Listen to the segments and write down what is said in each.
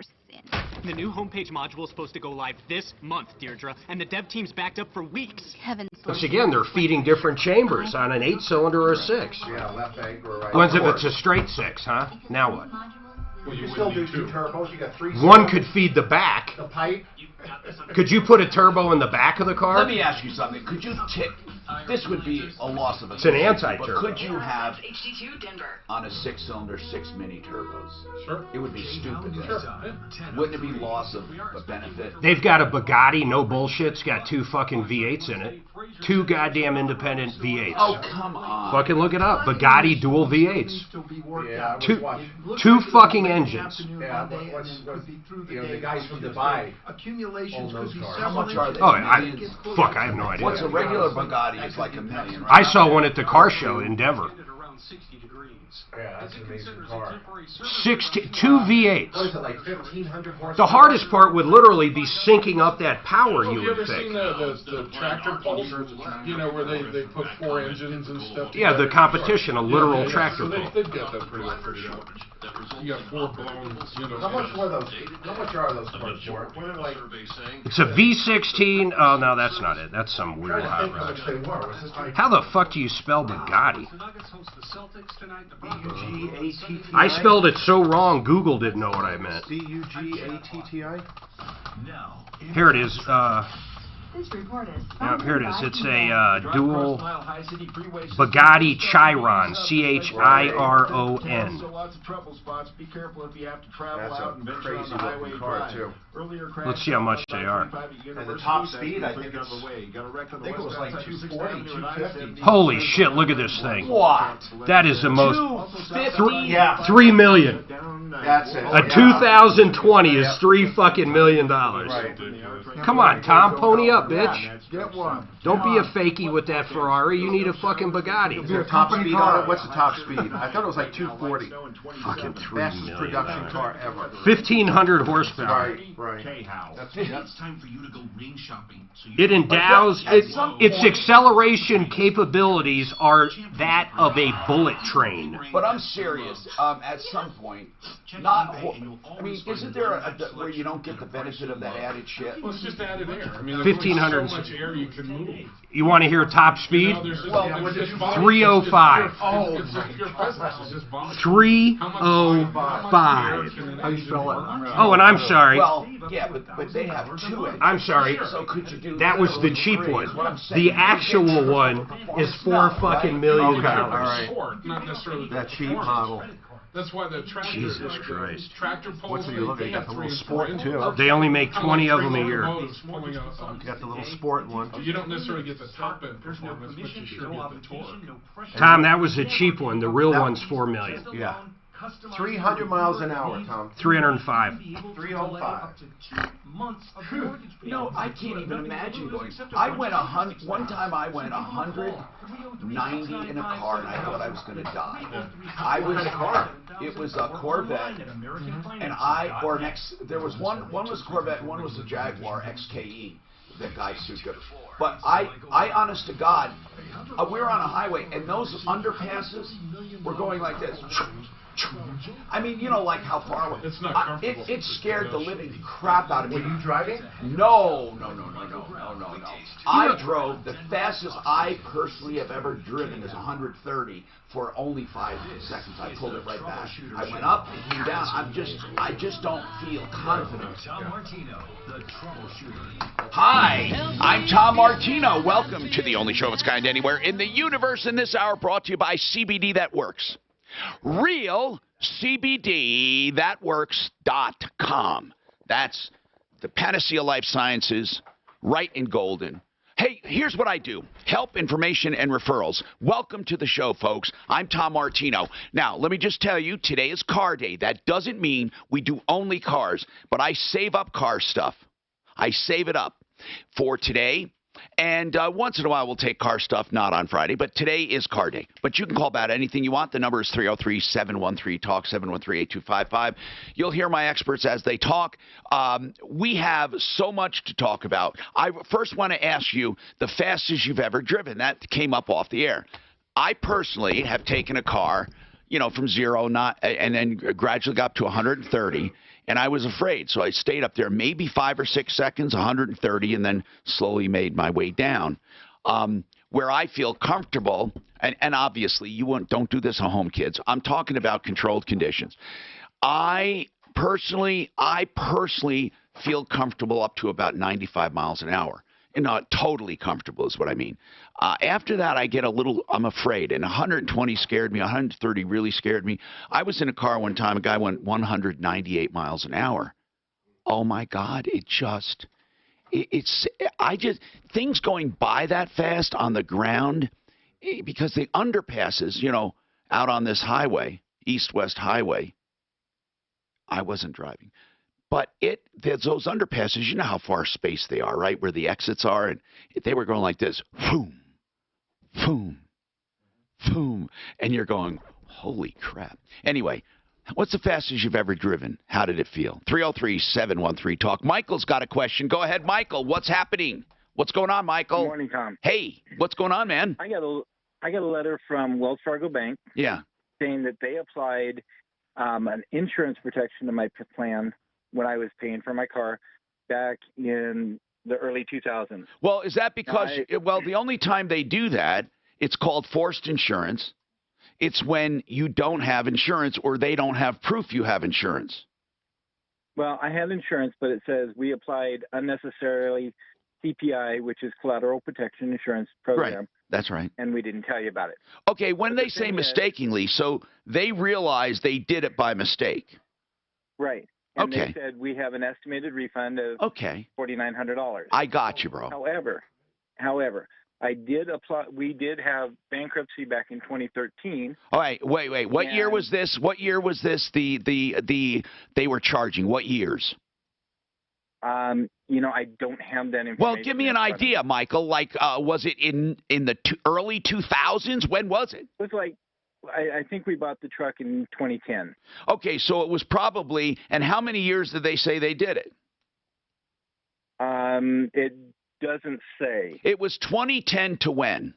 sin. The new homepage module is supposed to go live this month, Deirdre, and the dev team's backed up for weeks. Heavens. Which again, they're feeding different chambers on an 8-cylinder or a 6. Yeah, left anchor or right. When's if it's a straight 6, huh? Now what? Well, you still do 2 turbos. You got 3. One could feed the back. The pipe. Could you put a turbo in the back of the car? Let me ask you something. Could you this would be a loss of a... It's an anti-turbo. But could you have, on a 6-cylinder, 6 mini turbos? Sure. It would be stupid. Sure. Wouldn't it be loss of a benefit? They've got a Bugatti, no bullshit. It's got 2 fucking V8s in it. 2 goddamn independent V8s. Oh, come on. Fucking look it up. Bugatti dual V8s. Yeah, Two fucking engines. Yeah, the guys from Dubai own those cars. How much are they? Oh, fuck, I have no idea. What's a regular Bugatti? It's like $1 million, right? I saw one at the car show in Denver. Yeah, that's an amazing car. 2 V8s. What is it, like 1,500 horsepower? The hardest part would literally be syncing up that power, Have you you would ever think. seen the tractor pulse? You know, where they put 4 engines and stuff Yeah, the together? competition, a literal tractor so pull. they've got that pretty well figured out. You got 4 blown, you know. How much were those? How much are those cars for? What are like? It's a V16. Oh, no, that's not it. That's some weird I'm hot trying to think how rod. much they were. Was this like How the fuck do you spell Bugatti? B-U-G-A-T-T-I? I spelled it so wrong, Google didn't know what I meant. B-U-G-A-T-T-I? Here it is. This report is Yeah, here it is. It's a dual Bugatti Chiron, C-H-I-R-O-N. Lots of trouble spots. Be careful if you have to travel That's out a and venture crazy on the highway looking car, drive. too. Earlier Let's see how much they are. And the top speed, I think it was like 240, 250. Holy shit, look at this thing. What? That is the most... 250? Yeah. 3 million. That's it. A 2020 is $3 fucking million. Right. Come on, Tom, pony up, bitch. Get one. Don't be a fakie with that Ferrari. You need a fucking Bugatti. Is there a top speed on it? What's the top speed? I thought it was like 240. Fucking 3 Fastest million. production car ever. 1,500 horsepower. Right. It's time for you to go ring shopping. It endows, its acceleration capabilities are that of a bullet train. But I'm serious. At some point, I mean, isn't there where you don't get the benefit of that added shit? Well, it's just added air. I mean, there's 1,500. only so much air you can move. You want to hear top speed? You know, there's just, Well, it's just 305. It's just pure physics. It's just volume. 305. How you spell it? Oh, and I'm sorry. Well, yeah, but they have 2 engines. I'm sorry. So could you do That was the cheap one. The actual one is $4 fucking million. Okay, all right. Sport, not necessarily That cheap performance. model. That's why the tractor, Jesus Christ. Tractor pulls. What's it you look at? You got the little sport too. They only make 20 of them a year. You got the little sport one. You don't necessarily get the top end performance, but you sure get the torque. Tom, that was a cheap one. The real one's $4 million. Yeah. 300 miles an hour, Tom. 305. 305. No, I can't even imagine going. I went 100. One time I went 190 in a car, and I thought I was going to die. I was in a car. It was a Corvette, and there was one was Corvette, and one was a Jaguar XKE. That guy super. But I honest to God, we were on a highway, and those underpasses were going like this. I mean, you know, like how far away. It's not comfortable. It scared the living crap out of me. Were you driving? No. I drove, the fastest I personally have ever driven is 130 for only 5 seconds. I pulled it right back. I went up and came down. I just don't feel confident. Hi, I'm Tom Martino. Welcome to the only show of its kind anywhere in the universe in this hour, brought to you by CBD That Works. Real CBDthatworks.com. That's the Panacea Life Sciences, right in Golden. Hey, here's what I do. Help, information, and referrals. Welcome to the show, folks. I'm Tom Martino. Now, let me just tell you, today is car day. That doesn't mean we do only cars, but I save up car stuff. I save it up for today. And once in a while, we'll take car stuff, not on Friday. But today is car day. But you can call about anything you want. The number is 303-713-TALK, 713-8255. You'll hear my experts as they talk. We have so much to talk about. I first want to ask you the fastest you've ever driven. That came up off the air. I personally have taken a car, you know, from zero, and then gradually got up to 130 And I was afraid, so I stayed up there maybe 5 or 6 seconds, 130, and then slowly made my way down. Where I feel comfortable, and obviously don't do this at home, kids. I'm talking about controlled conditions. I personally feel comfortable up to about 95 miles an hour. And not totally comfortable is what I mean. After that, I get I'm afraid. And 120 scared me. 130 really scared me. I was in a car one time. A guy went 198 miles an hour. Oh, my God. Things going by that fast on the ground, because the underpasses, out on this highway, east-west highway, I wasn't driving. But there's those underpasses, you know how far spaced they are, right, where the exits are, and they were going like this, boom, boom, boom, and you're going, holy crap. Anyway, what's the fastest you've ever driven? How did it feel? 303-713-TALK. Michael's got a question. Go ahead, Michael. What's happening? What's going on, Michael? Good morning, Tom. Hey, what's going on, man? I got a letter from Wells Fargo Bank. Yeah. Saying that they applied an insurance protection to my plan when I was paying for my car back in the early 2000s. Well, is that because, the only time they do that, it's called forced insurance. It's when you don't have insurance or they don't have proof you have insurance. Well, I had insurance, but it says we applied unnecessarily CPI, which is Collateral Protection Insurance Program. Right. That's right. And we didn't tell you about it. Okay, when they say mistakenly, so they realize they did it by mistake. Right. And okay. They said we have an estimated refund of $4,900. I got you, bro. However, I did apply. We did have bankruptcy back in 2013. All right, wait. What year was this? What year was this? They were charging. What years? I don't have that information. Well, give me an idea, Michael. Like, was it in the early 2000s? When was it? It was like, I think we bought the truck in 2010. Okay, so it was probably. And how many years did they say they did it? It doesn't say. It was 2010 to when?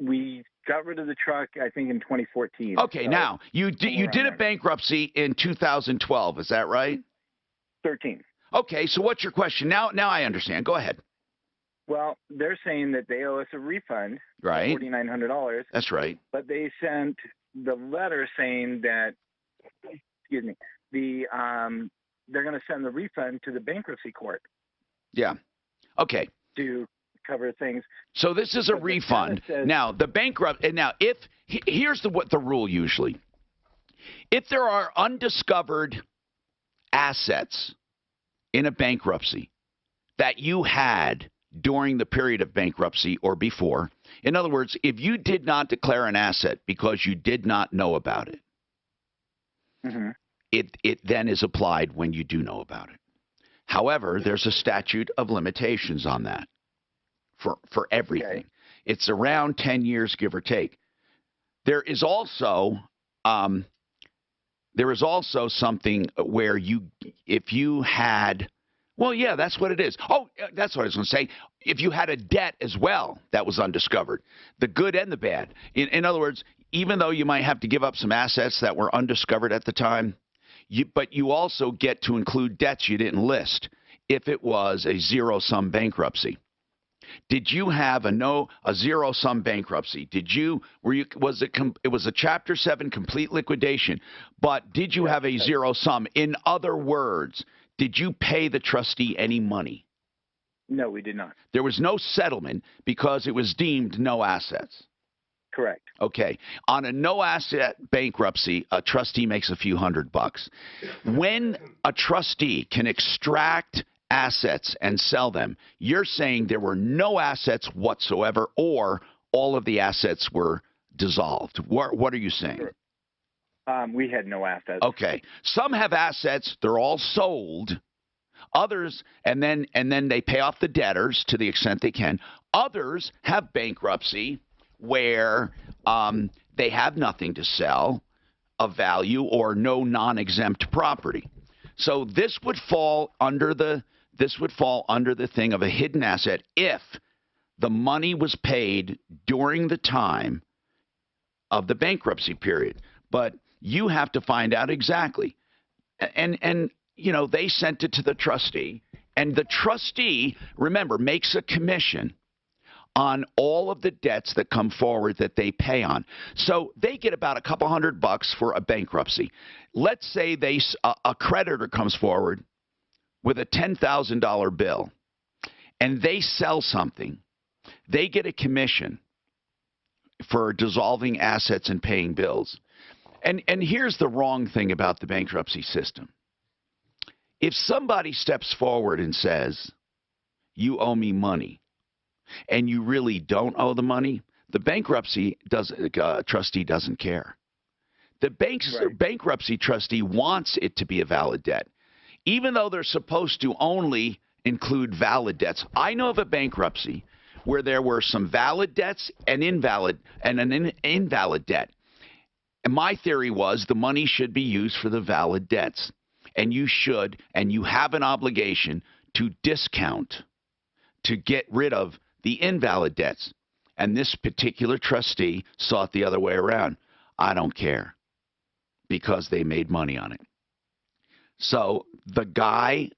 We got rid of the truck, I think, in 2014. Okay, so now you did a bankruptcy in 2012. Is that right? 13. Okay, so what's your question? Now I understand. Go ahead. Well, they're saying that they owe us a refund, right? $4,900. That's right. But they sent the letter saying that, they're going to send the refund to the bankruptcy court. Yeah. Okay. To cover things. So this is a refund. Now the bankrupt. And now here's what the rule usually. If there are undiscovered assets in a bankruptcy that you had during the period of bankruptcy or before, in other words, if you did not declare an asset because you did not know about it, mm-hmm. it then is applied when you do know about it. However, there's a statute of limitations on that for everything. Okay. It's around 10 years, give or take. There is also something where if you had, well, yeah, that's what it is. Oh, that's what I was going to say. If you had a debt as well that was undiscovered, the good and the bad. In other words, even though you might have to give up some assets that were undiscovered at the time, but you also get to include debts you didn't list if it was a zero-sum bankruptcy. Did you have a zero-sum bankruptcy? It was a Chapter 7 complete liquidation, but did you have a zero-sum? In other words, did you pay the trustee any money? No, we did not. There was no settlement because it was deemed no assets. Correct. Okay. On a no-asset bankruptcy, a trustee makes a few $100. When a trustee can extract assets and sell them, you're saying there were no assets whatsoever or all of the assets were dissolved. What are you saying? Sure. We had no assets. Okay. Some have assets. They're all sold. Others, and then they pay off the debtors to the extent they can. Others have bankruptcy where they have nothing to sell of value or no non-exempt property. So this would fall under the thing of a hidden asset if the money was paid during the time of the bankruptcy period. But you have to find out exactly. And you know, they sent it to the trustee, and the trustee, remember, makes a commission on all of the debts that come forward that they pay on. So they get about a couple $100 for a bankruptcy. Let's say a creditor comes forward with a $10,000 bill, and they sell something. They get a commission for dissolving assets and paying bills. And here's the wrong thing about the bankruptcy system. If somebody steps forward and says, you owe me money, and you really don't owe the money, the bankruptcy trustee doesn't care. The bankruptcy trustee wants it to be a valid debt, even though they're supposed to only include valid debts. I know of a bankruptcy where there were some valid debts and an invalid debt. And my theory was the money should be used for the valid debts. And you have an obligation to discount, to get rid of the invalid debts. And this particular trustee saw it the other way around. I don't care, because they made money on it. So the guy,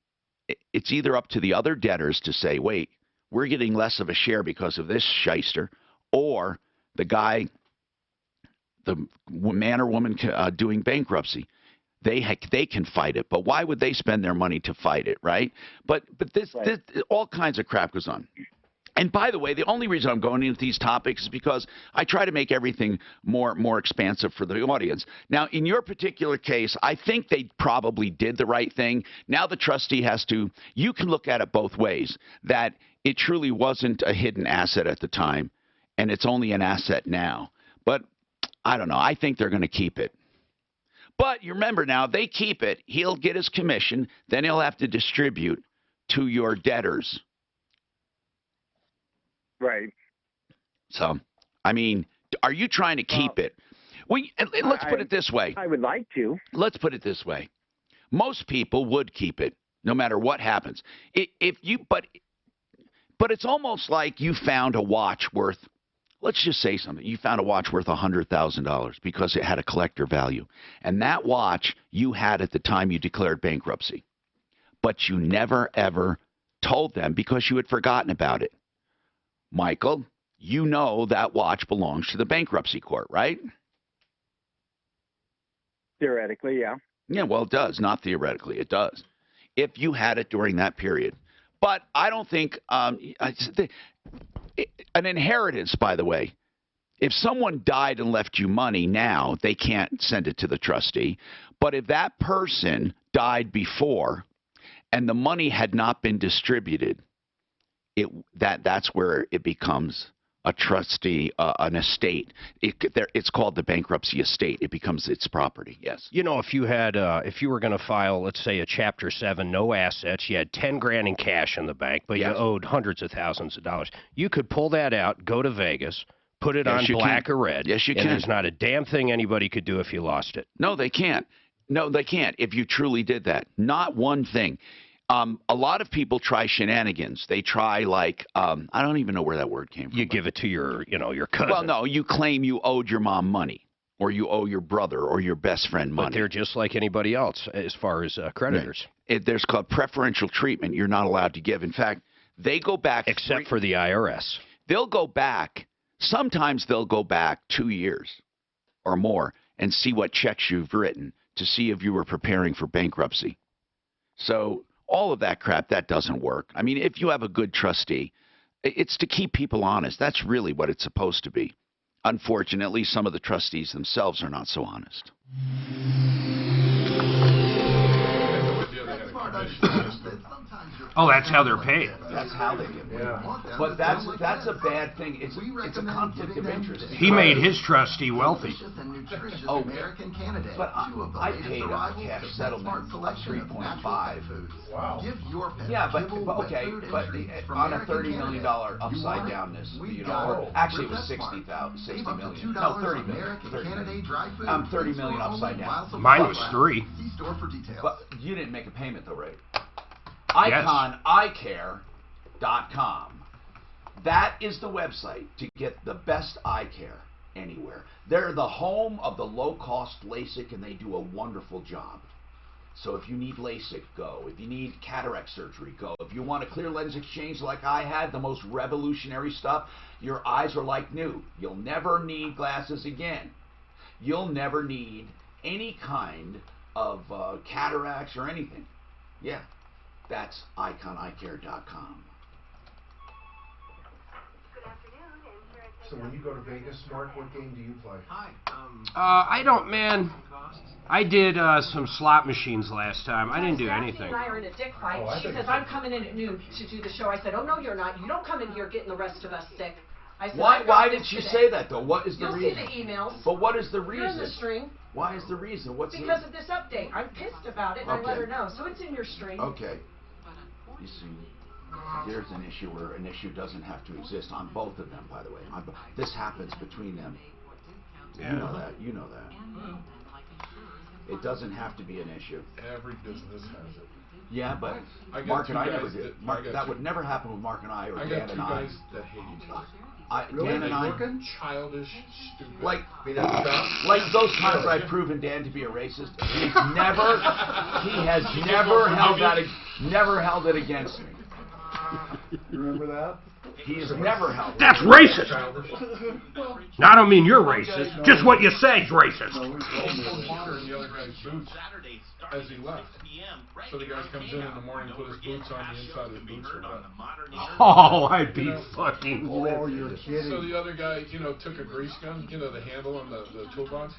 it's either up to the other debtors to say, wait, we're getting less of a share because of this shyster, or the guy, the man or woman doing bankruptcy, they can fight it. But why would they spend their money to fight it, right? But this all kinds of crap goes on. And by the way, the only reason I'm going into these topics is because I try to make everything more expansive for the audience. Now, in your particular case, I think they probably did the right thing. Now the trustee has to, you can look at it both ways, that it truly wasn't a hidden asset at the time, and it's only an asset now. But I don't know. I think they're going to keep it. But you remember now, if they keep it, he'll get his commission, then he'll have to distribute to your debtors. Right. So, I mean, are you trying to keep it? Let's put it this way. I would like to. Let's put it this way. Most people would keep it, no matter what happens. But it's almost like you found a watch worth, let's just say something. You found a watch worth $100,000 because it had a collector value. And that watch you had at the time you declared bankruptcy. But you never, ever told them because you had forgotten about it. Michael, you know that watch belongs to the bankruptcy court, right? Theoretically, yeah. Yeah, well, it does. Not theoretically. It does. If you had it during that period. But I don't think an inheritance, by the way, if someone died and left you money now, they can't send it to the trustee. But if that person died before and the money had not been distributed, that's where it becomes a trustee, an estate. It's called the bankruptcy estate. It becomes its property. Yes. You know, if you were going to file, let's say, a Chapter 7, no assets, you had $10,000 in cash in the bank, but you owed hundreds of thousands of dollars, you could pull that out, go to Vegas, put it on black or red. Yes, you can. And there's not a damn thing anybody could do if you lost it. No, they can't. No, they can't. If you truly did that, not one thing. A lot of people try shenanigans. They try I don't even know where that word came from. You give it to your cousin. Well, no, you claim you owed your mom money, or you owe your brother or your best friend money. But they're just like anybody else as far as creditors. Right. There's called preferential treatment you're not allowed to give. In fact, they go back. Except for the IRS. They'll go back. Sometimes they'll go back 2 years or more and see what checks you've written to see if you were preparing for bankruptcy. So all of that crap, that doesn't work. I mean, if you have a good trustee, it's to keep people honest. That's really what it's supposed to be. Unfortunately, some of the trustees themselves are not so honest. Oh, that's how they're paid. That's how they get paid. Yeah. But that's a bad thing. It's a conflict of interest. He made his trustee wealthy. Oh, but I paid a cash settlement of 3.5. Wow. Yeah, but okay, but on a $30 million upside downness, or actually it was 60 million. No, 30 million. 30 million upside down. Mine was 3. But you didn't make a payment though, right? Yes. IconICare.com. That is the website to get the best eye care. anywhere. They're the home of the low-cost LASIK, and they do a wonderful job. So if you need LASIK, go. If you need cataract surgery, go. If you want a clear lens exchange like I had, the most revolutionary stuff, your eyes are like new. You'll never need glasses again. You'll never need any kind of cataracts or anything. Yeah, that's iconeyecare.com. So when you go to Vegas, Mark, what game do you play? I don't, man. I did some slot machines last time. I didn't do anything. And I are in a dick fight. She says, I'm coming in at noon to do the show. I said, oh, no, you're not. You don't come in here getting the rest of us sick. I said, Why did she say that, though? What is the reason? You'll see the emails. But what is the reason? You're in the string. Why is the reason? Because of this update. I'm pissed about it, and I let her know. So it's in your string. Okay. You see, there's an issue where an issue doesn't have to exist on both of them, by the way. This happens between them. Yeah. You know that. You know that. It doesn't have to be an issue. Every business has it. Yeah, but Mark and I never did. That would never happen with Mark and I or Dan and I. I got two guys that hate each other. Dan and I, childish, stupid. like those times I've proven Dan to be a racist. He has never held it against me. You remember that? He has never held it. That's racist. No, I don't mean you're racist. Just what you say is racist. And the other guy's boots as he left. So the guy comes in the morning, put his boots on, the inside of his boots are wet. Oh, I'd be fucking Oh, livid. you're kidding. So the other guy, took a grease gun, the handle on the toolbox.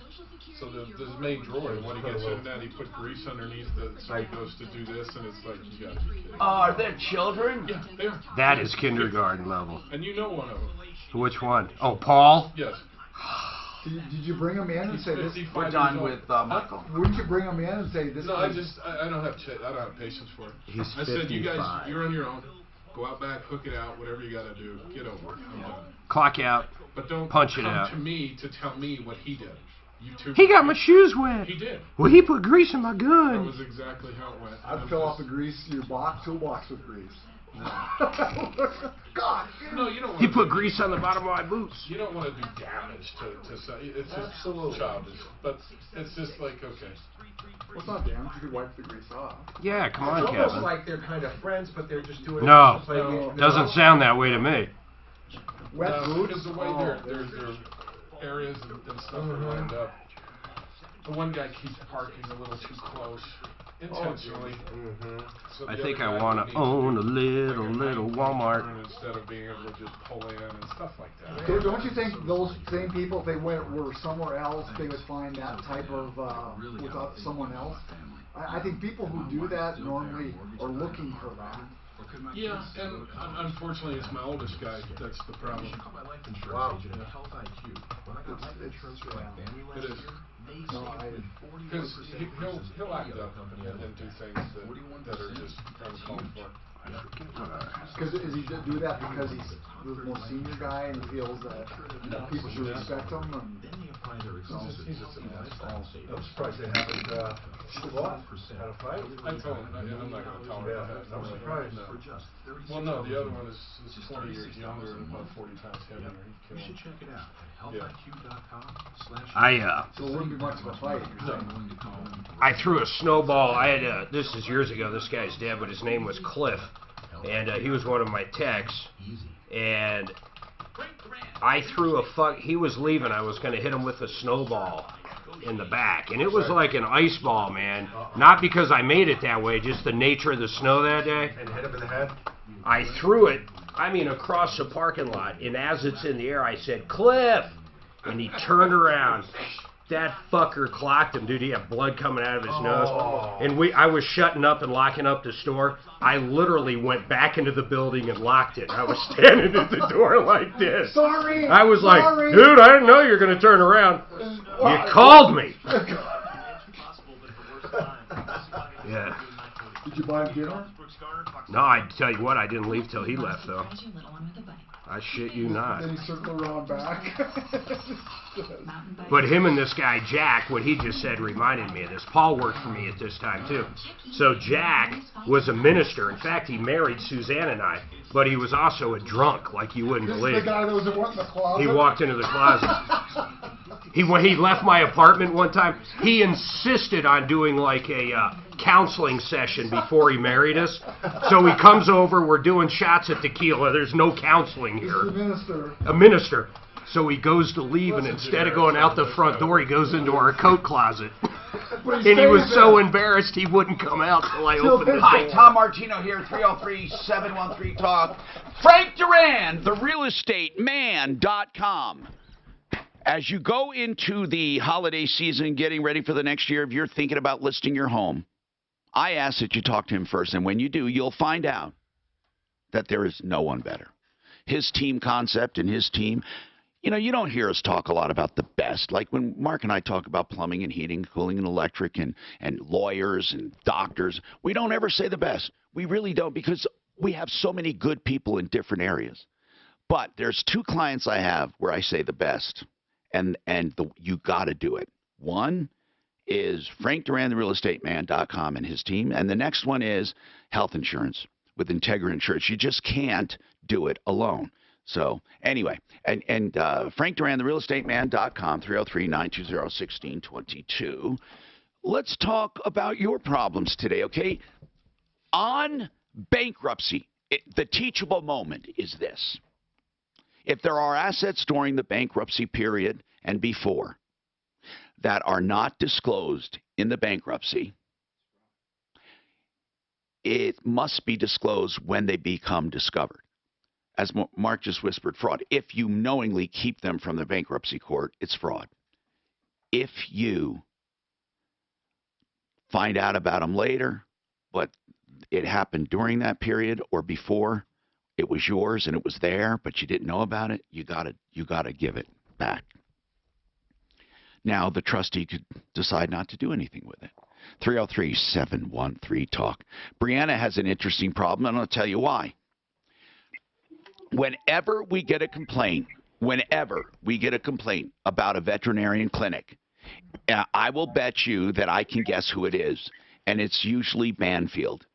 So this main drawer, when he gets in that, he put grease underneath so he goes to do this, and it's like, you gotta be kidding. Are there children? Yeah, they are. That is kindergarten level. And you know one of them. Which one? Oh, Paul? Yes. Did you bring him in and say this? We're done with Michael. Wouldn't you bring him in and say this? No, I don't have patience for it. He's I said, you guys, 55. you're on your own. Go out back, hook it out, whatever you got to do. Get over it. I'm done. Clock out. But don't Punch it come out. to me to tell me what he did. You two. He got my shoes wet. He did. Well, he put grease in my That gun. was exactly how it went. I'd fill up the grease, your toolbox with grease. God. No, you don't. He put grease on the bottom of my boots. You don't want to do damage to say. It's just Absolutely. childish. But it's just like, okay. Well, it's not damage. You could wipe the grease off. Yeah, come on, It's almost Kevin. like they're kind of friends, but they're just doing No, it to play games. doesn't sound that way to me. Wet boots. Because the way their areas and stuff are lined up. The one guy keeps parking a little too close, intentionally. So I the think other I guy want needs to own a like little Walmart. instead of being able to just pull in and stuff like that. Don't you think those same people, if they were somewhere else, they would find that type of without someone else? I think people who do that normally are looking for that. Yeah, and unfortunately, it's my oldest guy that's the problem. Wow. It is. Because he'll act up and do things that are just uncalled for. Because does he do that because he's the more senior guy and he feels that people should respect him? He's just an asshole. I'm surprised they haven't had a fight. I told him, I'm not going to tolerate that. I'm surprised. No. Well, no, the other one is 20 years younger and about 40 times heavier. You should check it out at helpiq.com/. So it wouldn't be much of a fight. You're saying. I threw a snowball. I had this is years ago. This guy's dead, but his name was Cliff, and he was one of my techs. And I threw he was leaving. I was going to hit him with a snowball in the back, and it was like an ice ball, man. Not because I made it that way, just the nature of the snow that day. And hit him in the head? I threw it, across the parking lot, and as it's in the air, I said, Cliff! And he turned around. That fucker clocked him, dude. He had blood coming out of his nose. And I was shutting up and locking up the store. I literally went back into the building and locked it. I was standing at the door like this. Sorry! I was Sorry. like, dude, I didn't know you were going to turn around. You called me. Yeah. Did you buy him dinner? No, I tell you what, I didn't leave till he left, though. I shit you not. Then he circled around back. But him and this guy, Jack, what he just said reminded me of this. Paul worked for me at this time, too. So Jack was a minister. In fact, he married Suzanne and I, but he was also a drunk, like you wouldn't believe. The guy that was in the closet? He walked into the closet. He left my apartment one time. He insisted on doing like a counseling session before he married us. So he comes over, we're doing shots of tequila. There's no counseling here. He's a minister. A minister. So he goes to leave, and instead of going out the front door, he goes into our coat closet. And he was so embarrassed he wouldn't come out till I opened it. Hi, Tom Martino here, 303-713-TALK. Frank Duran, therealestateman.com. As you go into the holiday season, getting ready for the next year, if you're thinking about listing your home, I ask that you talk to him first. And when you do, you'll find out that there is no one better. His team concept and his team, you know, you don't hear us talk a lot about the best. Like when Mark and I talk about plumbing and heating, cooling and electric and lawyers and doctors, we don't ever say the best. We really don't, because we have so many good people in different areas. But there's two clients I have where I say the best. And you got to do it. One is Frank Duran, therealestateman.com, and his team. And the next one is health insurance with Integra Insurance. You just can't do it alone. So anyway, and Frank Duran, therealestateman.com, 303-920-1622. Let's talk about your problems today, okay? On bankruptcy, the teachable moment is this. If there are assets during the bankruptcy period and before that are not disclosed in the bankruptcy, it must be disclosed when they become discovered. As Mark just whispered, fraud. If you knowingly keep them from the bankruptcy court, it's fraud. If you find out about them later, but it happened during that period or before, it was yours and it was there, but you didn't know about it, you gotta give it back. Now the trustee could decide not to do anything with it. 303-713-TALK. Brianna has an interesting problem, and I'll tell you why. Whenever we get a complaint about a veterinarian clinic, I will bet you that I can guess who it is, and it's usually Banfield.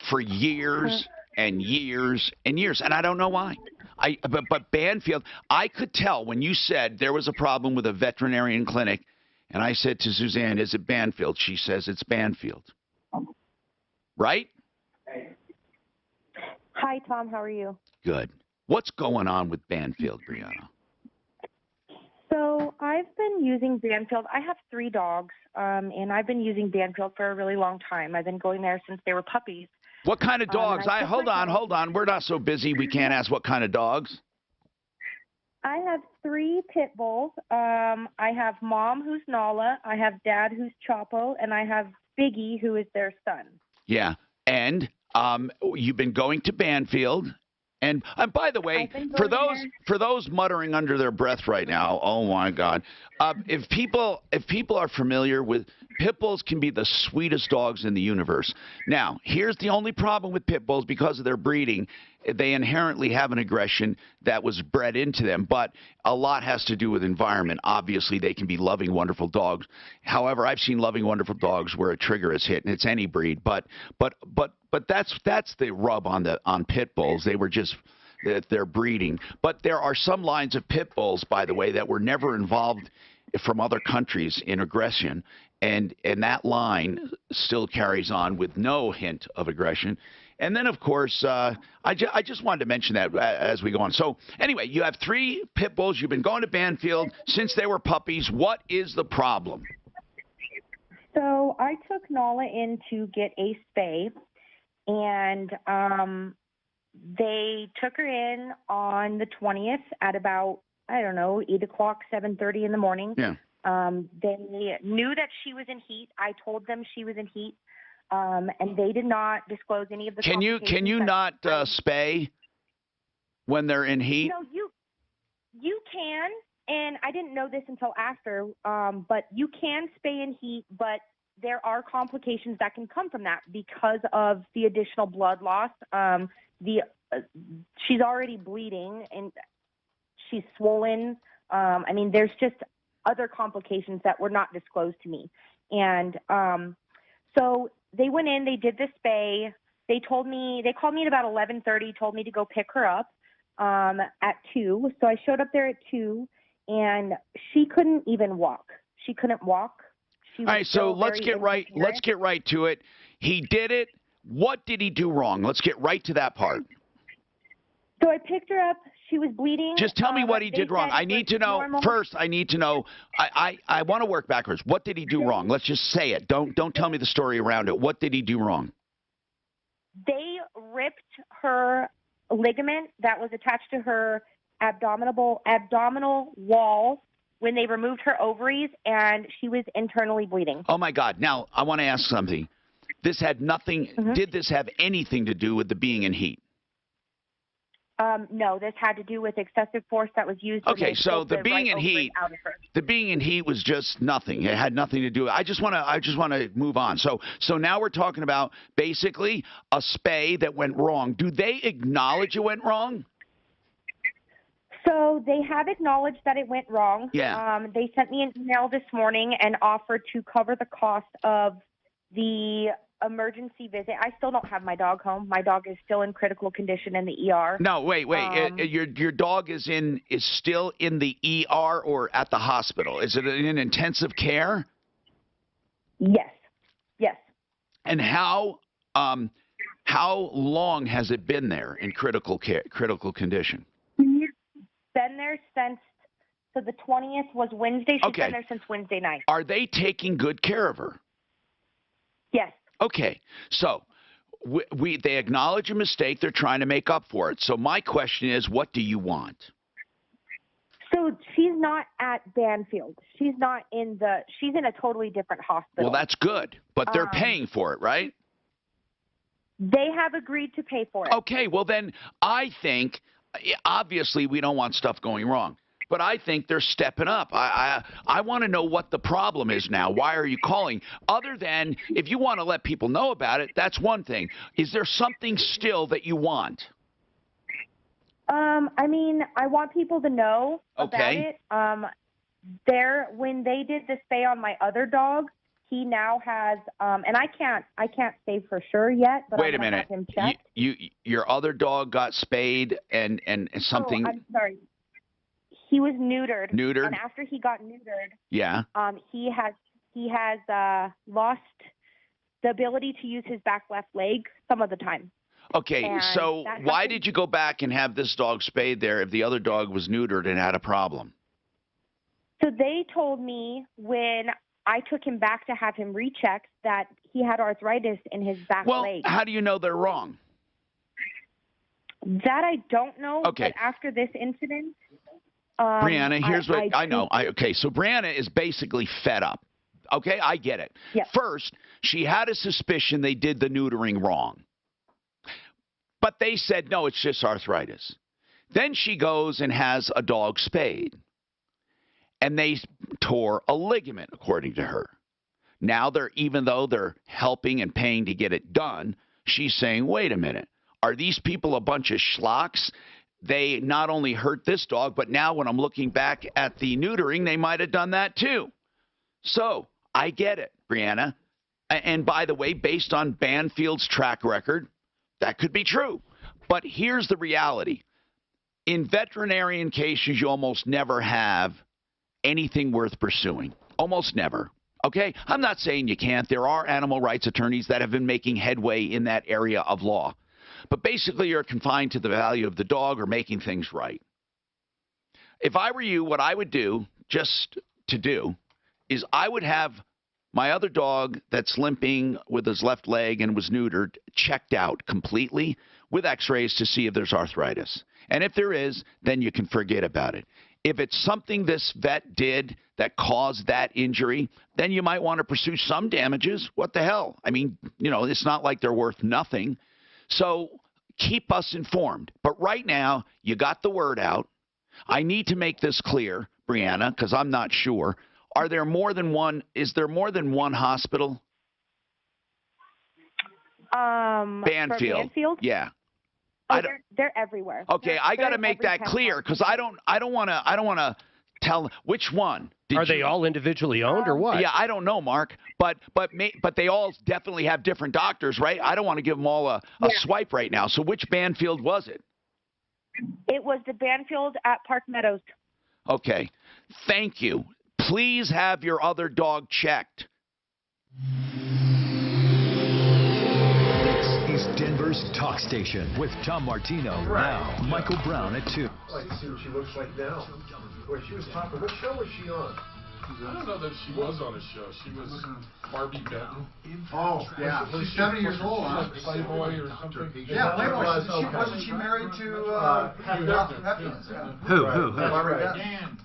For years and years and years, and I don't know why. But Banfield, I could tell when you said there was a problem with a veterinarian clinic, and I said to Suzanne, is it Banfield? She says it's Banfield. Right? Hi, Tom. How are you? Good. What's going on with Banfield, Brianna? So I've been using Banfield. I have 3 dogs, and I've been using Banfield for a really long time. I've been going there since they were puppies. What kind of dogs? Hold on. We're not so busy we can't ask what kind of dogs. I have 3 pit bulls. I have Mom, who's Nala. I have Dad, who's Chapo, and I have Biggie, who is their son. Yeah, and you've been going to Banfield. And by the way, for those muttering under their breath right now, oh my God, if people are familiar with pit bulls, can be the sweetest dogs in the universe. Now, here's the only problem with pit bulls: because of their breeding, they inherently have an aggression that was bred into them. But a lot has to do with environment. Obviously, they can be loving, wonderful dogs. However, I've seen loving, wonderful dogs where a trigger is hit, and it's any breed. But that's the rub on pit bulls. They were just their breeding. But there are some lines of pit bulls, by the way, that were never involved from other countries in aggression, and that line still carries on with no hint of aggression. And then, of course, I just wanted to mention that as we go on. So anyway, you have 3 pit bulls. You've been going to Banfield since they were puppies. What is the problem? So I took Nala in to get a spay, and they took her in on the 20th at about, I don't know, 8 o'clock, 7:30 in the morning. Yeah. They knew that she was in heat. I told them she was in heat, and they did not disclose any of the complications. Can you not spay when they're in heat? No, you can, and I didn't know this until after, but you can spay in heat, but there are complications that can come from that because of the additional blood loss. The she's already bleeding and she's swollen. I mean, there's just other complications that were not disclosed to me. And so they went in, they did the spay. They called me at about 11:30, told me to go pick her up at 2. So I showed up there at 2, and she couldn't even walk. She couldn't walk. All right, so let's get right to it. He did it. What did he do wrong? Let's get right to that part. So I picked her up. She was bleeding. Just tell me what he did wrong. I need to know first. I need to know. I want to work backwards. What did he do wrong? Let's just say it. Don't tell me the story around it. What did he do wrong? They ripped her ligament that was attached to her abdominal wall when they removed her ovaries, and she was internally bleeding. Oh my God! Now I want to ask something. This had nothing. Did this have anything to do with the being in heat? No, this had to do with excessive force that was used. Okay, so the being in heat was just nothing. It had nothing to do. I just want to move on. So now we're talking about basically a spay that went wrong. Do they acknowledge it went wrong? So they have acknowledged that it went wrong. Yeah. They sent me an email this morning and offered to cover the cost of the emergency visit. I still don't have my dog home. My dog is still in critical condition in the ER. No, wait. Your dog is still in the ER or at the hospital? Is it in intensive care? Yes. And how long has it been there in critical condition? She's been there since, so the 20th was Wednesday. She's been there since Wednesday night. Are they taking good care of her? Yes. Okay, so they acknowledge a mistake. They're trying to make up for it. So my question is, what do you want? So she's not at Banfield. She's in a totally different hospital. Well, that's good, but they're paying for it, right? They have agreed to pay for it. Okay, well then I think, obviously we don't want stuff going wrong. But I think they're stepping up. I want to know what the problem is now. Why are you calling? Other than if you want to let people know about it, that's one thing. Is there something still that you want? I mean, I want people to know about it. When they did the spay on my other dog, he now has, and I can't say for sure yet. But wait a minute. Have him checked. Your other dog got spayed and something. Oh, I'm sorry. He was neutered. Neutered? And after he got neutered, yeah. He has lost the ability to use his back left leg some of the time. Okay, and so why did you go back and have this dog spayed there if the other dog was neutered and had a problem? So they told me when I took him back to have him rechecked that he had arthritis in his back leg. Well, how do you know they're wrong? That I don't know. Okay. But after this incident, Brianna, here's what I know. Okay, so Brianna is basically fed up. Okay, I get it. Yeah. First, she had a suspicion they did the neutering wrong. But they said, no, it's just arthritis. Then she goes and has a dog spayed. And they tore a ligament, according to her. Now, even though they're helping and paying to get it done, she's saying, wait a minute. Are these people a bunch of schlocks? They not only hurt this dog, but now when I'm looking back at the neutering, they might have done that too. So I get it, Brianna. And by the way, based on Banfield's track record, that could be true. But here's the reality. In veterinarian cases, you almost never have anything worth pursuing. Almost never. Okay? I'm not saying you can't. There are animal rights attorneys that have been making headway in that area of law. But basically, you're confined to the value of the dog or making things right. If I were you, what I would do, just to do, is I would have my other dog that's limping with his left leg and was neutered checked out completely with x-rays to see if there's arthritis. And if there is, then you can forget about it. If it's something this vet did that caused that injury, then you might want to pursue some damages. What the hell? I mean, it's not like they're worth nothing. So keep us informed. But right now, you got the word out. I need to make this clear, Brianna, because I'm not sure. Is there more than one hospital? Banfield? Yeah. They're everywhere. Okay, I got to They're make every that pet clear farm. because I don't want to tell which one. Are they all individually owned or what? Yeah, I don't know, Mark, but they all definitely have different doctors, right? I don't want to give them all a swipe right now. So which Banfield was it? It was the Banfield at Park Meadows. Okay, thank you. Please have your other dog checked. This is Denver's Talk Station with Tom Martino. Now, Michael Brown at 2. I'd like to see what she looks like now. Boy, she was popular. What show was she on? I don't know that she was on a show. She was Barbie Benton. Oh, yeah. She's 70 years old, huh? Like Playboy or something. Yeah, Playboy. Wasn't she married to Hefner? Who? Barbie Benton.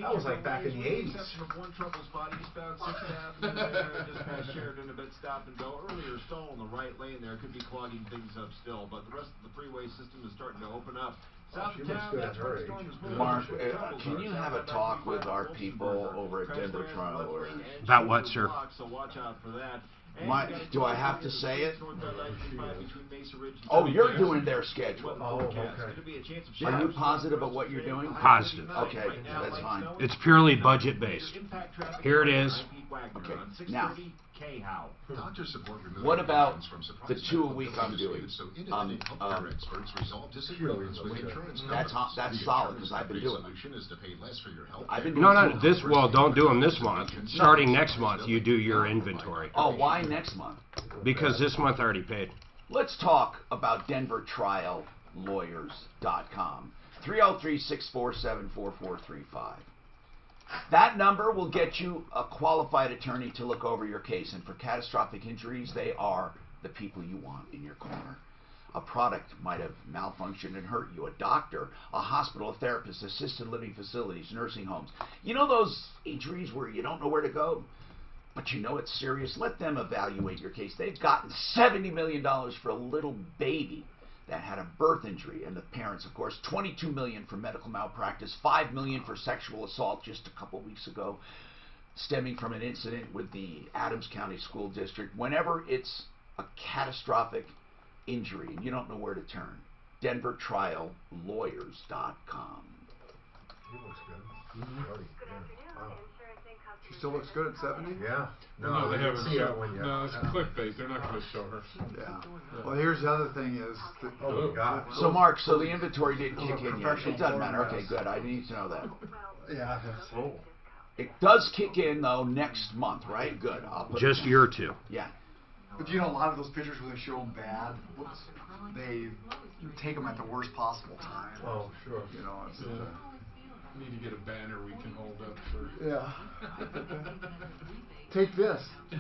That was like back in the 80s. One Trouble's body eastbound 6th Avenue. Dispatch Sheridan a bit stop and go. Earlier stall in the right lane there could be clogging things up still, but the rest of the freeway system is starting to open up. She looks good at her age. Mark, can you have a talk with our people over at Denver Trial Lawyers? About what, sir? So watch out for that. Do I have to say it? Oh, you're doing their schedule. Oh, okay. Are you positive of what you're doing? Positive. Okay, that's fine. It's purely budget based. Here it is. Okay, now, Doctors support removing what about from the 2 a week I'm doing? That's solid because I've been doing it. I've been doing No, this, well, don't do them this month. Starting next month, you do your inventory. Oh, why next month? Because this month I already paid. Let's talk about DenverTrialLawyers.com. 303-647-4435. That number will get you a qualified attorney to look over your case. And for catastrophic injuries, they are the people you want in your corner. A product might have malfunctioned and hurt you. A doctor, a hospital, a therapist, assisted living facilities, nursing homes. You know those injuries where you don't know where to go, but you know it's serious? Let them evaluate your case. They've gotten $70 million for a little baby that had a birth injury, and the parents, of course, $22 million for medical malpractice, $5 million for sexual assault just a couple weeks ago, stemming from an incident with the Adams County School District. Whenever it's a catastrophic injury and you don't know where to turn, DenverTrialLawyers.com. He looks good. Wow. She still looks good at 70? Yeah. No, they haven't see that shown. one yet. No, it's clickbait. They're not going to show her. Yeah. Well, here's the other thing is... Oh, God. So, Mark, so the inventory didn't kick in yet. It doesn't matter. Okay, good. I need to know that. Yeah, that's... Oh. It does kick in, though, next month, right? Good. I'll put Just year or two. Yeah. But you know, a lot of those pictures where they show them bad, they take them at the worst possible time. Oh, sure. You know, it's... Need to get a banner we can hold up for. Yeah. Take this. The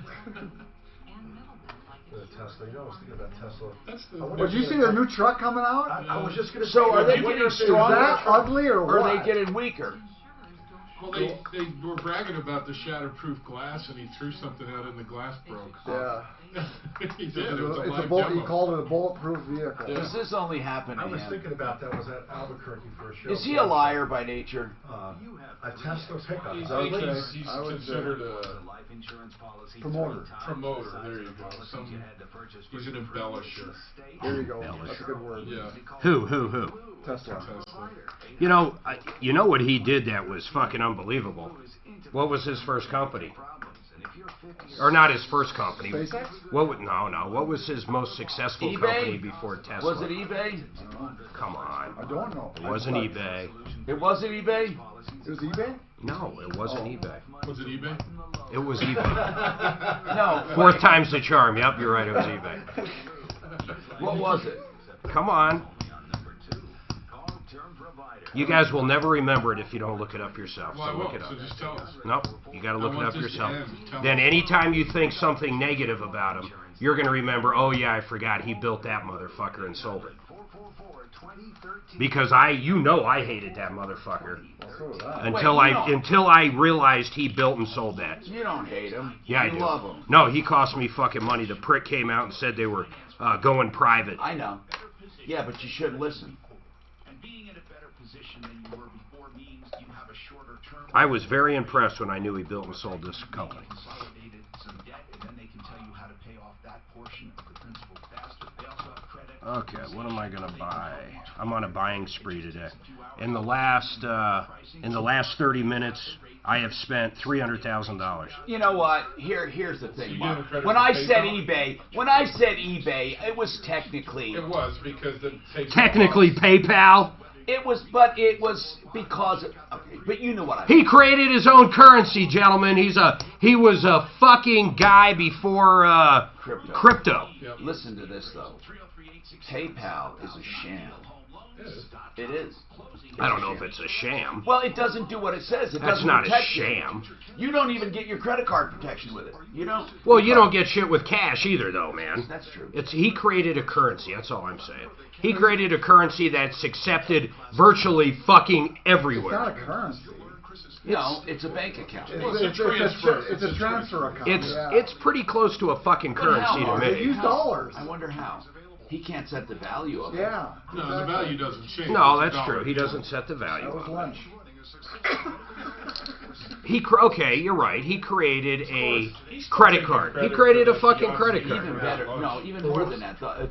Tesla. You know, I was thinking about Tesla. That's the. Did you see their new truck coming out? I was just going to say. So are they getting Is stronger? that ugly or what? Or are they getting weaker? Well, they were bragging about the shatterproof glass, and he threw something out and the glass broke. Yeah. He did. It was a It's live he demo. called it a bulletproof vehicle. Yeah. Does this only happen to I was him? thinking about that. Was at Albuquerque for a show. Is he a liar by nature? A Tesla pickup. He's I would considered say. a Promoter. promoter. There you go. He's an embellisher. There you go. That's a good word. Yeah. Who? Tesla. You know what he did that was fucking unbelievable. What was his first company? Or not his first company. SpaceX? What was his most successful eBay? company before Tesla? Was it eBay? Come on. I don't know. It wasn't eBay. It wasn't eBay? It was eBay? No, it wasn't eBay. Was it eBay? It was eBay. No. Fourth time's the charm. Yep, you're right. It was eBay. What was it? Come on. You guys will never remember it if you don't look it up yourself. Well, So I look will. it up. So just tell us. Nope, you got to look I it want up this yourself. to end. Tell Then me. anytime you think something negative about him, you're going to remember, oh yeah, I forgot he built that motherfucker and sold it. Because I hated that motherfucker until I realized he built and sold that. You don't hate him. Yeah, you I do. love him. No, he cost me fucking money. The prick came out and said they were going private. I know. Yeah, but you should listen. I was very impressed when I knew he built and sold this company. Okay, what am I gonna buy? I'm on a buying spree today. In the last 30 minutes, I have spent $300,000. You know what? Here's the thing, Mark. When I said eBay, it was technically. It was because it takes. Technically PayPal. It was because. Okay, but you know what I mean. He created his own currency, gentlemen. He was a fucking guy before crypto. Yep. Listen to this though. PayPal is a sham. It is. I don't know if it's a sham. Well, it doesn't do what it says. That's not a sham. You don't even get your credit card protection with it. You don't. Well, you don't get shit with cash either, though, man. That's true. He created a currency. That's all I'm saying. He created a currency that's accepted virtually fucking everywhere. It's not a currency. No, it's a bank account. It's a transfer account. It's pretty close to a fucking currency to me. They use dollars. I wonder how. He can't set the value of it. Yeah. No, the value doesn't change. No, that's true. He doesn't set the value That was of lunch. it. Okay, you're right. He created a credit card. He created a fucking credit card. Even better. No, even more than that. I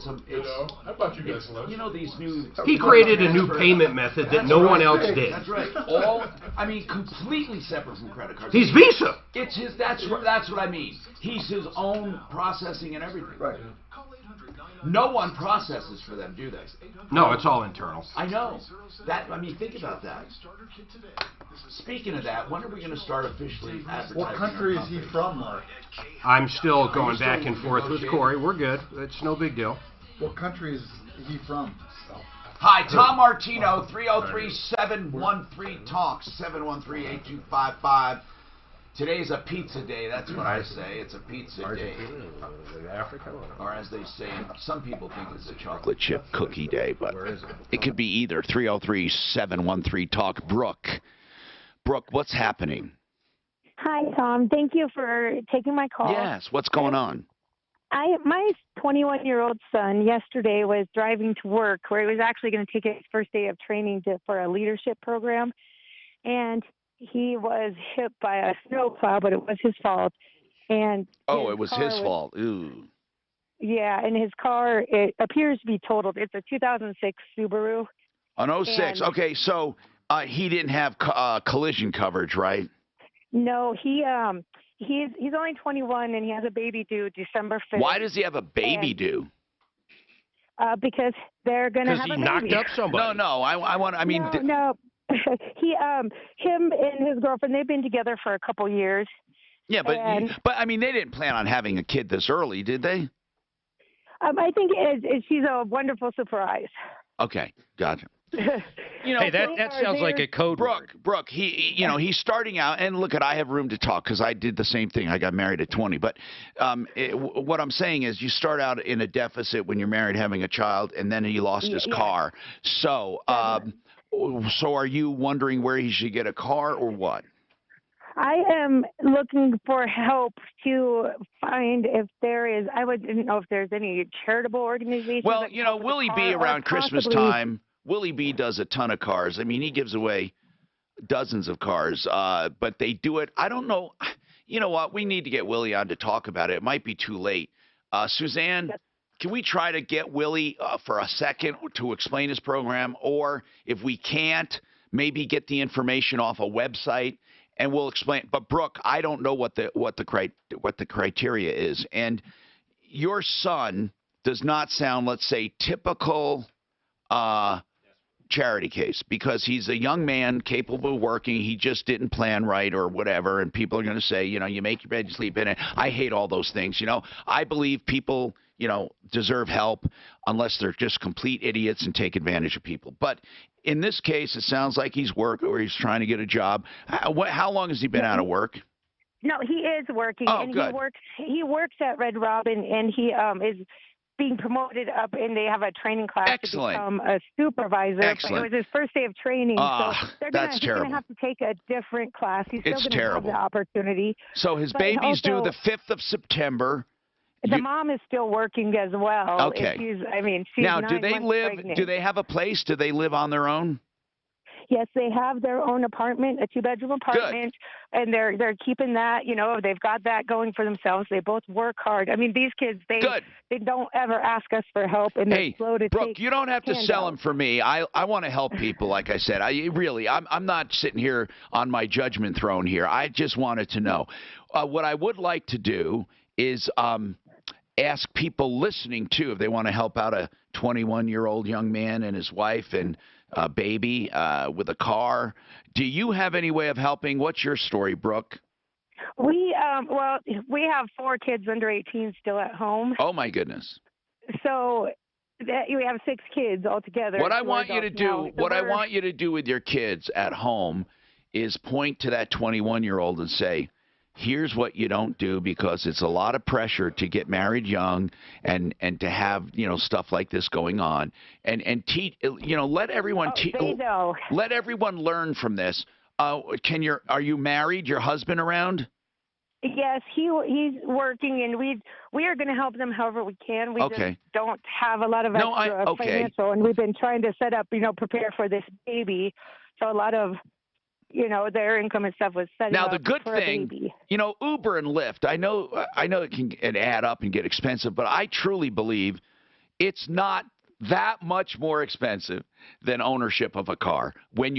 bought you guys lunch. You know these new. He created a new payment method that no one else did. That's right. Completely separate from credit cards. He's Visa. It's his. That's what I mean. He's his own processing and everything. Right. No one processes for them, do they? No, it's all internal. I know. Think about that. Speaking of that, when are we going to start officially advertising? What country is he from, Mark? I'm still going back and forth with Corey. We're good. It's no big deal. What country is he from? Hi, Tom Martino, 303-713-TALK, 713-8255. Today's a pizza day. That's what I say. It's a pizza day. Africa? Or as they say, some people think it's a chocolate chip cookie day, but it could be either. 303-713-TALK. Brooke, what's happening? Hi, Tom. Thank you for taking my call. Yes, what's going on? My 21-year-old son yesterday was driving to work where he was actually going to take his first day of training for a leadership program, and he was hit by a snowplow, but it was his fault. And it was his fault. Ooh. Yeah, and his car, it appears to be totaled. It's a 2006 Subaru. An 06. Okay, so he didn't have collision coverage, right? No, he's only 21 and he has a baby due December 5th. Why does he have a baby due? Because they're going to have a baby. Because he knocked up somebody. No, No. Him and his girlfriend, they've been together for a couple years. Yeah, but they didn't plan on having a kid this early, did they? I think she's a wonderful surprise. Okay, gotcha. Hey, that sounds like a code word. Brooke, he's starting out, and look, I have room to talk because I did the same thing. I got married at 20, but what I'm saying is, you start out in a deficit when you're married, having a child, and then he lost his car. So, so are you wondering where he should get a car or what? I am looking for help to find if there is. I didn't know if there's any charitable organizations. Well, Willie B around Christmas time. Willie B does a ton of cars. I mean, he gives away dozens of cars, but they do it. I don't know. You know what? We need to get Willie on to talk about it. It might be too late. Suzanne, can we try to get Willie for a second to explain his program? Or if we can't, maybe get the information off a website and we'll explain. But Brooke, I don't know what the criteria is. And your son does not sound, let's say, typical charity case, because he's a young man capable of working. He just didn't plan right or whatever, and people are going to say, you make your bed, you sleep in it. I hate all those things. I believe people, deserve help unless they're just complete idiots and take advantage of people. But in this case, it sounds like he's working or he's trying to get a job. How long has he been out of work? No, he is working. Oh, and good. He works at Red Robin, and he is being promoted up, and they have a training class to become a supervisor. Excellent. But it was his first day of training, so that's he's going to have to take a different class. He's still going to have the opportunity. So his baby's due the 5th of September. The mom is still working as well. Okay. She's now, 9 do they months live? pregnant. Do they have a place? Do they live on their own? Yes, they have their own apartment, a 2-bedroom apartment, and they're keeping that. You know, they've got that going for themselves. They both work hard. I mean, these kids, they don't ever ask us for help, and they're slow to Brooke, take you don't have to sell them for me. I want to help people. Like I said, I'm not sitting here on my judgment throne here. I just wanted to know. What I would like to do is ask people listening too if they want to help out a 21-year-old young man and his wife and baby with a car. Do you have any way of helping? What's your story, Brooke? We we have 4 kids under 18 still at home. Oh my goodness. So we have 6 kids altogether. What I want you to do, I want you to do with your kids at home is point to that 21-year-old and say, here's what you don't do, because it's a lot of pressure to get married young and to have, stuff like this going on, and teach, let everyone let everyone learn from this. Are you married? Your husband around? Yes, he's working, and we are going to help them however we can. We just don't have a lot of extra financial, and we've been trying to set up, prepare for this baby. So a lot of their income and stuff was set now up the good for a thing, baby. Uber and Lyft, I know it can add up and get expensive, but I truly believe it's not that much more expensive than ownership of a car when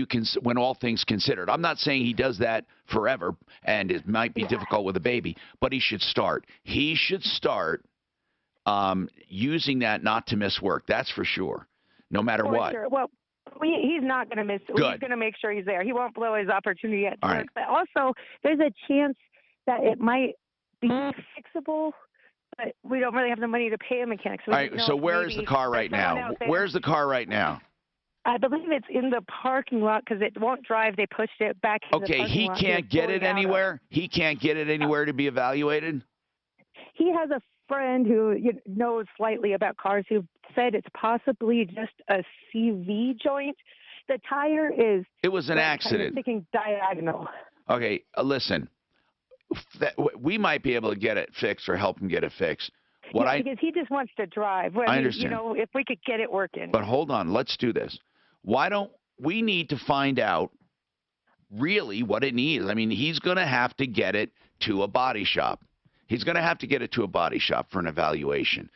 all things considered. I'm not saying he does that forever, and it might be difficult with a baby, but he should start. He should start using that not to miss work. That's for sure, no matter what. Sure. Well, he's not going to miss. He's going to make sure he's there. He won't blow his opportunity at work. But also, there's a chance that it might be fixable, but we don't really have the money to pay a mechanic. So all right. So where is the car right now? Where's the car right now? I believe it's in the parking lot because it won't drive. They pushed it back in the parking lot. Okay, he can't get it anywhere? He can't get it anywhere to be evaluated? He has a friend who knows slightly about cars who said it's possibly just a CV joint. The tire is... It was an accident. Sticking diagonal. Okay, listen. We might be able to get it fixed or help him get it fixed. Because he just wants to drive. I understand. If we could get it working. But hold on. Let's do this. Why don't we need to find out really what it needs? I mean, he's going to have to get it to a body shop. He's going to have to get it to a body shop for an evaluation.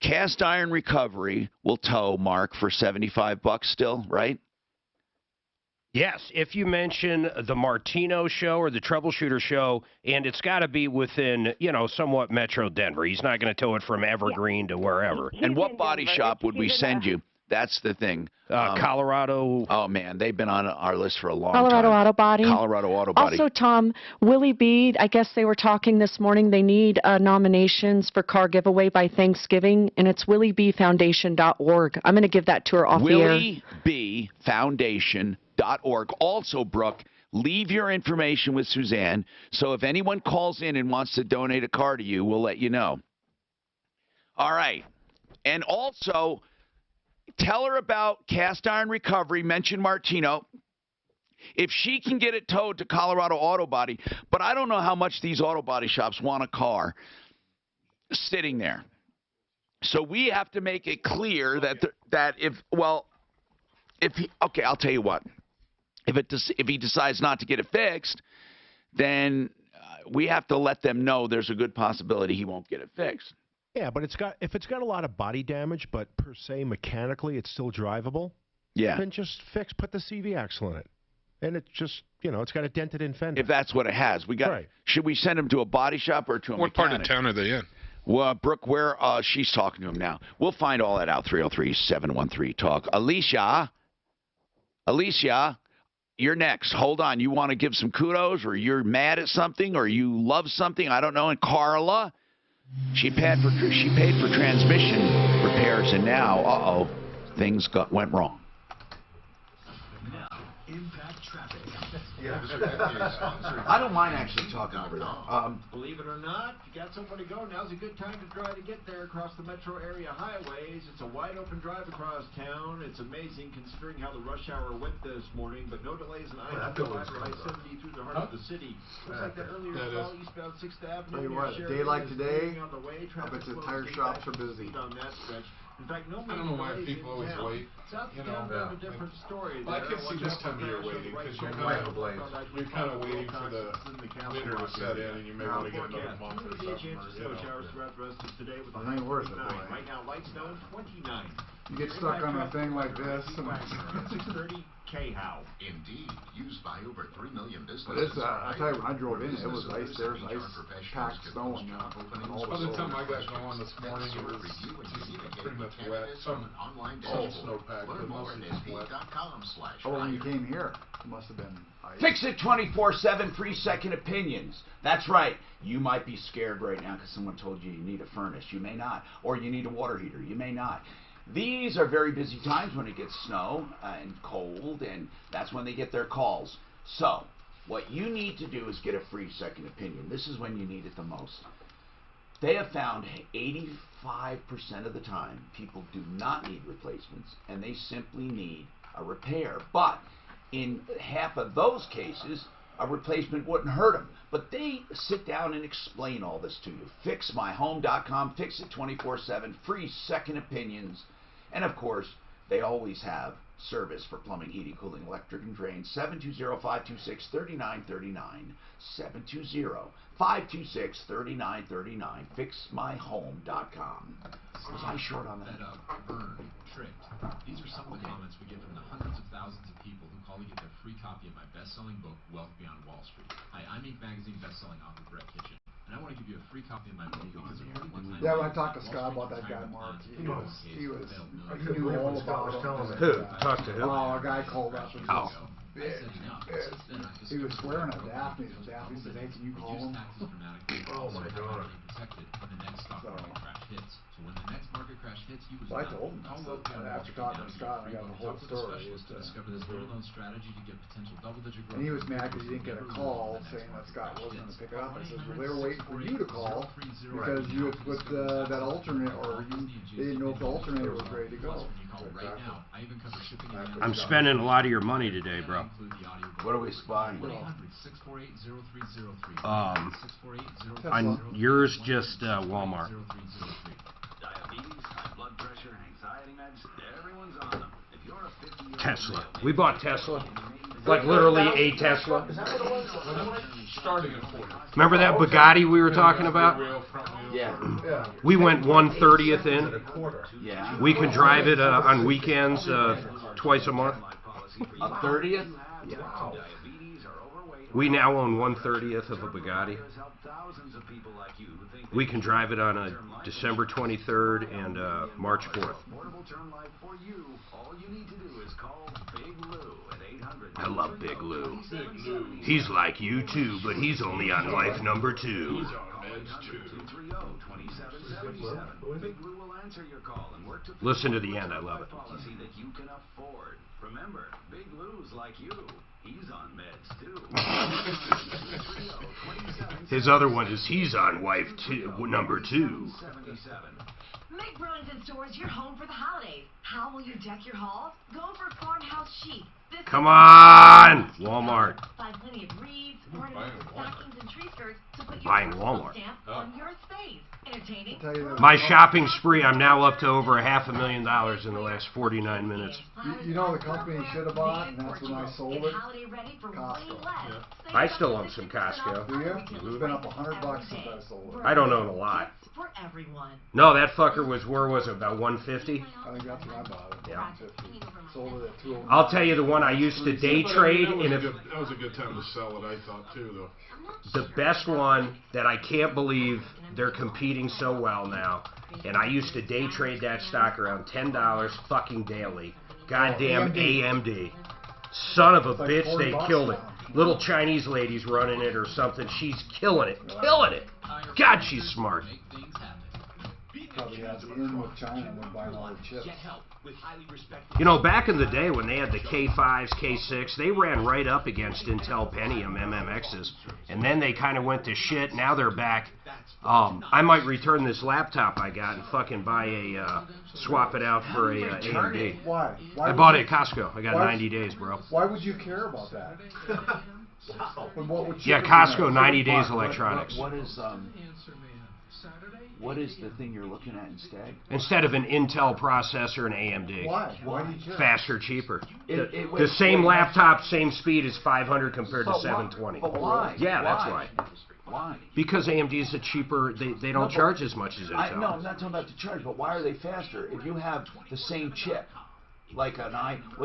Cast Iron Recovery will tow Mark for $75 still, right? Yes, if you mention the Martino show or the Troubleshooter show, and it's got to be within, somewhat Metro Denver. He's not going to tow it from Evergreen to wherever. And what body shop would we send you? That's the thing. Colorado. Oh, man, they've been on our list for a long time. Colorado Auto Body. Colorado Auto Body. Also, Tom, Willie B., I guess they were talking this morning. They need nominations for car giveaway by Thanksgiving, and it's williebfoundation.org. I'm going to give that to her off the air. WillieBFoundation.org. Also, Brooke, leave your information with Suzanne, so if anyone calls in and wants to donate a car to you, we'll let you know. All right. And also... tell her about Cast Iron Recovery. Mention Martino. If she can get it towed to Colorado Auto Body, but I don't know how much these auto body shops want a car sitting there. So we have to make it clear that I'll tell you what. If he decides not to get it fixed, then we have to let them know there's a good possibility he won't get it fixed. Yeah, but if it's got a lot of body damage, but per se mechanically it's still drivable, then just put the CV axle in it. And it just, it's got a dented in fender. If that's what it has. Should we send him to a body shop or to a mechanic? What part of town are they in? Well, Brooke, she's talking to him now. We'll find all that out. 303-713-TALK. Alicia, you're next. Hold on. You want to give some kudos, or you're mad at something, or you love something? I don't know. And Carla... She paid for transmission repairs, and now, things went wrong. Impact traffic. I don't mind actually talking over that. Believe it or not, if you got somewhere to go, now's a good time to try to get there across the metro area highways. It's a wide open drive across town. It's amazing considering how the rush hour went this morning, but no delays in I-70 through the heart of the city. Looks like that earlier call eastbound 6th Avenue. Tell you what, a day like today, I bet the tire shops are busy. On that stretch. In fact, no I don't know why people always wait. South You of know, town, a different story. well, I can see this time of year waiting because you're kind of waiting for the winter to set in, and you may want to get another month or something. Showers throughout the rest of today with a It ain't high worth it, 49. boy. Right now, light snow 29. You get stuck on a thing like this, and 630 K-How. Indeed, used by over 3 million but businesses. it's, I tell you, when I drove in, it was ice. There's ice packed snow and all By the the time I roads. got going this morning, it was just pretty much wet. Some snowpack, but mostly just wet. Oh, when you came here, it must have been ice. Fix It 24/7 free second opinions. That's right. You might be scared right now because someone told you you need a furnace. You may not. Or you need a water heater. You may not. These are very busy times when it gets snow and cold, and that's when they get their calls. So, what you need to do is get a free second opinion. This is when you need it the most. They have found 85% of the time people do not need replacements, and they simply need a repair. But in half of those cases, a replacement wouldn't hurt them. But they sit down and explain all this to you. FixMyHome.com, Fix It 24/7, free second opinions. And of course, they always have service for plumbing, heating, cooling, electric, and drains. 720-526-3939. 720-526-3939. FixMyHome.com. Was I short on that? Burned, tricked. These are some of the comments we get from the hundreds of thousands of people who call to get their free copy of my best-selling book, Wealth Beyond Wall Street. Hi, I'm Inc. Magazine best-selling author Brett Kitchen, and I want to give you a free copy of my book because according to time... Yeah, when I talked to Scott about that guy, Mark, he knew all about him. Who? Talk to who? Oh, a guy called up and Oh. bitch. He was swearing at Daphne, so Daphne said, hey, can you call him? Oh my God. Protected when the next stock market crash hits. So when the next market crash hits, you So I told him, after talking to Scott, I got the whole story. To discover this little-known strategy to get potential double-digit growth. And he was mad because he didn't get a call saying that Scott wasn't going to pick it up. I said, well, they were waiting for you to call because you had put that alternate, or they didn't know if the alternator was ready to go. I'm spending a lot of your money today, bro. What are we spying? On yours, just Walmart. Tesla. We bought Tesla. Like literally a Tesla. Starting at 40. Remember that Bugatti we were talking about? Yeah. We went 1/30th in. Yeah. We can drive it on weekends twice a month. A 30th? Yeah. We now own 1/30th of a Bugatti. We can drive it on December 23rd and March 4th. I love Big Lou. He's like you too, but he's only on life number 2. Listen to the end, I love it. Remember, Big Lou's like you. He's on meds too. His other one is he's on wife number 2. Make Burlington Stores your home for the holidays. How will you deck your halls? Go for farmhouse chic. Come on, Walmart. Find plenty of wreaths, ornaments, stockings, and tree skirts to put your Buying personal Walmart. stamp on your space. Entertaining. My shopping spree, I'm now up to over $500,000 in the last 49 minutes. You know the company you should have bought, and that's when I sold it? Costco. I still own some Costco. Do you? It's been up $100 since I sold it. I don't own a lot. For everyone. No, that fucker was, where was it, about 150? I think that's when I bought it. Yeah. 150. Sold it at 209. I'll tell you the one I used to day trade, and if That was a good time to sell it, I thought, too, though. the best one that I can't believe they're competing so well now, and I used to day trade that stock around $10 fucking daily. Goddamn AMD. Son of a bitch, they killed it. Little Chinese lady's running it or something. She's killing it. Killing it. God, she's smart. Probably has in with China and buying all the chips. You know, back in the day when they had the K5s, K6, they ran right up against Intel Pentium MMXs, and then they kind of went to shit. Now they're back. I might return this laptop I got and fucking buy swap it out for a AMD. Why? I bought it at Costco. I got 90 days, bro. Why would you care about that? Yeah, Costco, 90 days electronics. What is What is the thing you're looking at instead? Instead of an Intel processor, an AMD. Why? Why do you care? Faster, cheaper. The same laptop, same speed is 500 compared to 720. But why? Yeah, that's why. Why? Because AMD is a cheaper, they don't charge as much as Intel. No, I'm not talking about the charge, but why are they faster? If you have the same chip, like an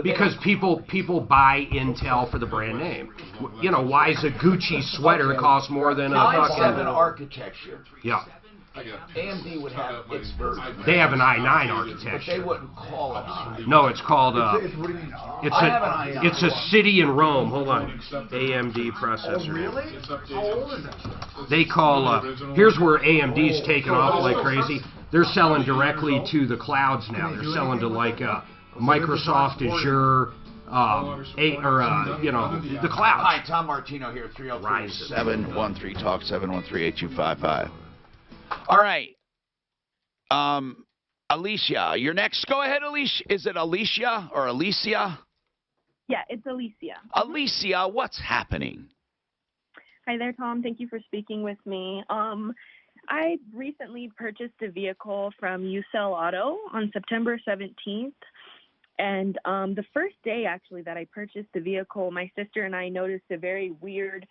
because people buy Intel for the brand name. You know, why is a Gucci sweater cost more than a fucking... i7 architecture. Yeah. AMD would have its version. They have an i9 architecture. But they wouldn't call it i9. No, it's called it's a city in Rome. Hold on. AMD processor. Oh, really? How old is it? They call here's where AMD's taking off like crazy. They're selling directly to the clouds now. They're selling to like Microsoft, Azure, you know, the clouds. Hi, Tom Martino here, 303-713-TALK, 713-8255. All right. Alicia, you're next. Go ahead, Alicia. Is it Alicia or Alicia? Yeah, it's Alicia. Alicia, what's happening? Hi there, Tom. Thank you for speaking with me. I recently purchased a vehicle from Usell Auto on September 17th. And the first day, actually, that I purchased the vehicle, my sister and I noticed a very weird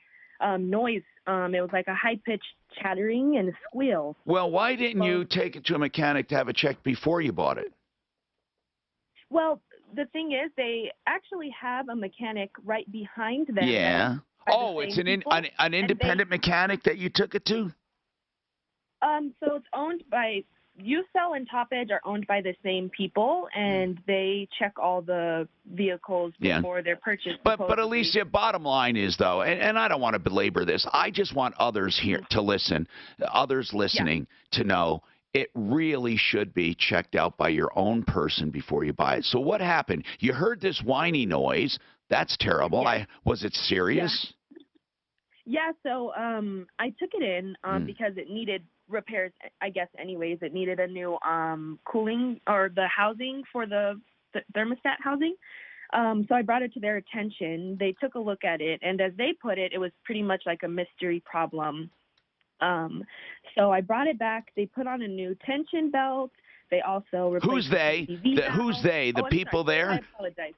noise. It was like a high-pitched chattering and a squeal. Well, why didn't you take it to a mechanic to have it checked before you bought it? Well, the thing is, they actually have a mechanic right behind them. Yeah. Oh, it's an independent mechanic that you took it to? So it's owned by... Usell and Top Edge are owned by the same people, and they check all the vehicles before they're purchased. But Alicia, bottom line is, though, and I don't want to belabor this, I just want others here to listen, others listening to know it really should be checked out by your own person before you buy it. So what happened? You heard this whiny noise. That's terrible. Was it serious? Yeah, so I took it in because it needed repairs, I guess, anyways. It needed a new cooling or the housing for the thermostat housing. So I brought it to their attention. They took a look at it, and as they put it, it was pretty much like a mystery problem. So I brought it back. They put on a new tension belt. They also replaced Who's they? Who's they? The people there? I apologize.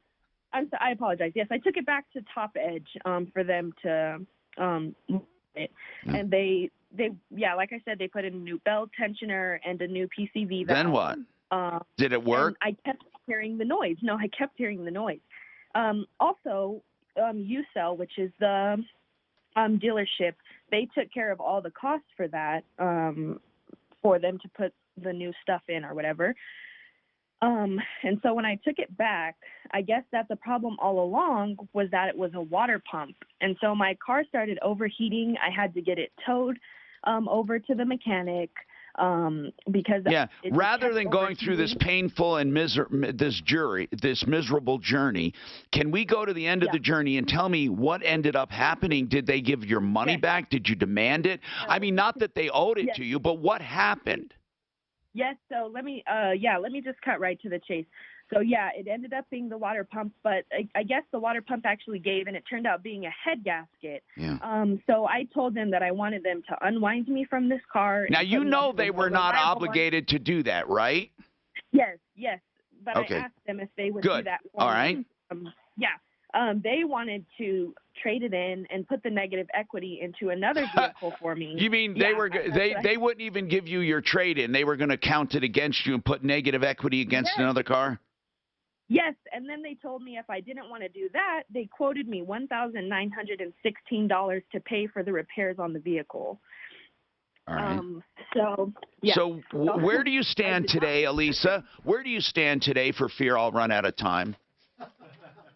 I apologize. Yes, I took it back to Top Edge for them to it. And they like I said, they put in a new belt tensioner and a new PCV valve. Then what? Did it work? I kept hearing the noise. No, I kept hearing the noise. Also, Usell, which is the dealership, they took care of all the costs for that, for them to put the new stuff in or whatever. And so when I took it back, I guess that the problem all along was that it was a water pump. And so my car started overheating. I had to get it towed over to the mechanic because rather than going through this painful and this miserable journey, can we go to the end of the journey and tell me what ended up happening? Did they give your money back? Did you demand it? I mean, not that they owed it to you, but what happened? Yes, so let me just cut right to the chase. So yeah, it ended up being the water pump, but I guess the water pump actually gave, and it turned out being a head gasket. Yeah. So I told them that I wanted them to unwind me from this car. Now you know they were not obligated to do that, right? Yes, but I asked them if they would do that for me. All right. They wanted to trade it in and put the negative equity into another vehicle for me. You mean they wouldn't even give you your trade in? They were going to count it against you and put negative equity against another car? Yes, and then they told me if I didn't want to do that, they quoted me $1,916 to pay for the repairs on the vehicle. All right. So where do you stand today, Elisa? Where do you stand today for fear I'll run out of time?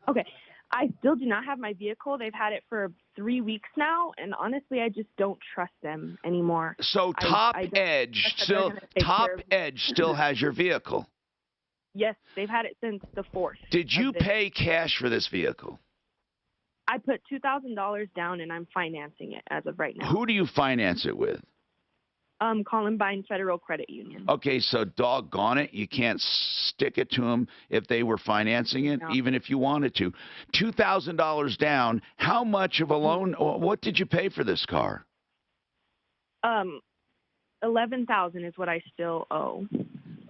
Okay. I still do not have my vehicle. They've had it for 3 weeks now, and honestly, I just don't trust them anymore. So Top Edge still has your vehicle? Yes, they've had it since the 4th. Did you pay cash for this vehicle? I put $2,000 down, and I'm financing it as of right now. Who do you finance it with? Columbine Federal Credit Union. Okay, so doggone it, you can't stick it to them if they were financing it, even if you wanted to. $2,000 down. How much of a loan? What did you pay for this car? $11,000 is what I still owe.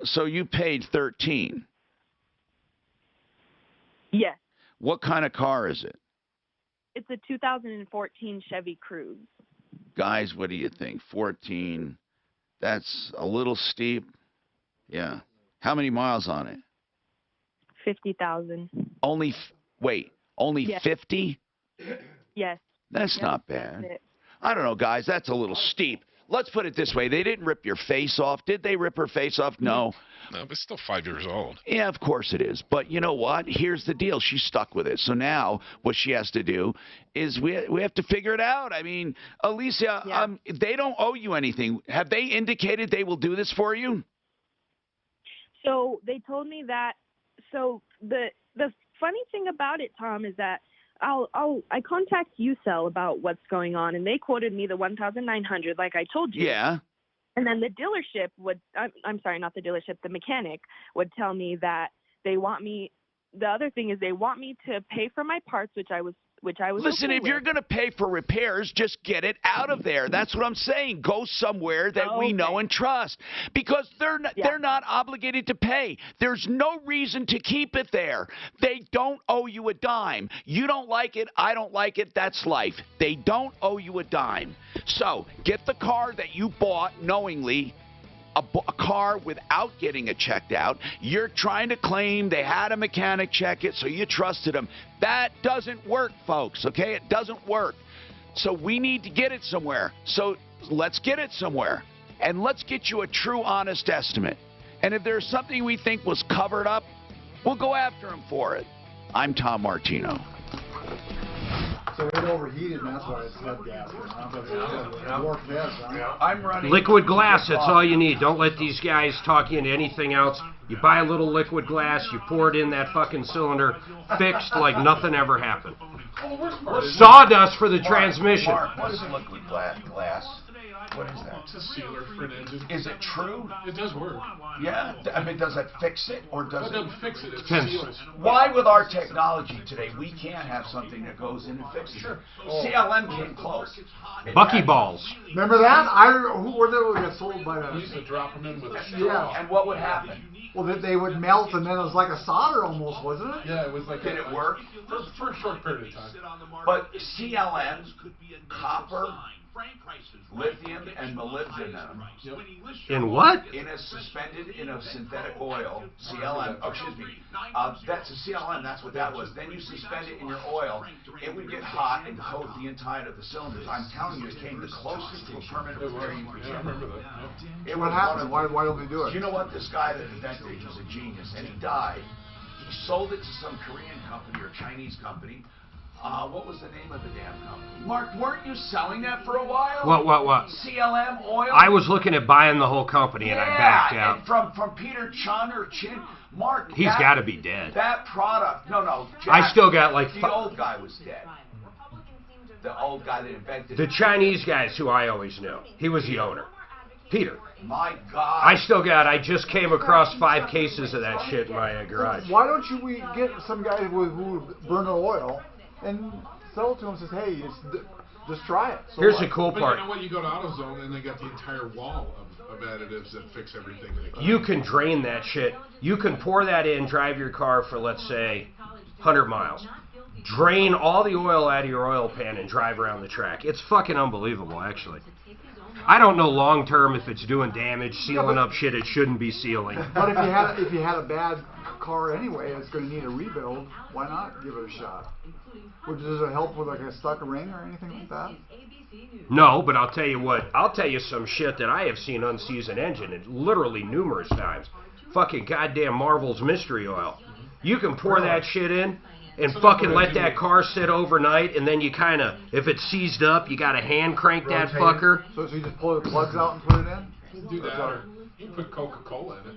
So you paid 13. Yes. What kind of car is it? It's a 2014 Chevy Cruze. Guys, what do you think? 14. That's a little steep. Yeah. How many miles on it? 50,000. Only, only Yes. 50? Yes. That's Yep, not bad. that's it. I don't know, guys. That's a little steep. Let's put it this way. They didn't rip your face off. Did they rip her face off? No. No, but still 5 years old. Yeah, of course it is. But you know what? Here's the deal. She's stuck with it. So now what she has to do is we have to figure it out. I mean, Alicia, they don't owe you anything. Have they indicated they will do this for you? So they told me that. So the funny thing about it, Tom, is that I contact UCell about what's going on, and they quoted me the $1,900, like I told you. Yeah. And then the dealership would, I'm sorry, not the dealership, the mechanic would tell me that they want me. The other thing is they want me to pay for my parts, which I was. Listen, okay if you're with. going to pay for repairs, just get it out of there. That's what I'm saying. Go somewhere that we know and trust, because they're not obligated to pay. There's no reason to keep it there. They don't owe you a dime. You don't like it. I don't like it. That's life. They don't owe you a dime. So get the car that you bought knowingly. A car without getting it checked out. You're trying to claim they had a mechanic check it, so you trusted them. That doesn't work, folks, okay? It doesn't work. So we need to get it somewhere. So let's get it somewhere. And let's get you a true, honest estimate. And if there's something we think was covered up, we'll go after them for it. I'm Tom Martino. So it overheated, and that's why it's head gasket. Warped heads, huh? I'm running liquid glass, that's all you need. Don't let these guys talk you into anything else. You buy a little liquid glass, you pour it in that fucking cylinder, fixed like nothing ever happened. Sawdust for the transmission. Mark, what's liquid glass? What is that? It's a sealer for an engine. Is it true? It does work. Yeah? I mean, does it fix it, or does it? It doesn't fix it. It Depends. seals. Why, with our technology today, we can't have something that goes in and fixes it? CLM came close. Buckyballs. Remember that? Where they would get sold by We the. used to drop them in with a straw. Yeah. And what would happen? Well, they would melt, and then it was like a solder almost, wasn't it? Yeah, it was like. Did it work? For a short period of time. But CLM, copper, lithium, and molybdenum. In what? In a synthetic oil, CLM. Oh, excuse me. That's a CLM. That's what that was. Then you suspend it in your oil. It would get hot and coat the inside of the cylinders. I'm telling you, it came the closest to a permanent repair you could Yeah, I get. remember that. It What was happened? Why don't they do it? You know what? This guy that invented it, he was a genius, and he died. He sold it to some Korean company or Chinese company. What was the name of the damn company? Mark, weren't you selling that for a while? What? CLM oil? I was looking at buying the whole company and I backed out. And from Peter Chun or Chin. Mark, He's got to be dead. That product, no. Jack, I still got like the old guy was dead. The old guy that invented the it. Chinese guys who I always knew. He was the owner. Peter. My God. I just came across 5 cases of that shit in my garage. Why don't we get some guy who burn the oil and sell it to him and says, hey, just try it. So Here's the cool But part. you know what? You go to AutoZone and they got the entire wall of additives that fix everything. You can drain that shit. You can pour that in, drive your car for, let's say, 100 miles. Drain all the oil out of your oil pan and drive around the track. It's fucking unbelievable, actually. I don't know long term if it's doing damage, sealing up shit it shouldn't be sealing. But if you had a bad car anyway, it's going to need a rebuild. Why not give it a shot? Does it help with like a stuck ring or anything like that? No, but I'll tell you what. I'll tell you some shit that I have seen unseasoned engine, and literally numerous times. Fucking goddamn Marvel's mystery oil. You can pour that shit in and fucking let that car sit overnight, and then you kind of, if it's seized up, you got to hand crank that fucker. So you just pull the plugs out and put it in? Do that, or you can put Coca-Cola in it.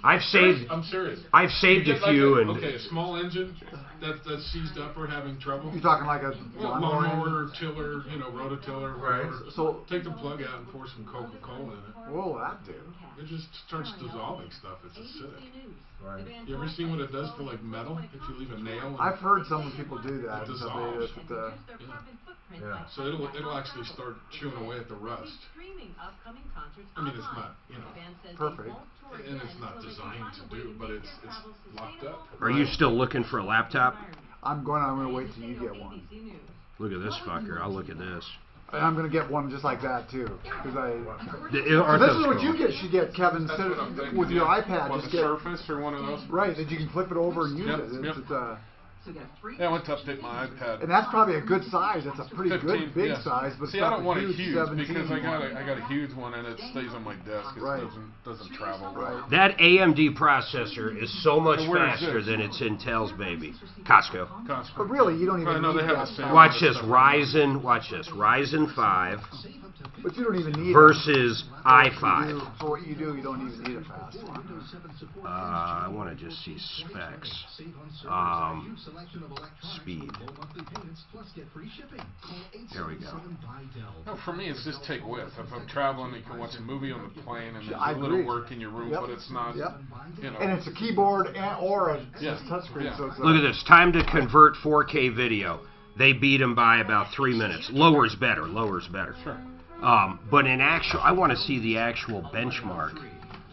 I've saved. I'm serious. I've saved a few, and okay, a small engine that's seized up or having trouble. You're talking like a lawnmower, tiller, rototiller, whatever. Right. So take the plug out and pour some Coca-Cola in it. What will that do? It just starts dissolving stuff. It's acidic. Right. You ever seen what it does to like metal if you leave a nail? I've heard some people do that. It dissolves. So it'll actually start chewing away at the rust. I mean, it's not perfect, and it's not designed to do, but it's locked up. Are you still looking for a laptop? I'm gonna wait till you get one. Look at this fucker. I'll look at this. And I'm gonna get one just like that too, because this is what you should get, Kevin. Instead with your iPad, what, just the get Surface or one of those. Right, that you can flip it over and use it. Yep. Yeah, I went to update my iPad. And that's probably a good size. That's a pretty 15, good big size, but see, it's I not don't want a huge huge 17 because I got a huge one and it stays on my desk. It doesn't travel. Right. That AMD processor is so much Where is faster this? than its Intel's baby. Costco. But really, you don't even need that. Watch this. Ryzen. Watch this. Ryzen 5. But you don't even need versus i5. For what you do, you don't even need a fast one. I want to just see specs. Speed. There we go. No, for me, it's just take width. If I'm traveling, you can watch a movie on the plane, and there's a little work in your room, but it's not. And it's a keyboard or a touchscreen. So it's look at this. Time to convert 4K video. They beat them by about 3 minutes. Lower's better. Lower's better. Sure. But in actual, I want to see the actual benchmark.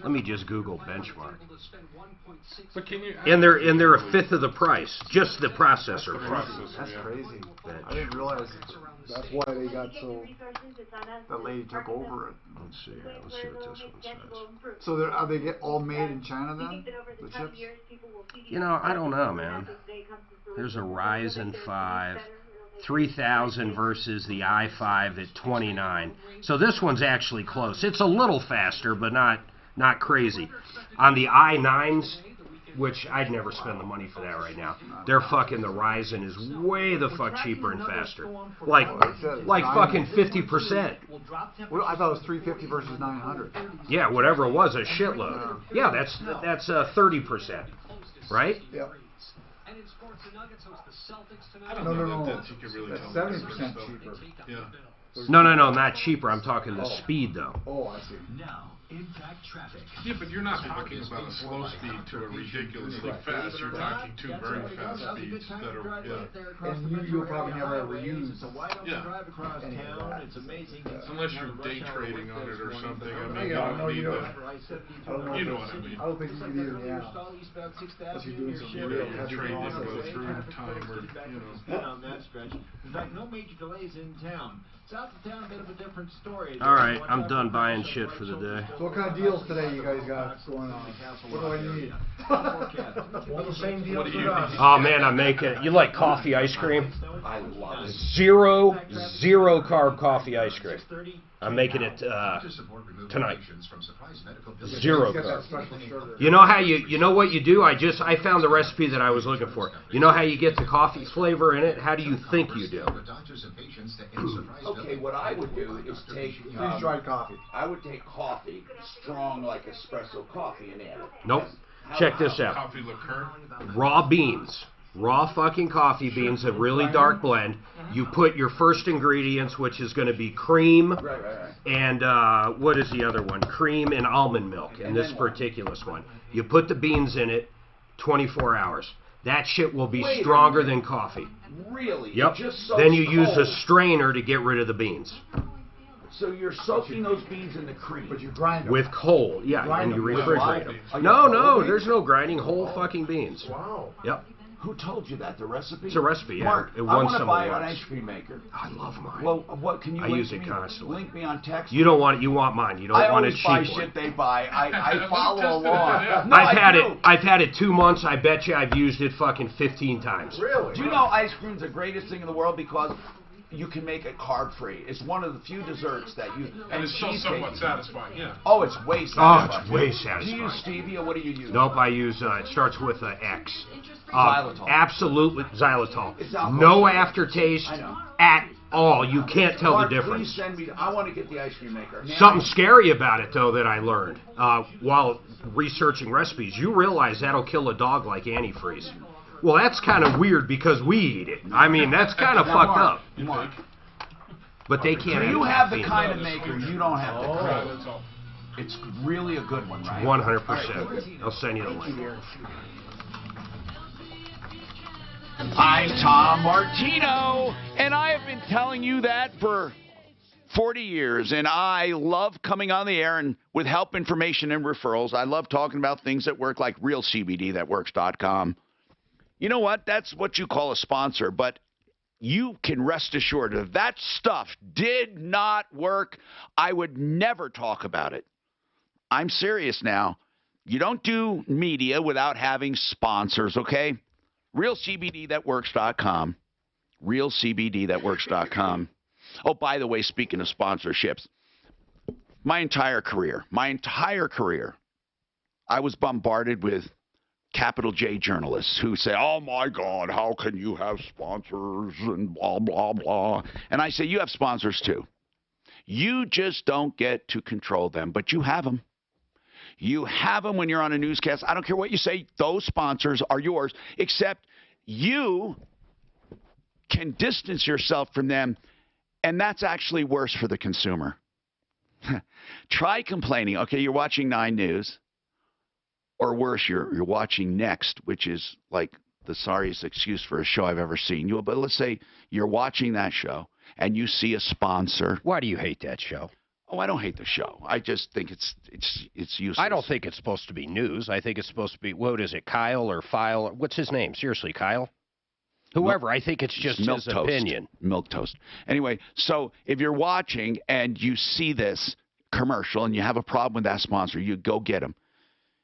Let me just Google benchmark. But can you? And they're a fifth of the price, just the processor. That's crazy. I didn't realize that's why they got so. That lady took over it. Let's see. Let's see what this one says. So are they all made in China then? The chips? I don't know, man. There's a Ryzen 5. 3000 versus the i5 at 29. So this one's actually close. It's a little faster, but not crazy. On the i9s, which I'd never spend the money for that right now, they're fucking, the Ryzen is way the fuck cheaper and faster. Like fucking 50%. Well, I thought it was 350 versus 900. Yeah, whatever it was, a shitload. Yeah, that's 30%, right? Yep. No. That's 70% cheaper. Yeah. No, not cheaper. I'm talking the speed, though. Oh, I see. Now, impact traffic. Yeah, but you're not talking about a slow speed to a ridiculously fast. You're talking two very fast speeds that are, And you'll probably never ever use. Unless you're day trading on it or something. I mean, you don't need that. You know what I mean. I don't think you can even, unless you're doing some real heavy processing. Through time or, on that stretch. In fact, no major delays in town. South of town, a bit of a different story. All right, I'm done buying shit for the day. So what kind of deals today you guys got going on? What do I need? All the same deals for us. Oh man, I'm making. You like coffee ice cream? I love it. Zero carb coffee ice cream. I'm making it tonight. 0 carb. You know how you know what you do? I found the recipe that I was looking for. You know how you get the coffee flavor in it? How do you think you do? Okay, what I would do is take freeze-dried coffee. I would take coffee, strong like espresso coffee, and add it. Nope. Check this out. Coffee liqueur. Raw beans. Raw fucking coffee beans, a really dark blend. You put your first ingredients, which is going to be cream, and what is the other one? Cream and almond milk in this particular one. You put the beans in it, 24 hours. That shit will be stronger than coffee. Really? Yep. Just Then you use a strainer to get rid of the beans. So you're soaking those beans in the cream. But you grind them. With cold, yeah, and you refrigerate them. No, there's no grinding, whole fucking beans. Wow. Yep. Who told you that? The recipe? It's a recipe, yeah. Mark, It I won want to some buy an awards. ice cream maker. I love mine. Well, what can you? I use it constantly. Link me on text. You don't want it. You want mine. You don't want a cheap one. I always buy shit they buy. I follow along. No, I've had it 2 months. I bet you I've used it fucking 15 times. Really? Do you know ice cream's the greatest thing in the world because you can make it carb-free. It's one of the few desserts that you... And it's still somewhat satisfying, yeah. Oh, it's way satisfying. Oh, it's way satisfying. Do you use stevia? What do you use? Nope, I use, it starts with an X. Xylitol. Absolutely, xylitol. It's alcohol. No aftertaste I know. at Oh, you can't tell Mark, the difference. Please send me. I want to get the ice cream maker. Something scary about it, though, that I learned while researching recipes. You realize that'll kill a dog like antifreeze. Well, that's kind of weird because we eat it. I mean, that's kind of fucked up. Mark. But they can't. Do you have the kind of maker? You don't have the kind. It's really a good one, right? 100%. I'll send you the link. I'm Tom Martino, and I have been telling you that for 40 years, and I love coming on the air and with help, information, and referrals. I love talking about things that work like realcbdthatworks.com. You know what? That's what you call a sponsor, but you can rest assured if that stuff did not work, I would never talk about it. I'm serious now. You don't do media without having sponsors, okay? RealCBDThatWorks.com. RealCBDThatWorks.com. Oh, by the way, speaking of sponsorships, my entire career, I was bombarded with capital J journalists who say, oh, my God, how can you have sponsors and blah, blah, blah. And I say, you have sponsors, too. You just don't get to control them, but you have them. You have them when you're on a newscast. I don't care what you say. Those sponsors are yours, except you can distance yourself from them, and that's actually worse for the consumer. Try complaining. Okay, you're watching 9 News, or worse, you're watching Next, which is like the sorriest excuse for a show I've ever seen. But let's say you're watching that show, and you see a sponsor. Why do you hate that show? Oh, I don't hate the show. I just think it's useless. I don't think it's supposed to be news. I think it's supposed to be, what is it, Kyle or File? What's his name? Seriously, Kyle? Whoever. I think it's just his opinion. Milk toast. Anyway, so if you're watching and you see this commercial and you have a problem with that sponsor, you go get him.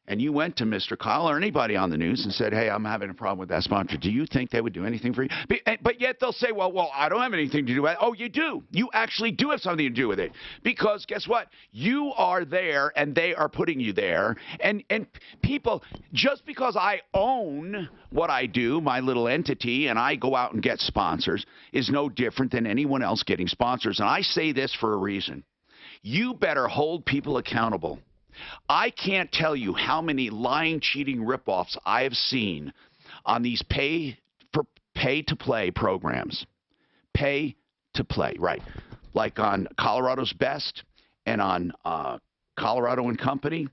And you went to Mr. Kyle or anybody on the news and said, hey, I'm having a problem with that sponsor. Do you think they would do anything for you? But yet they'll say, well, I don't have anything to do with it. Oh, you do. You actually do have something to do with it. Because guess what? You are there and they are putting you there. And people, just because I own what I do, my little entity, and I go out and get sponsors, is no different than anyone else getting sponsors. And I say this for a reason. You better hold people accountable. I can't tell you how many lying, cheating ripoffs I have seen on these pay-to-play programs. Pay-to-play, right. Like on Colorado's Best and on Colorado and Company.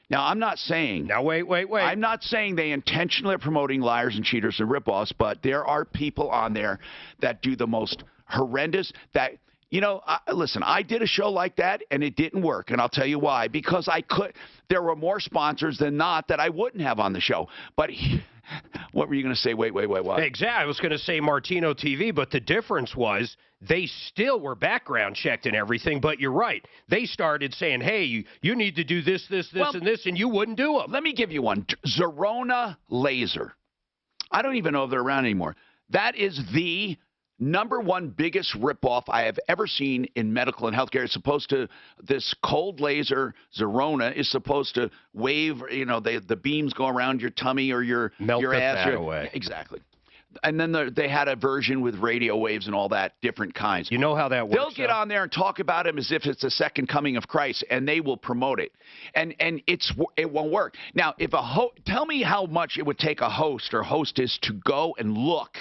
Now, I'm not saying... Now, wait. I'm not saying they intentionally are promoting liars and cheaters and ripoffs, but there are people on there that do the most horrendous... You know, listen, I did a show like that, and it didn't work, and I'll tell you why. Because there were more sponsors than not that I wouldn't have on the show. But what were you going to say? Wait, what? Exactly. I was going to say Martino TV, but the difference was they still were background checked and everything, but you're right. They started saying, hey, you need to do this, and this, and you wouldn't do them. Let me give you one. Zerona Laser. I don't even know if they're around anymore. That is the #1 biggest ripoff I have ever seen in medical and healthcare. It's supposed to, this cold laser, Zerona, is supposed to wave, you know, the beams go around your tummy or your ass. Melt away. Exactly. And then they had a version with radio waves and all that, different kinds. You know how that works. They'll get on there and talk about him as if it's the second coming of Christ, and they will promote it. And it won't work. Now, if tell me how much it would take a host or hostess to go and look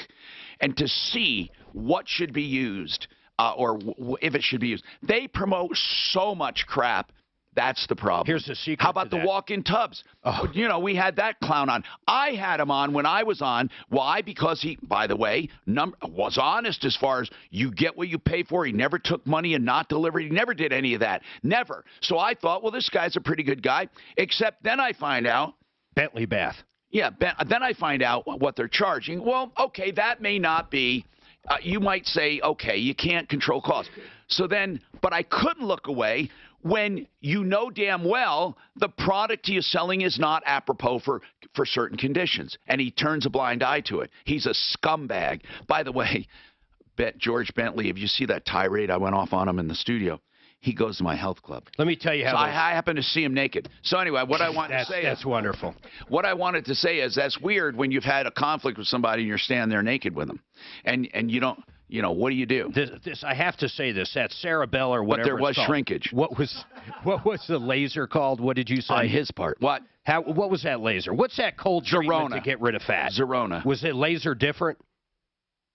and to see what should be used or if it should be used. They promote so much crap. That's the problem. Here's the secret. How about the walk-in tubs? Oh. You know, we had that clown on. I had him on when I was on. Why? Because he, by the way, was honest as far as you get what you pay for. He never took money and not delivered. He never did any of that. Never. So I thought, well, this guy's a pretty good guy. Except then I find out. Bentley Bath. Yeah, then I find out what they're charging. Well, okay, that may not be. You might say, okay, you can't control costs. So then, but I couldn't look away when you know damn well the product he is selling is not apropos for certain conditions. And he turns a blind eye to it. He's a scumbag. By the way, George Bentley, if you see that tirade I went off on him in the studio, he goes to my health club. Let me tell you how. So I happen to see him naked. So anyway, what I wanted to say that's wonderful. What I wanted to say is that's weird when you've had a conflict with somebody and you're standing there naked with them, and you don't. what do you do? This I have to say this. That Cerebell or whatever. But there was it's called, shrinkage. What was the laser called? What did you say? On his part. What? What was that laser? What's that cold treatment to get rid of fat? Zerona. Was it laser different?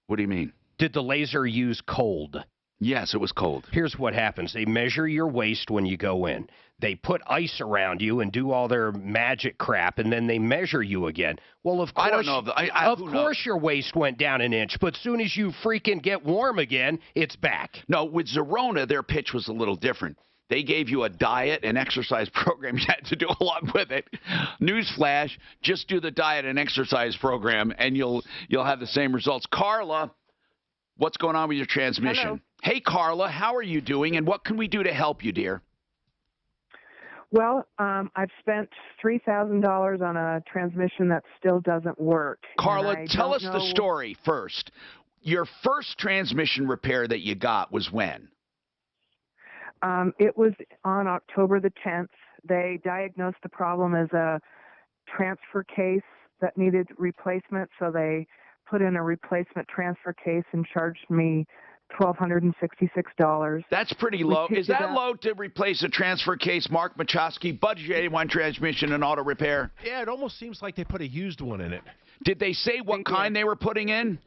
What do you mean? Did the laser use cold? Yes, it was cold. Here's what happens. They measure your waist when you go in. They put ice around you and do all their magic crap, and then they measure you again. Well, of course, I don't know. Of course your waist went down an inch, but as soon as you freaking get warm again, it's back. No, with Zerona, their pitch was a little different. They gave you a diet and exercise program. You had to do a lot with it. Newsflash, just do the diet and exercise program, and you'll have the same results. Carla, what's going on with your transmission? Hello. Hey, Carla, how are you doing, and what can we do to help you, dear? Well, I've spent $3,000 on a transmission that still doesn't work. Carla, tell us the story first. Your first transmission repair that you got was when? It was on October the 10th. They diagnosed the problem as a transfer case that needed replacement, so they put in a replacement transfer case and charged me $1,266. That's pretty low. Is that low to replace a transfer case? Mark Machowski, Budget 81 Transmission and Auto Repair. Yeah, it almost seems like they put a used one in it. Did they say what kind they were putting in?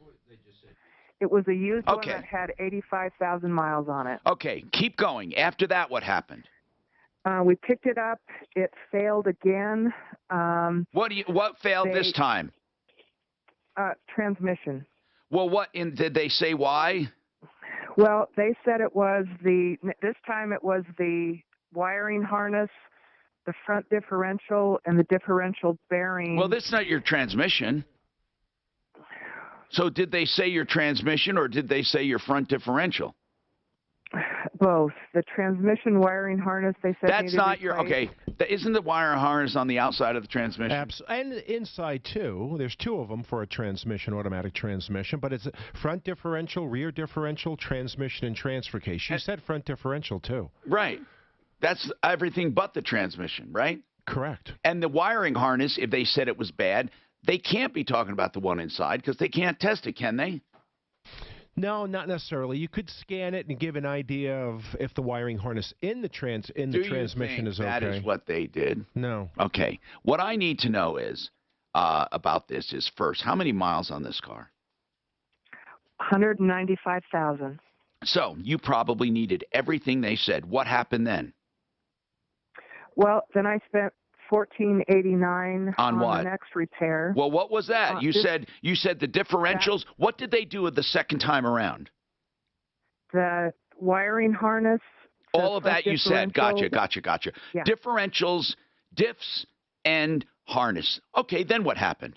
It was a used one that had 85,000 miles on it. Okay, keep going. After that, what happened? We picked it up. It failed again. What failed this time? Transmission. Well, did they say why? Well, they said this time it was the wiring harness, the front differential, and the differential bearing. Well, this is not your transmission. So did they say your transmission or did they say your front differential? Both. The transmission wiring harness, they said that's not your, okay. Isn't the wire harness on the outside of the transmission? And inside, too. There's two of them for a transmission, automatic transmission, but it's front differential, rear differential, transmission, and transfer case. You said front differential, too. Right. That's everything but the transmission, right? Correct. And the wiring harness, if they said it was bad, they can't be talking about the one inside because they can't test it, can they? No, not necessarily. You could scan it and give an idea of if the wiring harness in the transmission is okay. That is what they did? No. Okay. What I need to know is about this is first, how many miles on this car? 195,000. So you probably needed everything they said. What happened then? Well, then I spent $1,489 on what? The next repair. Well, what was that? You said the differentials. What did they do the second time around? The wiring harness. All of that you said. Gotcha. Yeah. Differentials, diffs, and harness. Okay, then what happened?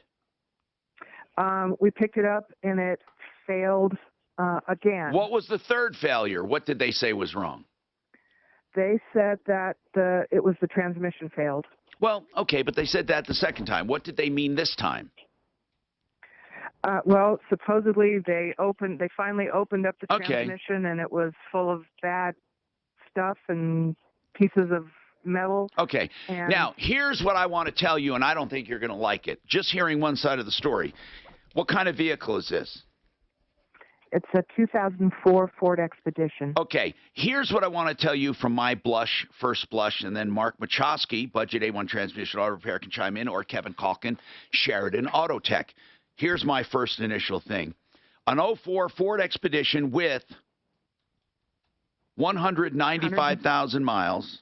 We picked it up and it failed again. What was the third failure? What did they say was wrong? They said that it was the transmission failed. Well, okay, but they said that the second time. What did they mean this time? Well, supposedly they finally opened up the transmission and it was full of bad stuff and pieces of metal. Okay. Now, here's what I want to tell you, and I don't think you're going to like it. Just hearing one side of the story. What kind of vehicle is this? It's a 2004 Ford Expedition. Okay, here's what I want to tell you from my first blush, and then Mark Machowski, Budget A1 Transmission Auto Repair, can chime in, or Kevin Calkin, Sheridan Auto Tech. Here's my first initial thing. An 04 Ford Expedition with 195,000 miles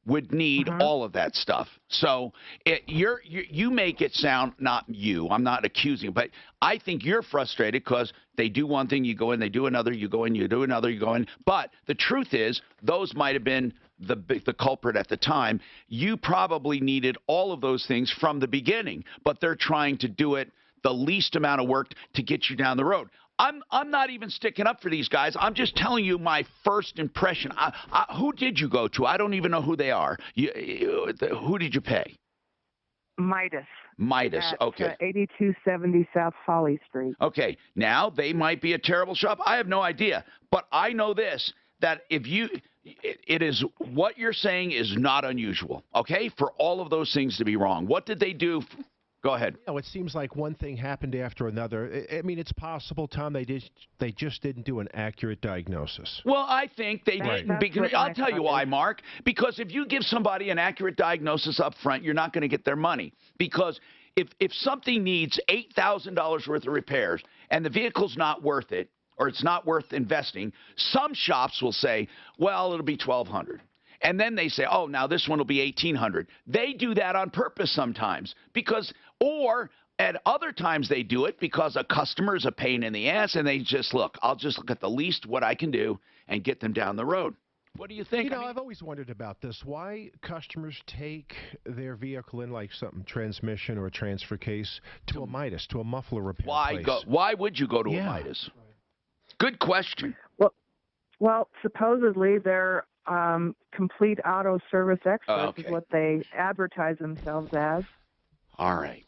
would need all of that stuff. So you make it sound, not you, I'm not accusing, but I think you're frustrated because they do one thing, you go in, they do another, you go in, you do another, you go in. But the truth is, those might have been the culprit at the time. You probably needed all of those things from the beginning, but they're trying to do it the least amount of work to get you down the road. I'm not even sticking up for these guys. I'm just telling you my first impression. Who did you go to? I don't even know who they are. Who did you pay? Midas. Okay. 8270 South Folly Street. Okay. Now, they might be a terrible shop. I have no idea. But I know this, that it is what you're saying is not unusual, okay, for all of those things to be wrong. What did they do Go ahead. You know, it seems like one thing happened after another. I mean, it's possible, Tom, they just didn't do an accurate diagnosis. Well, I think they didn't. Because, I'll tell you why, Mark. Because if you give somebody an accurate diagnosis up front, you're not going to get their money. Because if something needs $8,000 worth of repairs and the vehicle's not worth it, or it's not worth investing, some shops will say, well, it'll be $1,200. And then they say, oh, now this one will be $1,800. They do that on purpose sometimes or at other times they do it because a customer is a pain in the ass and they just I'll just look at the least what I can do and get them down the road. What do you think? You know, I've always wondered about this. Why customers take their vehicle in like something, transmission or a transfer case, to a Midas, to a muffler repair place? Why would you go to a Midas? Good question. Well, supposedly they're complete auto service experts is what they advertise themselves as. All right.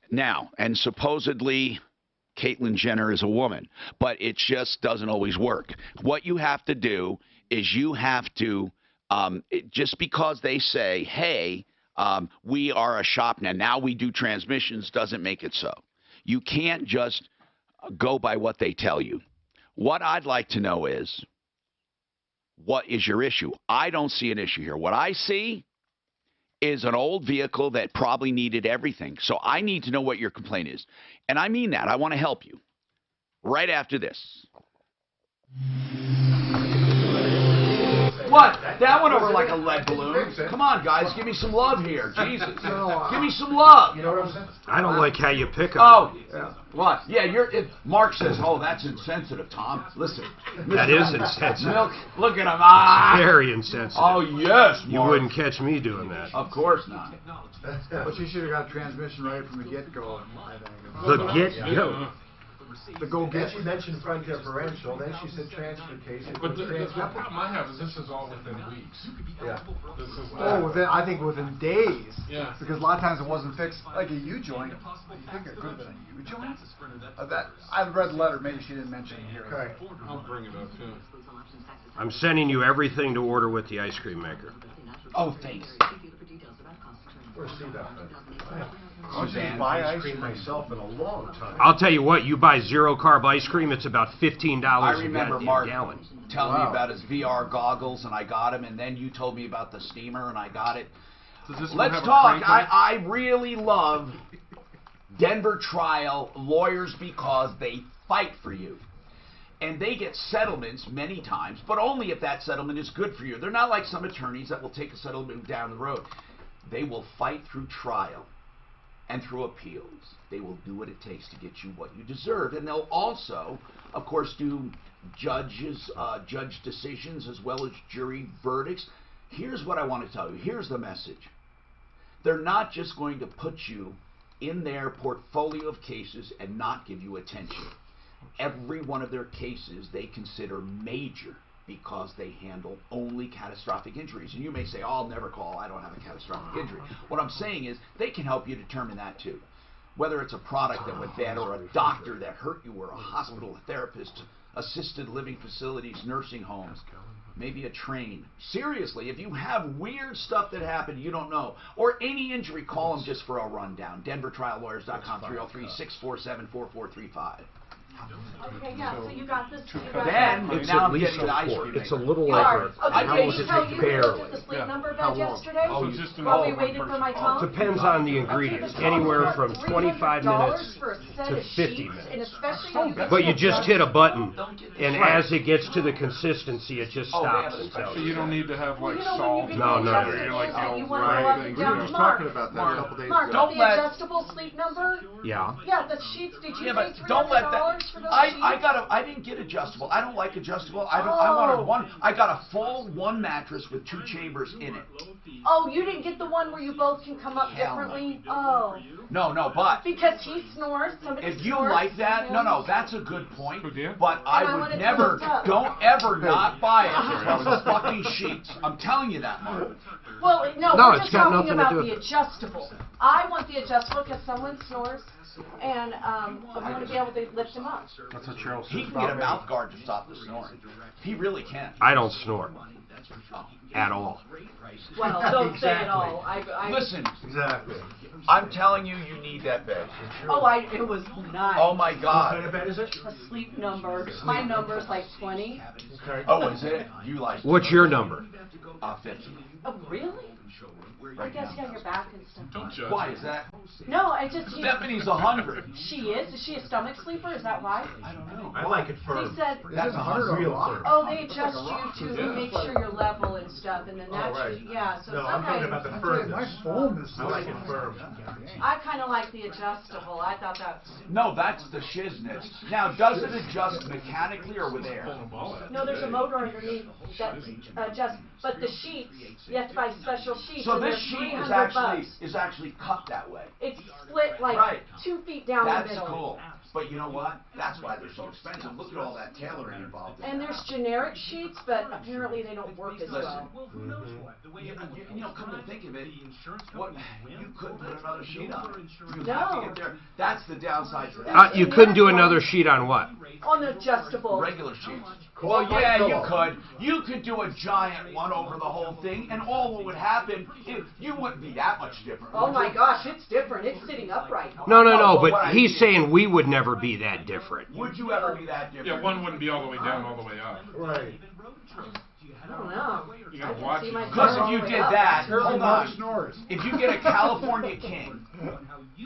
Now, and supposedly Caitlyn Jenner is a woman, but it just doesn't always work. What you have to do is you have to, just because they say, hey, we are a shop now we do transmissions, doesn't make it so. You can't just go by what they tell you. What I'd like to know is, what is your issue? I don't see an issue here. What I see is an old vehicle that probably needed everything. So I need to know what your complaint is. And I mean that. I want to help you. Right after this. What? That went over like a lead balloon. Come on, guys. Give me some love here. Jesus. Give me some love. You know what I'm saying? I don't like how you pick on me. What? Yeah, Mark says, oh, that's insensitive, Tom. Listen. That is insensitive. Milk, look at him. Very insensitive. Oh, yes, Mark. You wouldn't catch me doing that. Of course not. But you should have got transmission right from the get-go, I think. The get-go? The go-get. She mentioned front differential, then she said transfer case. But the problem I have is this is all within weeks. Yeah. This is I think within days. Yeah. Because a lot of times it wasn't fixed. Like a U-joint. You think it could have been a U-joint? I've read the letter. Maybe she didn't mention it here. Okay. I'll bring it up, too. I'm sending you everything to order with the ice cream maker. Oh, thanks. Where's Steve at? I didn't buy ice cream myself in a long time. I'll tell you what, you buy zero-carb ice cream, it's about $15 I remember Mark a gallon. telling me about his VR goggles, and I got him, and then you told me about the steamer, and I got it. Let's talk. I really love Denver trial lawyers because they fight for you. And they get settlements many times, but only if that settlement is good for you. They're not like some attorneys that will take a settlement down the road. They will fight through trial and through appeals. They will do what it takes to get you what you deserve. And they'll also, of course, do judge decisions as well as jury verdicts. Here's what I want to tell you. Here's the message. They're not just going to put you in their portfolio of cases and not give you attention. Every one of their cases they consider major because they handle only catastrophic injuries. And you may say, oh, I'll never call, I don't have a catastrophic injury. What I'm saying is they can help you determine that too. Whether it's a product that went bad or a doctor that hurt you or a hospital, a therapist, assisted living facilities, nursing homes, maybe a train. Seriously, if you have weird stuff that happened you don't know, or any injury, call them just for a rundown. DenverTrialLawyers.com, 303-647-4435. Okay, yeah, so you got this. Then, it's now at I'm least getting the ice cream. It's a little over. How long does it take? Barely. The sleep number bed yesterday? Oh, just while we waited for my phone? Depends on the ingredients. Anywhere from 25 minutes to 50 minutes. But you just hit a button, and as it gets to the consistency, it just stops and tells So you. you don't need to have like salt. No. You're like the old right thing. We were just talking about that a couple days Mark, ago. the adjustable sleep number? Yeah. Yeah, the sheets. Did you pay $300 don't let that. for those sheets? I didn't get adjustable. I don't like adjustable. I wanted one. I got a full one mattress with 2 chambers in it. Oh, you didn't get the one where you both can come up differently? Oh. No, but because he snores. If you like that, no, that's a good point. But I would never, don't ever not buy it because it's fucking sheets. I'm telling you that, Mark. Well, no, we're just got talking nothing to about do the with it. adjustable. I want the adjustable because someone snores, and I want to be able to lift him up. That's what Cheryl says. He can get a mouth guard to stop the snoring. He really can. I don't snore. At all. Well, don't say it all. Listen, exactly. I'm telling you, you need that bed. Oh, it was nice. Oh my God. What kind of bed is it? A sleep number. My number's like 20. Okay. Oh, is it? You like? What's your number? 50. Oh, really? I guess, yeah, your back and stuff. Don't judge. Why is that? No, I just... Stephanie's 100. She is? Is she a stomach sleeper? Is that why? I don't know. I like it firm. They said... That's 100 real firm. Oh, they adjust you to make sure you're level and stuff, and then that's... right. Yeah, so No, it's I'm okay. talking about the firmness. My phone is. I like it firm. I kind of like the adjustable. I thought that... No, that's the shiznit. Now, does it adjust mechanically or with air? No, there's a motor underneath that adjusts. But the sheets, you have to buy special sheets. So and this they're sheet $300. is actually cut that way. It's split like Right. 2 feet down That's the middle. cool. But you know what? That's why they're so expensive. Look at all that tailoring involved in And that. there's generic sheets, but apparently they don't work as well. You know, come to think of it, what, you couldn't put another sheet on. You No. have to get there. That's the downside to that. You couldn't do another sheet on what? On the adjustable. Regular sheets. Well, yeah, you could. You could do a giant one over the whole thing, and all what would happen, you wouldn't be that much different. Oh my gosh, it's different. It's sitting upright. No, but he's saying we would never be that different. Would you ever be that different? Yeah, one wouldn't be all the way down, all the way up. Right. I don't know. You gotta watch it. Because if you did that, hold on. Snores. If you get a California King,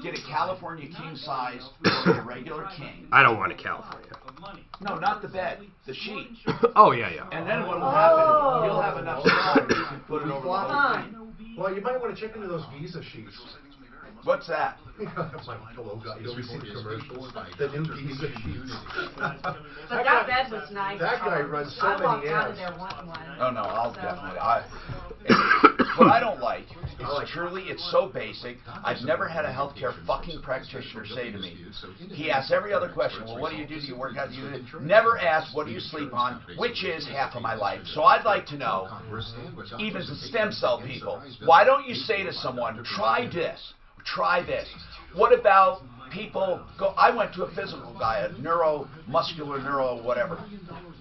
get a California King size or a regular King. I don't want a California. No, not the bed, the sheet. Oh, yeah. And then what will happen, you'll have enough space you can put it over the whole thing. Well, you might want to check into those Visa sheets. What's that? That's my pillow guy. You ever see the commercials? The new Visa sheets. But that bed was nice. That guy runs so I many walked out of ads. there wanting one. Oh no, I'll definitely. What I don't like is truly, it's so basic. I've never had a healthcare fucking practitioner say to me. He asks every other question. Well, what do you do? Do you work out? Do you never ask what do you sleep on, which is half of my life. So I'd like to know, even the stem cell people, why don't you say to someone, try this, try this. What about people go? I went to a physical guy, a neuromuscular neuro whatever.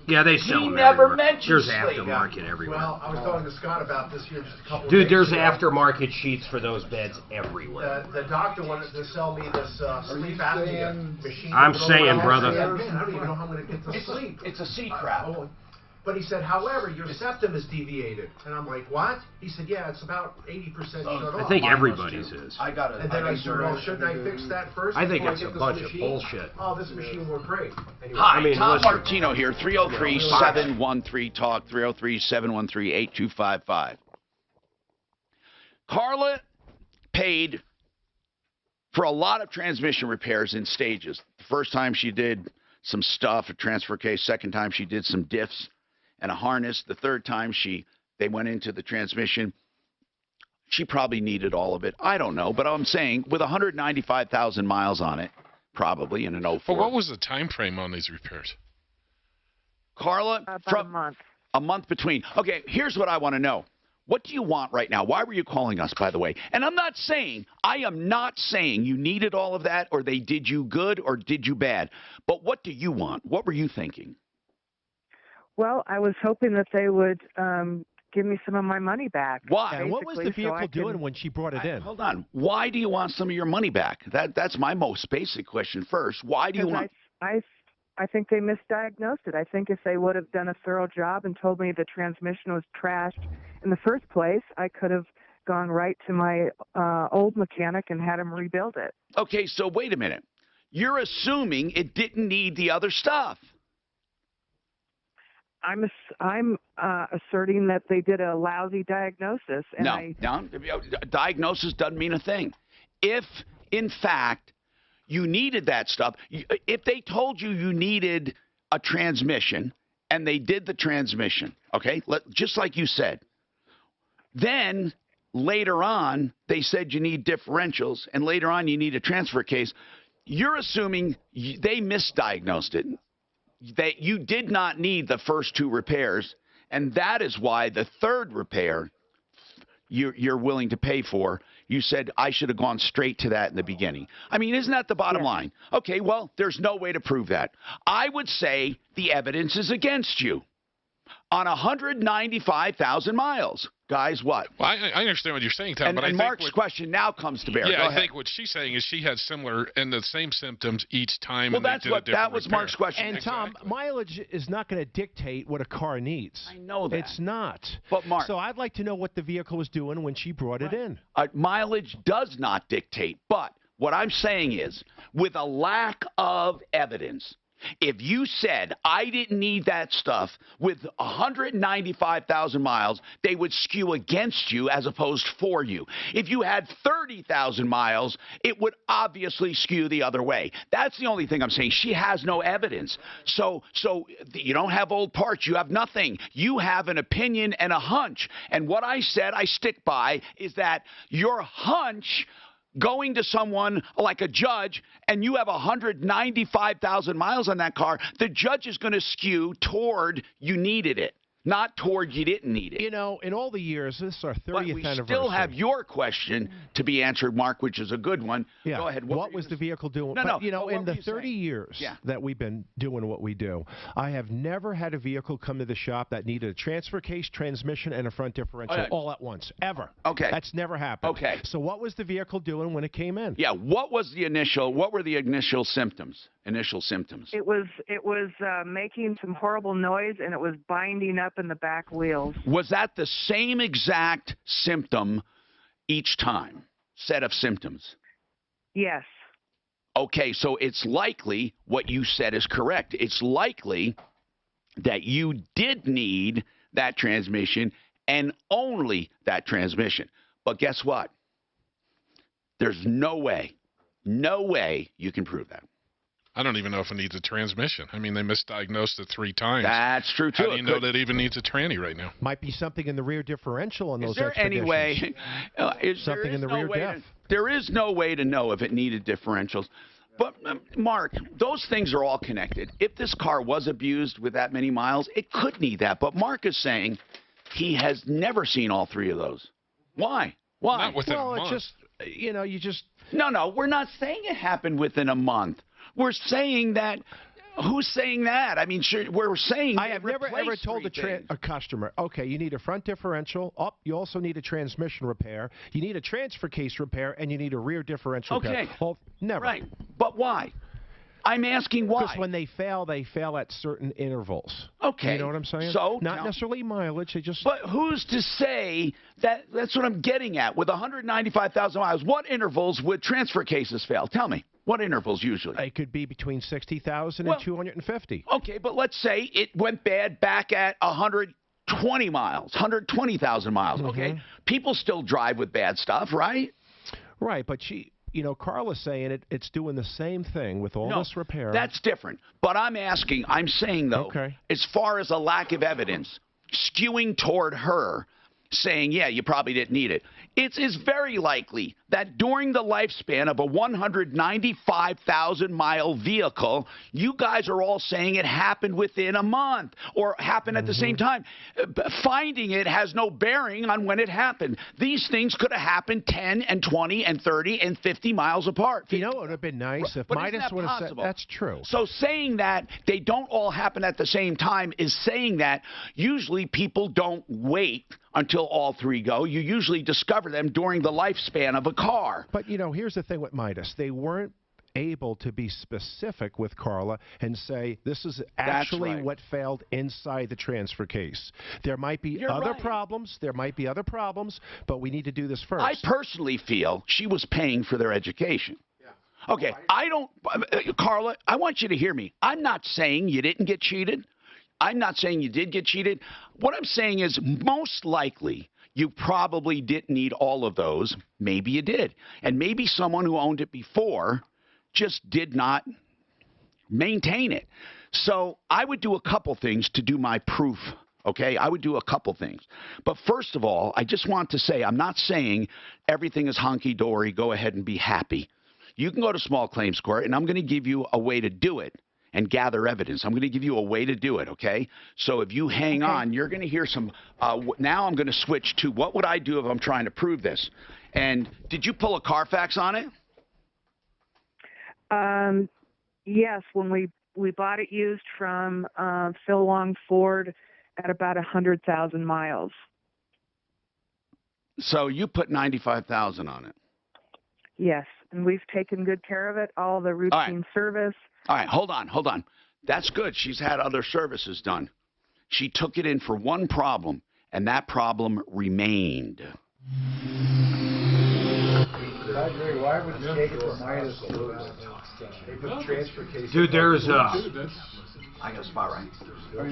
Yeah, they sell them never everywhere. mentioned There's sleep. aftermarket everywhere. Well, I was talking to Scott about this here just a couple of Dude, days there's ago. aftermarket sheets for those beds everywhere. The doctor wanted to sell me this sleep apnea machine. I'm saying, brother. Man, I don't even know how I'm going to get to sleep. It's a C-crap. But he said, however, your septum is deviated. And I'm like, what? He said, yeah, it's about 80% shut off. I think everybody's is. And then I said, well, shouldn't I fix that first? I think before it's I a get this bunch of machine? bullshit. Oh, this machine worked great. Anyway, Hi, Tom Martino here, 303-713-TALK, 303-713-8255. Carla paid for a lot of transmission repairs in stages. The first time she did some stuff, a transfer case. Second time she did some diffs and a harness. The third time they went into the transmission. She probably needed all of it. I don't know, but I'm saying with 195,000 miles on it, probably in an 04. But what was the time frame on these repairs? Carla, About a month. A month between. Okay, here's what I want to know. What do you want right now? Why were you calling us, by the way? And I am not saying you needed all of that or they did you good or did you bad. But what do you want? What were you thinking? Well, I was hoping that they would give me some of my money back. Why? And what was the vehicle doing when she brought it in? Hold on. Why do you want some of your money back? That's my most basic question first. Why do you want... I think they misdiagnosed it. I think if they would have done a thorough job and told me the transmission was trashed in the first place, I could have gone right to my old mechanic and had him rebuild it. Okay, so wait a minute. You're assuming it didn't need the other stuff. I'm asserting that they did a lousy diagnosis. And No. Diagnosis doesn't mean a thing. If, in fact, you needed that stuff, if they told you you needed a transmission and they did the transmission, okay, just like you said, then later on they said you need differentials and later on you need a transfer case, you're assuming they misdiagnosed it. That you did not need the first two repairs, and that is why the third repair you're willing to pay for. You said, I should have gone straight to that in the beginning. I mean, isn't that the bottom line? Okay, well, there's no way to prove that. I would say the evidence is against you. On 195,000 miles, Guys, what? Well, I understand what you're saying, Tom, but I think Mark's question now comes to bear. Yeah, Go I ahead. think what she's saying is she had similar and the same symptoms each time. Well, and that was Mark's question. And Tom, mileage is not going to dictate what a car needs. I know that. It's not. But Mark, so I'd like to know what the vehicle was doing when she brought it in. Mileage does not dictate, but what I'm saying is, with a lack of evidence, if you said, I didn't need that stuff with 195,000 miles, they would skew against you as opposed for you. If you had 30,000 miles, it would obviously skew the other way. That's the only thing I'm saying. She has no evidence. So you don't have old parts. You have nothing. You have an opinion and a hunch. And what I said, I stick by, is that your hunch going to someone like a judge and you have 195,000 miles on that car, the judge is going to skew toward you needed it, not toward you didn't need it. You know, in all the years, this is our 30th but we anniversary. still have your question to be answered, Mark, which is a good one. Yeah. Go ahead. What was the vehicle doing? No, you know, what in the were you 30 saying? years that we've been doing what we do, I have never had a vehicle come to the shop that needed a transfer case, transmission, and a front differential all at once, ever. Okay. That's never happened. Okay. So what was the vehicle doing when it came in? Yeah, what were the initial symptoms? It was making some horrible noise, and it was binding up in the back wheels. Was that the same exact symptom each time? Set of symptoms? Yes. Okay, so it's likely what you said is correct. It's likely that you did need that transmission and only that transmission. But guess what? There's no way you can prove that. I don't even know if it needs a transmission. I mean, they misdiagnosed it 3 times. That's true, too. How do you know that it even needs a tranny right now? Might be something in the rear differential on those expeditions. Is there any way? Something in the rear diff. There is no way to know if it needed differentials. But, Mark, those things are all connected. If this car was abused with that many miles, it could need that. But Mark is saying he has never seen all 3 of those. Why? Not within a month. It's just, you know, you just... No, we're not saying it happened within a month. We're saying that. Who's saying that? I mean, sure, we're saying. I have never ever told a customer, okay, you need a front differential. Oh, you also need a transmission repair. You need a transfer case repair, and you need a rear differential repair. Okay. Well, never. Right. But why? I'm asking why. Because when they fail at certain intervals. Okay. You know what I'm saying? So not necessarily mileage. They just. But who's to say that? That's what I'm getting at. With 195,000 miles, what intervals would transfer cases fail? Tell me. What intervals usually? It could be between 60,000 and 250. Okay, but let's say it went bad back at 120 miles, 120,000 miles. Okay, people still drive with bad stuff, right? Right, but Carla's saying it's doing the same thing with all this repair. That's different. But I'm saying though, as far as a lack of evidence, skewing toward her, saying, yeah, you probably didn't need it. It is very likely that during the lifespan of a 195,000-mile vehicle, you guys are all saying it happened within a month or happened at the same time. Finding it has no bearing on when it happened. These things could have happened 10 and 20 and 30 and 50 miles apart. You know, it would have been nice if Midas would have said, that's true. So saying that they don't all happen at the same time is saying that usually people don't wait until all 3 go. You usually discover them during the lifespan of a car. But, here's the thing with Midas. They weren't able to be specific with Carla and say, this is actually what failed inside the transfer case. There might be other problems. There might be other problems, but we need to do this first. I personally feel she was paying for their education. Okay, Carla, I want you to hear me. I'm not saying you didn't get cheated. I'm not saying you did get cheated. What I'm saying is most likely you probably didn't need all of those. Maybe you did. And maybe someone who owned it before just did not maintain it. So I would do a couple things to do my proof. Okay, I would do a couple things. But first of all, I just want to say I'm not saying everything is honky-dory, go ahead and be happy. You can go to small claims court, and I'm going to give you a way to do it and gather evidence. I'm going to give you a way to do it, okay? So if you hang on, you're going to hear some now I'm going to switch to what would I do if I'm trying to prove this. And did you pull a Carfax on it? Yes, when we bought it used from Phil Long Ford at about 100,000 miles. So you put 95,000 on it. Yes, and we've taken good care of it. All the routine service. All right, hold on. That's good. She's had other services done. She took it in for one problem, and that problem remained. Why would you take it for minus 2? They put transfer case. Dude, there's I got a spot right.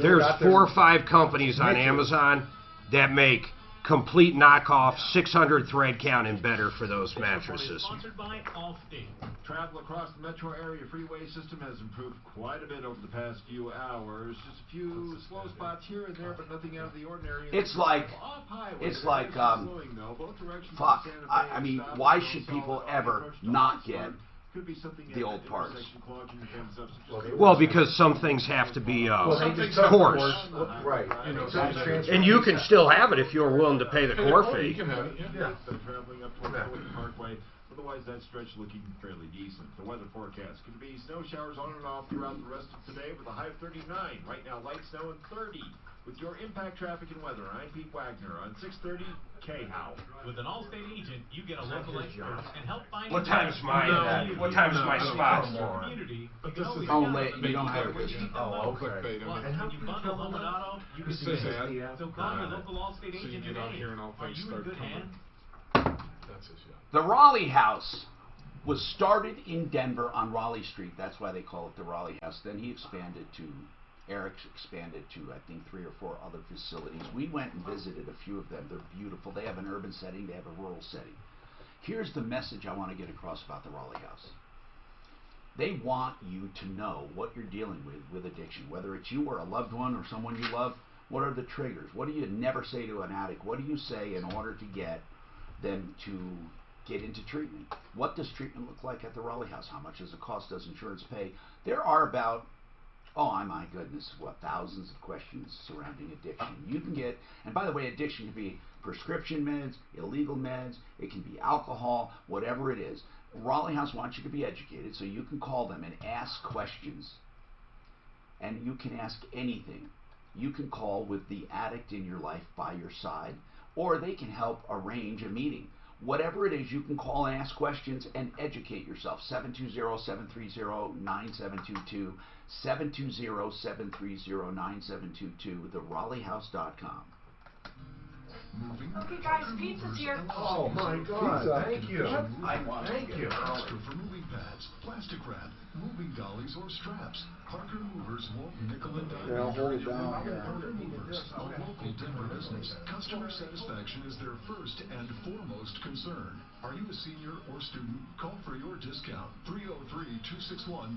There's 4 or 5 companies on Amazon that make complete knockoff 600 thread count and better for those mattresses. Sponsored by Allstate. Travel across the metro area freeway system has improved quite a bit over the past few hours. Just a few slow spots here and there, but nothing out of the ordinary. It's like, fuck. I mean, why should people ever not get the old parts? Well, because some things have to be course. Right. And you can still have it if you're willing to pay the core fee. You can have it, yeah. Traveling up toward the Parkway. Otherwise, that stretch looking fairly decent. The weather forecast could be snow showers on and off throughout the rest of today with a high of 39. Right now, light snow and 30. With your impact traffic and weather, I'm Pete Wagner on 630 K-How. With an Allstate agent, you get a local expert and help find. What time's my spot? Oh, late. You don't have it. Oh, okay. And how you bundle home and auto, you can do that. So call your local Allstate agent today. Are you in good hands? The Raleigh House was started in Denver on Raleigh Street. That's why they call it the Raleigh House. Then Eric expanded to, I think, 3 or 4 other facilities. We went and visited a few of them. They're beautiful. They have an urban setting. They have a rural setting. Here's the message I want to get across about the Raleigh House. They want you to know what you're dealing with addiction, whether it's you or a loved one or someone you love. What are the triggers? What do you never say to an addict? What do you say in order to get them to get into treatment? What does treatment look like at the Raleigh House? How much does it cost? Does insurance pay? There are about, my goodness, thousands of questions surrounding addiction. You can get, and by the way, addiction can be prescription meds, illegal meds, it can be alcohol, whatever it is. Raleigh House wants you to be educated, so you can call them and ask questions. And you can ask anything. You can call with the addict in your life by your side, or they can help arrange a meeting. Whatever it is, you can call and ask questions and educate yourself. 720-730-9722, 720-730-9722, theraleighouse.com. Okay, guys, pizza's here. Oh my God! Thank you. Thank you. Ask her for moving pads, plastic wrap, moving dollies, or straps. Parker Movers won't nickel and dime. Yeah, hold it down here. Parker Movers, a local Denver business. Customer satisfaction is their first and foremost concern. Are you a senior or student? Call for your discount.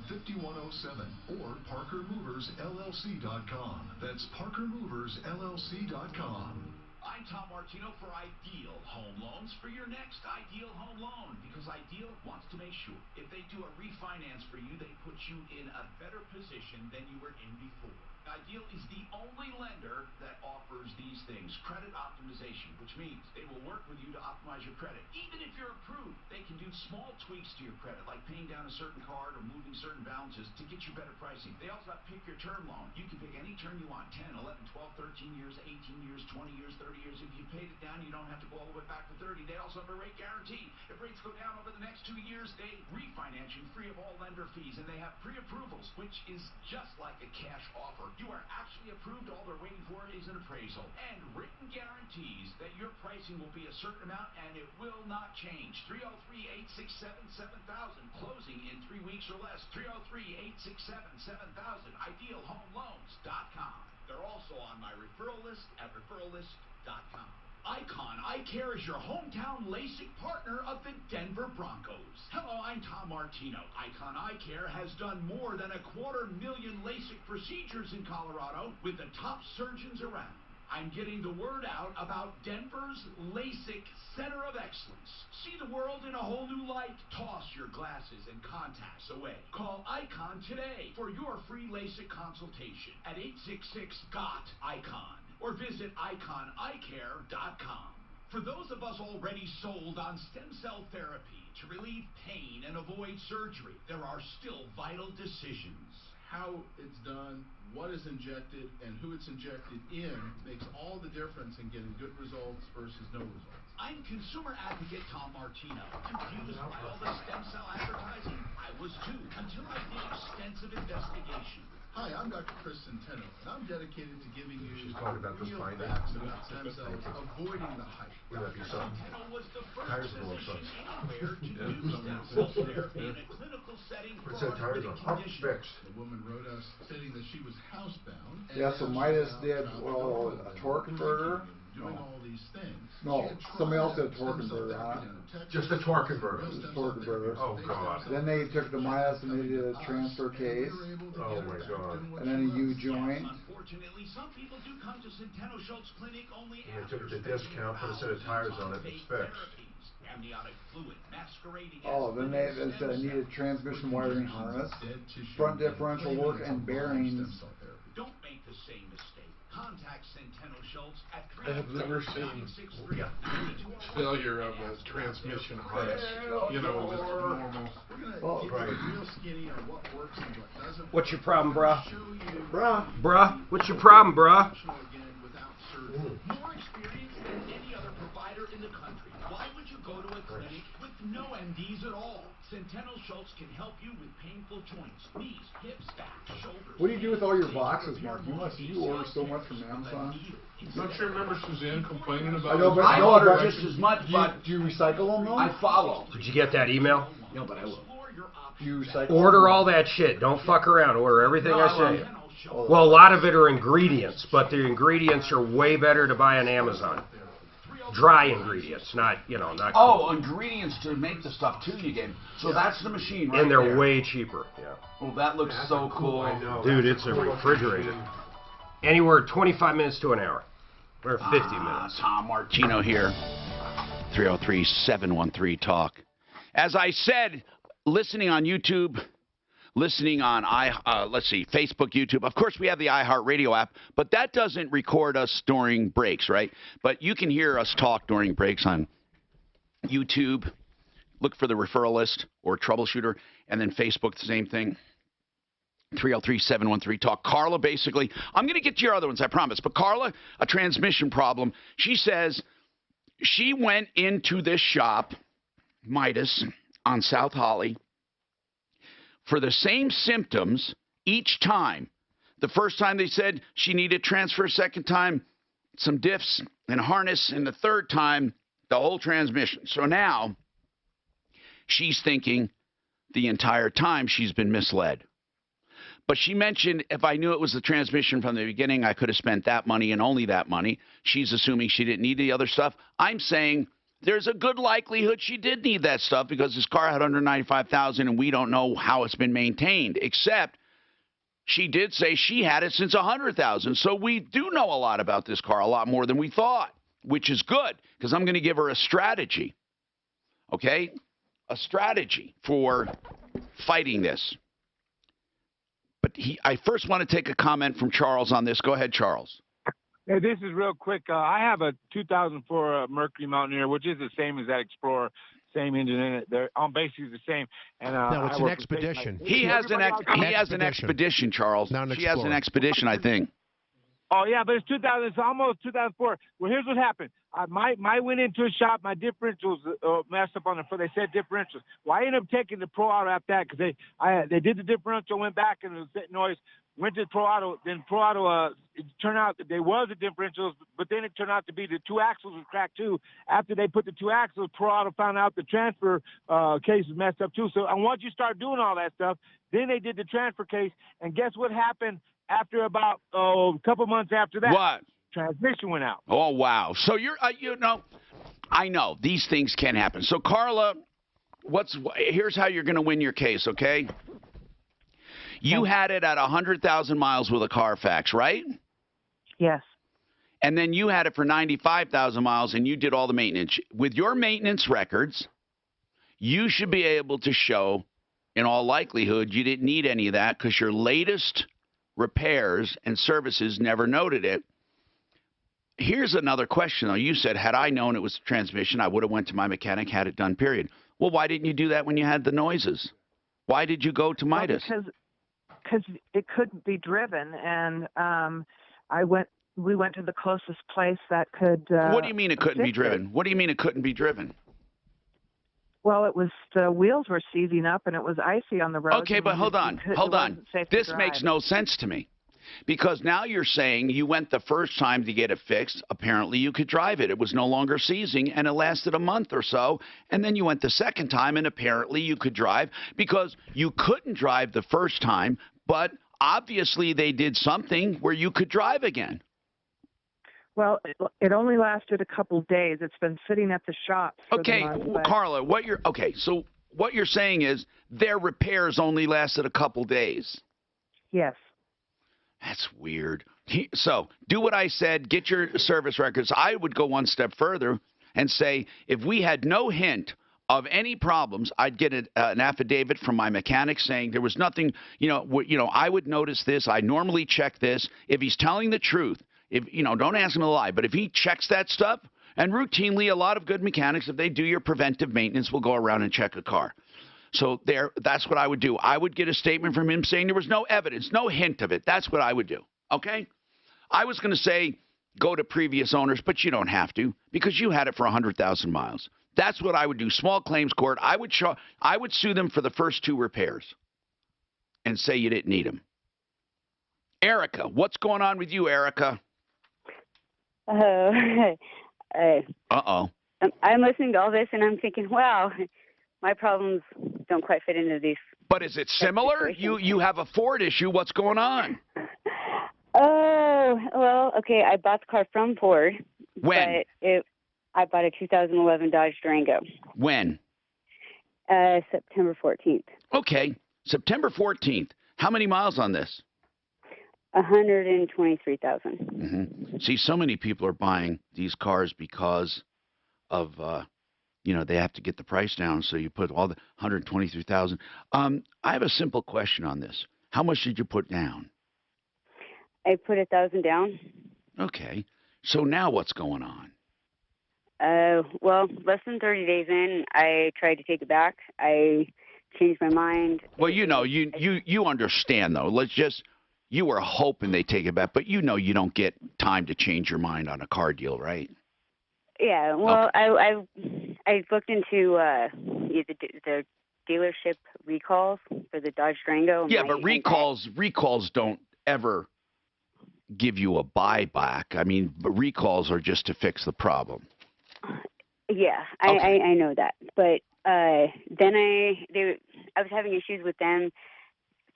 303-261-5107 or ParkerMoversLLC.com. That's ParkerMoversLLC.com. I'm Tom Martino for Ideal Home Loans for your next Ideal Home Loan, because Ideal wants to make sure if they do a refinance for you, they put you in a better position than you were in before. Ideal is the only lender that offers these things. Credit optimization, which means they will work with you to optimize your credit. Even if you're approved, they can do small tweaks to your credit, like paying down a certain card or moving certain balances to get you better pricing. They also have pick your term loan. You can pick any term you want, 10, 11, 12, 13 years, 18 years, 20 years, 30 years. If you paid it down, you don't have to go all the way back to 30. They also have a rate guarantee. If rates go down over the next 2 years, they refinance you free of all lender fees. And they have pre-approvals, which is just like a cash offer. You are actually approved. All they're waiting for is an appraisal. And written guarantees that your pricing will be a certain amount and it will not change. 303-867-7000. Closing in 3 weeks or less. 303-867-7000. IdealHomeLoans.com. They're also on my referral list at referrallist.com. Icon Eye Care is your hometown LASIK partner of the Denver Broncos. Hello, I'm Tom Martino. Icon Eye Care has done more than 250,000 LASIK procedures in Colorado with the top surgeons around. I'm getting the word out about Denver's LASIK Center of Excellence. See the world in a whole new light? Toss your glasses and contacts away. Call Icon today for your free LASIK consultation at 866-GOT-ICON or visit iconeyecare.com. For those of us already sold on stem cell therapy to relieve pain and avoid surgery, there are still vital decisions. How it's done, what is injected, and who it's injected in makes all the difference in getting good results versus no results. I'm consumer advocate Tom Martino. Confused by all the stem cell advertising? I was too, until I did extensive investigation. Hi, I'm Dr. Chris Centeno, and I'm dedicated to giving you She's talking about this real finding. facts about stem cells, avoiding the hype. Would that be something? Centeno was the first Tires going physician sucks. anywhere to use stem cell therapy in a clinical setting for What's that tires arthritic on? conditions. Fixed. The woman wrote us stating that she was housebound. Yeah, so Midas did, well, a torque converter. Doing all these things. No, somebody else did a torque converter on it. Just a torque converter. Just a torque converter. Oh, God. Then they took the Midas and they did a transfer case. Oh, my God. And then a U-joint. Unfortunately, some people do come to Centeno Schultz Clinic only And they after took the discount, put a set of tires on it, it's fixed. amniotic fluid masquerading Oh, then they said I needed transmission wiring harness, front differential work, and bearings. Don't make the same mistake. Contact Centeno Schultz at I have never seen failure of a transmission harness, you know, with normal. Oh, right. What's your problem, bruh? Bruh. What's your problem, bruh? More experience than any other provider in the country. Why would you go to a clinic with no MDs at all? Centeno Schultz can help you with painful joints, knees, hips, back, shoulders. What do you do with all your boxes, Mark? You order so much from Amazon. Don't you remember Suzanne complaining about I know, but I order just as much, but do you recycle them though? I follow. Did you get that email? No, but I will. Do you recycle Order them? all that shit. Don't fuck around. Order everything I say. Oh, Well, a lot of it are ingredients, but the ingredients are way better to buy on Amazon. Dry ingredients, not, not Oh, ingredients to make the stuff too you gave. So that's the machine, right? and they're there. way cheaper. Yeah. Oh, that looks so cool. I know. Dude, it's a refrigerator. Anywhere 25 minutes to an hour. Or 50 minutes. Tom Martino here. 303-713-TALK. As I said, listening on YouTube, listening on Facebook, YouTube. Of course, we have the iHeartRadio app, but that doesn't record us during breaks, right? But you can hear us talk during breaks on YouTube. Look for the referral list or Troubleshooter, and then Facebook, the same thing. 303-713-TALK. Carla, basically, I'm going to get to your other ones, I promise. But Carla, a transmission problem. She says she went into this shop, Midas, on South Holly, for the same symptoms each time. The first time they said she needed transfer, second time, some diffs and harness, and the third time, the whole transmission. So now she's thinking the entire time she's been misled. But she mentioned if I knew it was the transmission from the beginning, I could have spent that money and only that money. She's assuming she didn't need the other stuff. I'm saying there's a good likelihood she did need that stuff because this car had under $95,000 and we don't know how it's been maintained, except she did say she had it since $100,000. So we do know a lot about this car, a lot more than we thought, which is good because I'm going to give her a strategy, okay? A strategy for fighting this. But I first want to take a comment from Charles on this. Go ahead, Charles. Hey, this is real quick. I have a 2004 Mercury Mountaineer, which is the same as that Explorer, same engine in it. They're on basically the same. And no, it's an Expedition. He has an Expedition, Charles. She has an Expedition, I think. Oh yeah, but it's 2000. It's almost 2004. Well, here's what happened. My went into a shop. My differentials messed up on the front. They said differentials. Well, I ended up taking the Pro Auto after that because they did the differential, went back and it was noise. Went to Pro Auto. Then Pro Auto it turned out that there was the differentials, but then it turned out to be the two axles was cracked too. After they put the two axles, Pro Auto found out the transfer case was messed up too. So and once you start doing all that stuff, then they did the transfer case. And guess what happened? After about a couple months after that, what? Transmission went out. Oh, wow. So you're, I know these things can happen. So Carla, here's how you're going to win your case, okay? You had it at 100,000 miles with a Carfax, right? Yes. And then you had it for 95,000 miles and you did all the maintenance. With your maintenance records, you should be able to show, in all likelihood, you didn't need any of that because your latest repairs and services never noted it. Here's another question, though. You said, had I known it was transmission, I would have went to my mechanic, had it done, period. Well, why didn't you do that when you had the noises? Why did you go to Midas? Because it couldn't be driven, and I went we went to the closest place that could. What do you mean it couldn't be fix driven? it. What do you mean it couldn't be driven? Well, it was the wheels were seizing up and it was icy on the road. Okay, but hold on. This makes no sense to me. Because now you're saying you went the first time to get it fixed. Apparently, you could drive it. It was no longer seizing, and it lasted a month or so. And then you went the second time, and apparently you could drive because you couldn't drive the first time, but obviously they did something where you could drive again. Well, it only lasted a couple days. It's been sitting at the shop for the month, Carla, so what you're saying is their repairs only lasted a couple days. Yes. That's weird. So do what I said. Get your service records. I would go one step further and say if we had no hint of any problems, I'd get an affidavit from my mechanic saying there was nothing. I would notice this. I normally check this. If he's telling the truth, don't ask him to lie. But if he checks that stuff, and routinely a lot of good mechanics, if they do your preventive maintenance, will go around and check a car. So that's what I would do. I would get a statement from him saying there was no evidence, no hint of it. That's what I would do, okay? I was going to say go to previous owners, but you don't have to because you had it for 100,000 miles. That's what I would do. Small claims court. I would sue them for the first 2 repairs and say you didn't need them. Erica, what's going on with you, Erica? Uh-oh. I'm listening to all this, and I'm thinking, wow, my problems don't quite fit into these. But is it similar? You have a Ford issue. What's going on? Oh, well, okay. I bought the car from Ford. When? But I bought a 2011 Dodge Durango. When? September 14th. Okay, September 14th. How many miles on this? 123,000. Mm-hmm. See, so many people are buying these cars because of they have to get the price down, so you put all the 123,000. I have a simple question on this. How much did you put down? I put 1,000 down. Okay. So now what's going on? Well, less than 30 days in, I tried to take it back. I changed my mind. Well, you understand though. You were hoping they take it back, but you don't get time to change your mind on a car deal, right? Yeah. Well, okay. I looked into the dealership recalls for the Dodge Durango. Yeah, but recalls don't ever give you a buyback. I mean, recalls are just to fix the problem. Yeah, Okay. I know that, but then I was having issues with them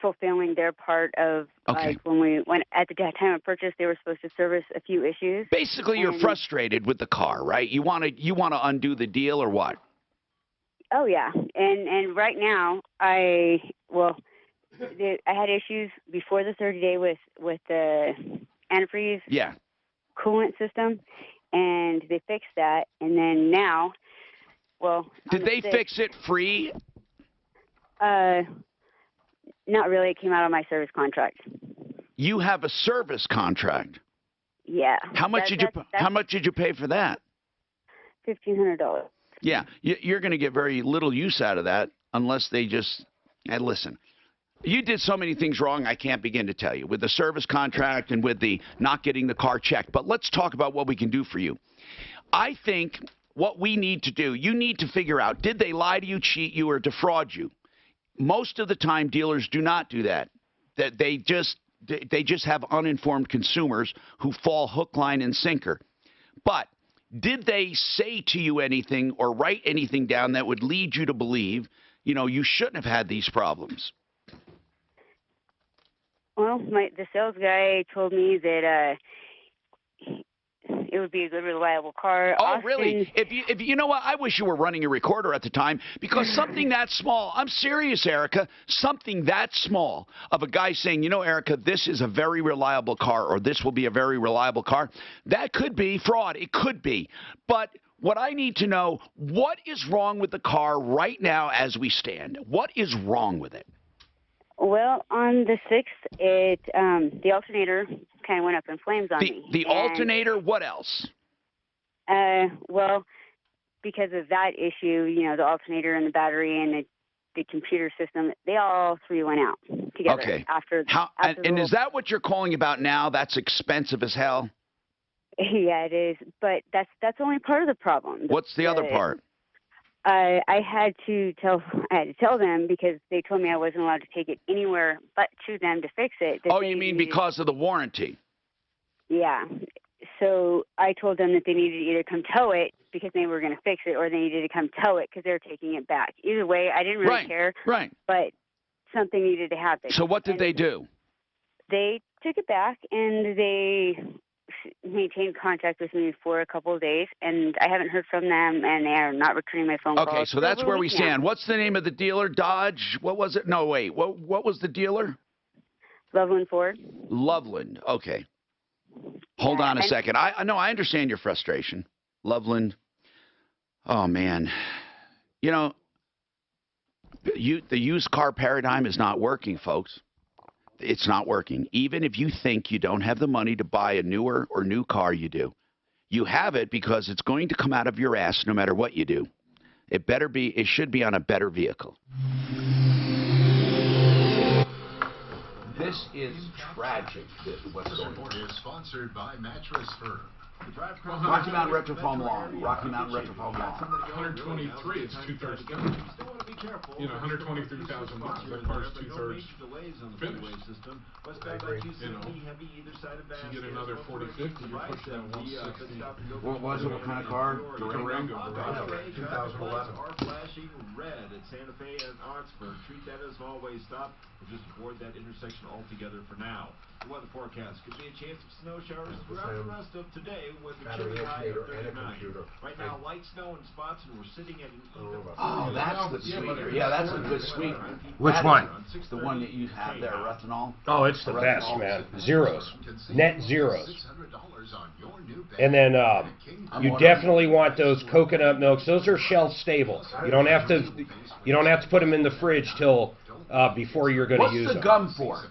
fulfilling their part of like when at the time of purchase they were supposed to service a few issues. Basically, you're frustrated with the car, right? You want to undo the deal or what? Oh yeah, and right now I had issues before the 30 day with the antifreeze coolant system, and they fixed that, and then now, did they fix it free? Not really. It came out of my service contract. You have a service contract. Yeah. How much did you pay for that? $1,500. Yeah, you're going to get very little use out of that unless they just listen. You did so many things wrong, I can't begin to tell you, with the service contract and with the not getting the car checked. But let's talk about what we can do for you. I think what we need to do, you need to figure out, did they lie to you, cheat you, or defraud you? Most of the time, dealers do not do that. That they just have uninformed consumers who fall hook, line, and sinker. But did they say to you anything or write anything down that would lead you to believe, you shouldn't have had these problems? Well, the sales guy told me that it would be a good, reliable car. Oh, really? If you know what? I wish you were running a recorder at the time, because something that small, I'm serious, Erica, something that small of a guy saying, Erica, this is a very reliable car, or this will be a very reliable car, that could be fraud. It could be. But what I need to know, what is wrong with the car right now as we stand? What is wrong with it? Well, on the 6th, the alternator kind of went up in flames on me. The alternator, what else? Well, because of that issue, the alternator and the battery and the computer system, they all 3 went out together. Okay. After and is that what you're calling about now? That's expensive as hell? Yeah, it is. But that's only part of the problem. What's the other part? I had to tell them because they told me I wasn't allowed to take it anywhere but to them to fix it. Oh, you mean because of the warranty? Yeah. So I told them that they needed to either come tow it because they were going to fix it, or they needed to come tow it because they were taking it back. Either way, I didn't really care. Right. But something needed to happen. So what did they do? They took it back and they maintained contact with me for a couple of days, and I haven't heard from them, and they are not returning my phone calls. Okay, so that's where we stand. What's the name of the dealer? Dodge? What was it? No, wait. What was the dealer? Loveland Ford. Loveland. Okay. Hold on a second. I understand your frustration. Loveland. Oh, man. You know, the used car paradigm is not working, folks. It's not working. Even if you think you don't have the money to buy a newer or new car, you do. You have it because it's going to come out of your ass no matter what you do. It should be on a better vehicle. This is tragic. What's going on? Is sponsored by Mattress Firm. Rocky Mountain Retrofoam Lawn. Rocky Mountain Retrofoam Lawn. 123, it's 2/3 done. You know, 123,000 miles. That car's 2/3 finished. You know, if you get another 40-50, you're pushing that 160. What was it? What kind of car? Durango. 2011. Are flashing red at Santa Fe and Oxford. Treat that as an always stop, or just avoid that intersection altogether for now. The weather forecast could be a chance of snow showers throughout the rest of today with a chilly high of 39. Right now, light snow in spots, and we're sitting at an even. Oh, that's the sweetener. Yeah, that's a good sweetener. Which one? The one that you have there, retinol. Oh, it's the best, man. Zeros. Net zeros. And then you definitely want those coconut milks. Those are shelf stable. You don't have to put them in the fridge till before you're going to use them. What's the gum for?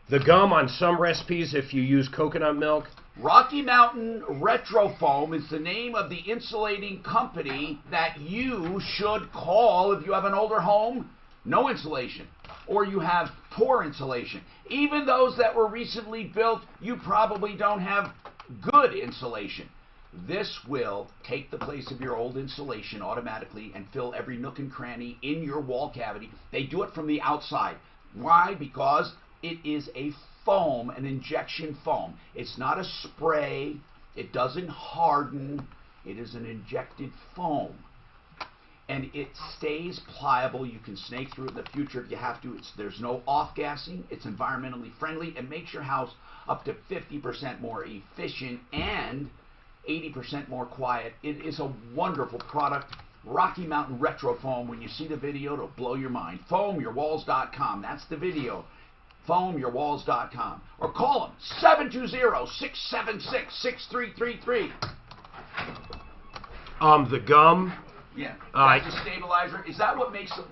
The gum on some recipes, if you use coconut milk. Rocky Mountain Retrofoam is the name of the insulating company that you should call if you have an older home, no insulation, or you have poor insulation. Even those that were recently built, you probably don't have good insulation. This will take the place of your old insulation automatically and fill every nook and cranny in your wall cavity. They do it from the outside. Why? Because it is a foam, an injection foam. It's not a spray. It doesn't harden. It is an injected foam. And it stays pliable. You can snake through it in the future if you have to. There's no off-gassing. It's environmentally friendly. It makes your house up to 50% more efficient and 80% more quiet. It is a wonderful product. Rocky Mountain Retrofoam. When you see the video, it'll blow your mind. Foamyourwalls.com. That's the video. Foamyourwalls.com. Or call them 720-676-6333. The gum. Yeah. That's a stabilizer. Is that what makes it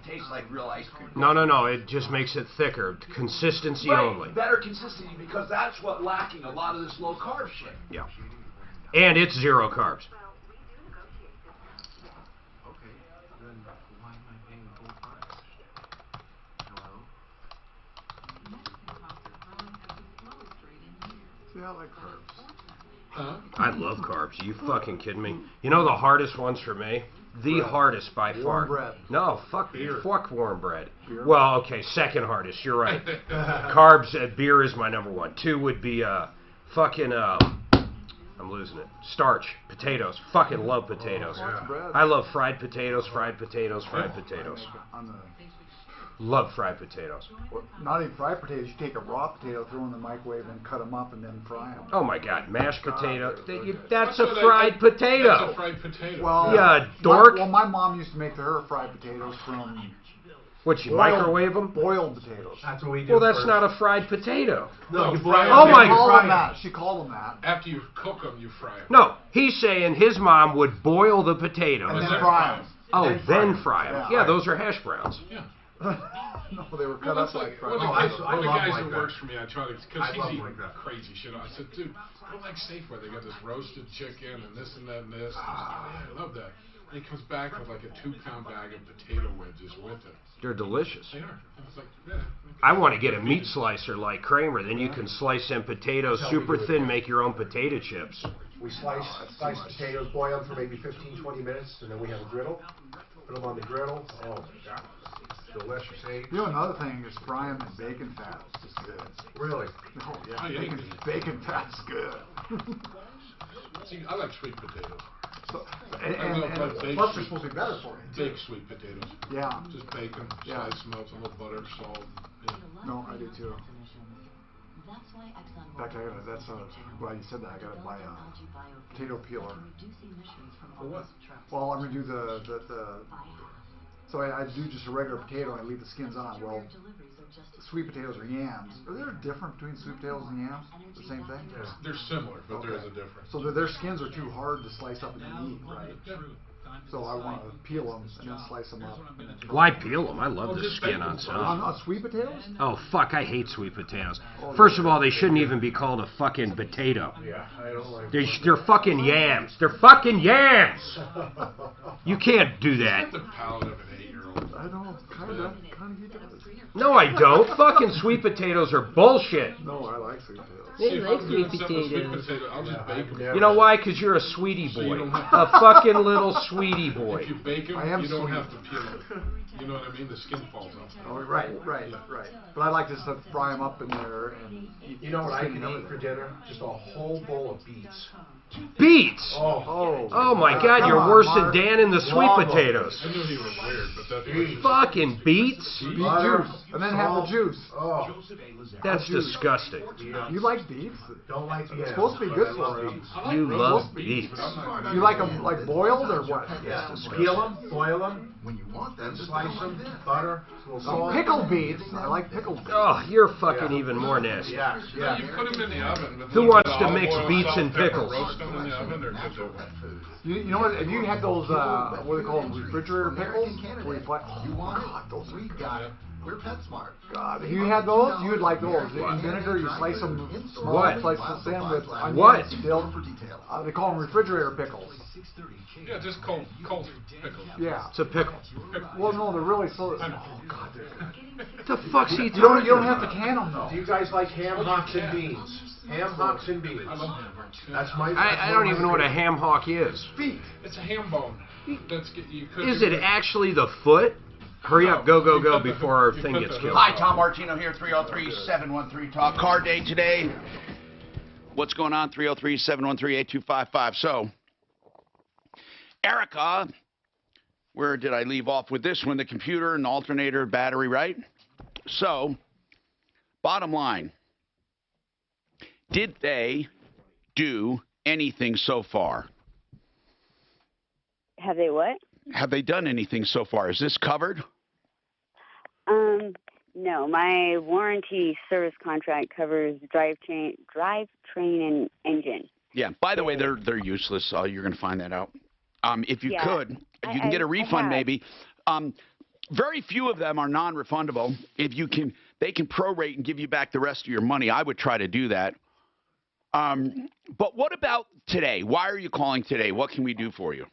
taste like real ice cream? No. It just makes it thicker. Consistency only. Better consistency, because that's what's lacking a lot of this low carb shit. Yeah. And it's 0 carbs. I like carbs. I love carbs. Are you fucking kidding me? You know the hardest ones for me? The hardest by far. Warm bread. No, fuck beer. Fuck warm bread. Beer. Well, okay, second hardest. You're right. Carbs, beer is my number 1. 2 would be fucking I'm losing it. Starch, potatoes. Fucking love potatoes. Yeah. I love fried potatoes. Love fried potatoes. Well, not even fried potatoes. You take a raw potato, throw in the microwave, and cut them up, and then fry them. Oh my God, mashed potato. That's a fried potato. That's a fried potato. Well, yeah, dork. My mom used to make her fried potatoes from. What, you microwave them? Boiled potatoes. That's what we do. Well, that's not a fried potato. No, you fry them. Oh my God. She called them that. After you cook them, you fry them. No, he's saying his mom would boil the potatoes. And then fry them. Oh, then fry them. Yeah, those are hash browns. Yeah. No, they were cut up like fried. One of the guys who works for me, I try to, because he's eating like that. crazy shit. I said, dude, I don't like Safeway. They got this roasted chicken and this and that and this. I love that. It comes back with like a 2-pound bag of potato wedges with it. They're delicious. They are. It's like, yeah. I want to get a meat slicer like Kramer. Then you can slice them potatoes super thin, make your own potato chips. We slice potatoes, boil them for maybe 15, 20 minutes, and then we have a griddle. Put them on the griddle. Oh, my God. Delicious, eh? You know, another thing is fry them in bacon fat. It's just good. Really? Oh, yeah. Bacon fat's good. See, I like sweet potatoes. So, plus they're supposed to be better for you. Baked sweet potatoes. Yeah. Just bacon, yeah. slice them up, a little butter, salt. Yeah. No, I do too. In fact, well, you said that, I gotta buy a potato peeler. For what? Well, I'm gonna do so I do just a regular potato and I leave the skins on. Well, sweet potatoes or yams. Are there a difference between sweet potatoes and yams? The same thing? Yeah. They're similar, but there is a difference. So their skins are too hard to slice up and eat, right? Yeah. So I want to peel them and then slice them up. Why peel them? I love the skin on some. On sweet potatoes? Oh, fuck, I hate sweet potatoes. First of all, they shouldn't even be called a fucking potato. Yeah, I don't like They're fucking yams. They're fucking yams! You can't do that. The palate of an 8-year-old. I don't, kind of he does. No, I don't. Fucking sweet potatoes are bullshit. No, I like sweet potatoes. They like sweet potatoes. I'll just bake them. You know why? Because you're a sweetie boy. A fucking little sweetie boy. If you bake them, you don't have to peel them. You know what I mean? The skin falls off. Oh, right. But I like to fry them up in there and eat. You know what I can eat for dinner? Just a whole bowl of beets. Beets? Oh my God, you're worse than Dan and the sweet potatoes. I knew he was weird, but that's fucking beets? Beet juice, and then have the juice. Oh, that's disgusting. You like beets? Don't like beets. It's supposed to be good for you. You love beets. You like them like boiled or what? Yeah. Peel them, boil them. When you want them, slice them, butter, a little salt. Pickled beets. I like pickled beets. Oh, you're fucking even more nasty. Yeah. You put them in the oven. Who wants to mix beets and pickles? You know what? Have you had those, what do they call them, refrigerator pickles? Where you put, those are good. We're PetSmart. God, if you had those, you would like those. In vinegar, you slice them small, slice them with onions. What? They call them refrigerator pickles. Yeah, just cold pickles. Yeah. It's a pickle. Well, no, they're really so. Oh God, they're good. What the fuck's he You don't have to can them though. Do you guys like ham hocks and beans? Ham hocks and beans. That's my. I don't even know what a ham hock is. Feet. It's a ham bone. Is it actually the foot? Hurry up, go before our thing gets killed. Hi, Tom Martino here, 303-713-TALK. Car day today. What's going on? 303-713-8255. So, Erica, where did I leave off with this one? The computer and the alternator, battery, right? So, bottom line, did they do anything so far? Have they what? Have they done anything so far? Is this covered? No. My warranty service contract covers drivetrain and engine. Yeah. By the way, they're useless. You're going to find that out. If you could, you can get a refund maybe. Very few of them are non-refundable. If you can, they can prorate and give you back the rest of your money. I would try to do that. But what about today? Why are you calling today? What can we do for you?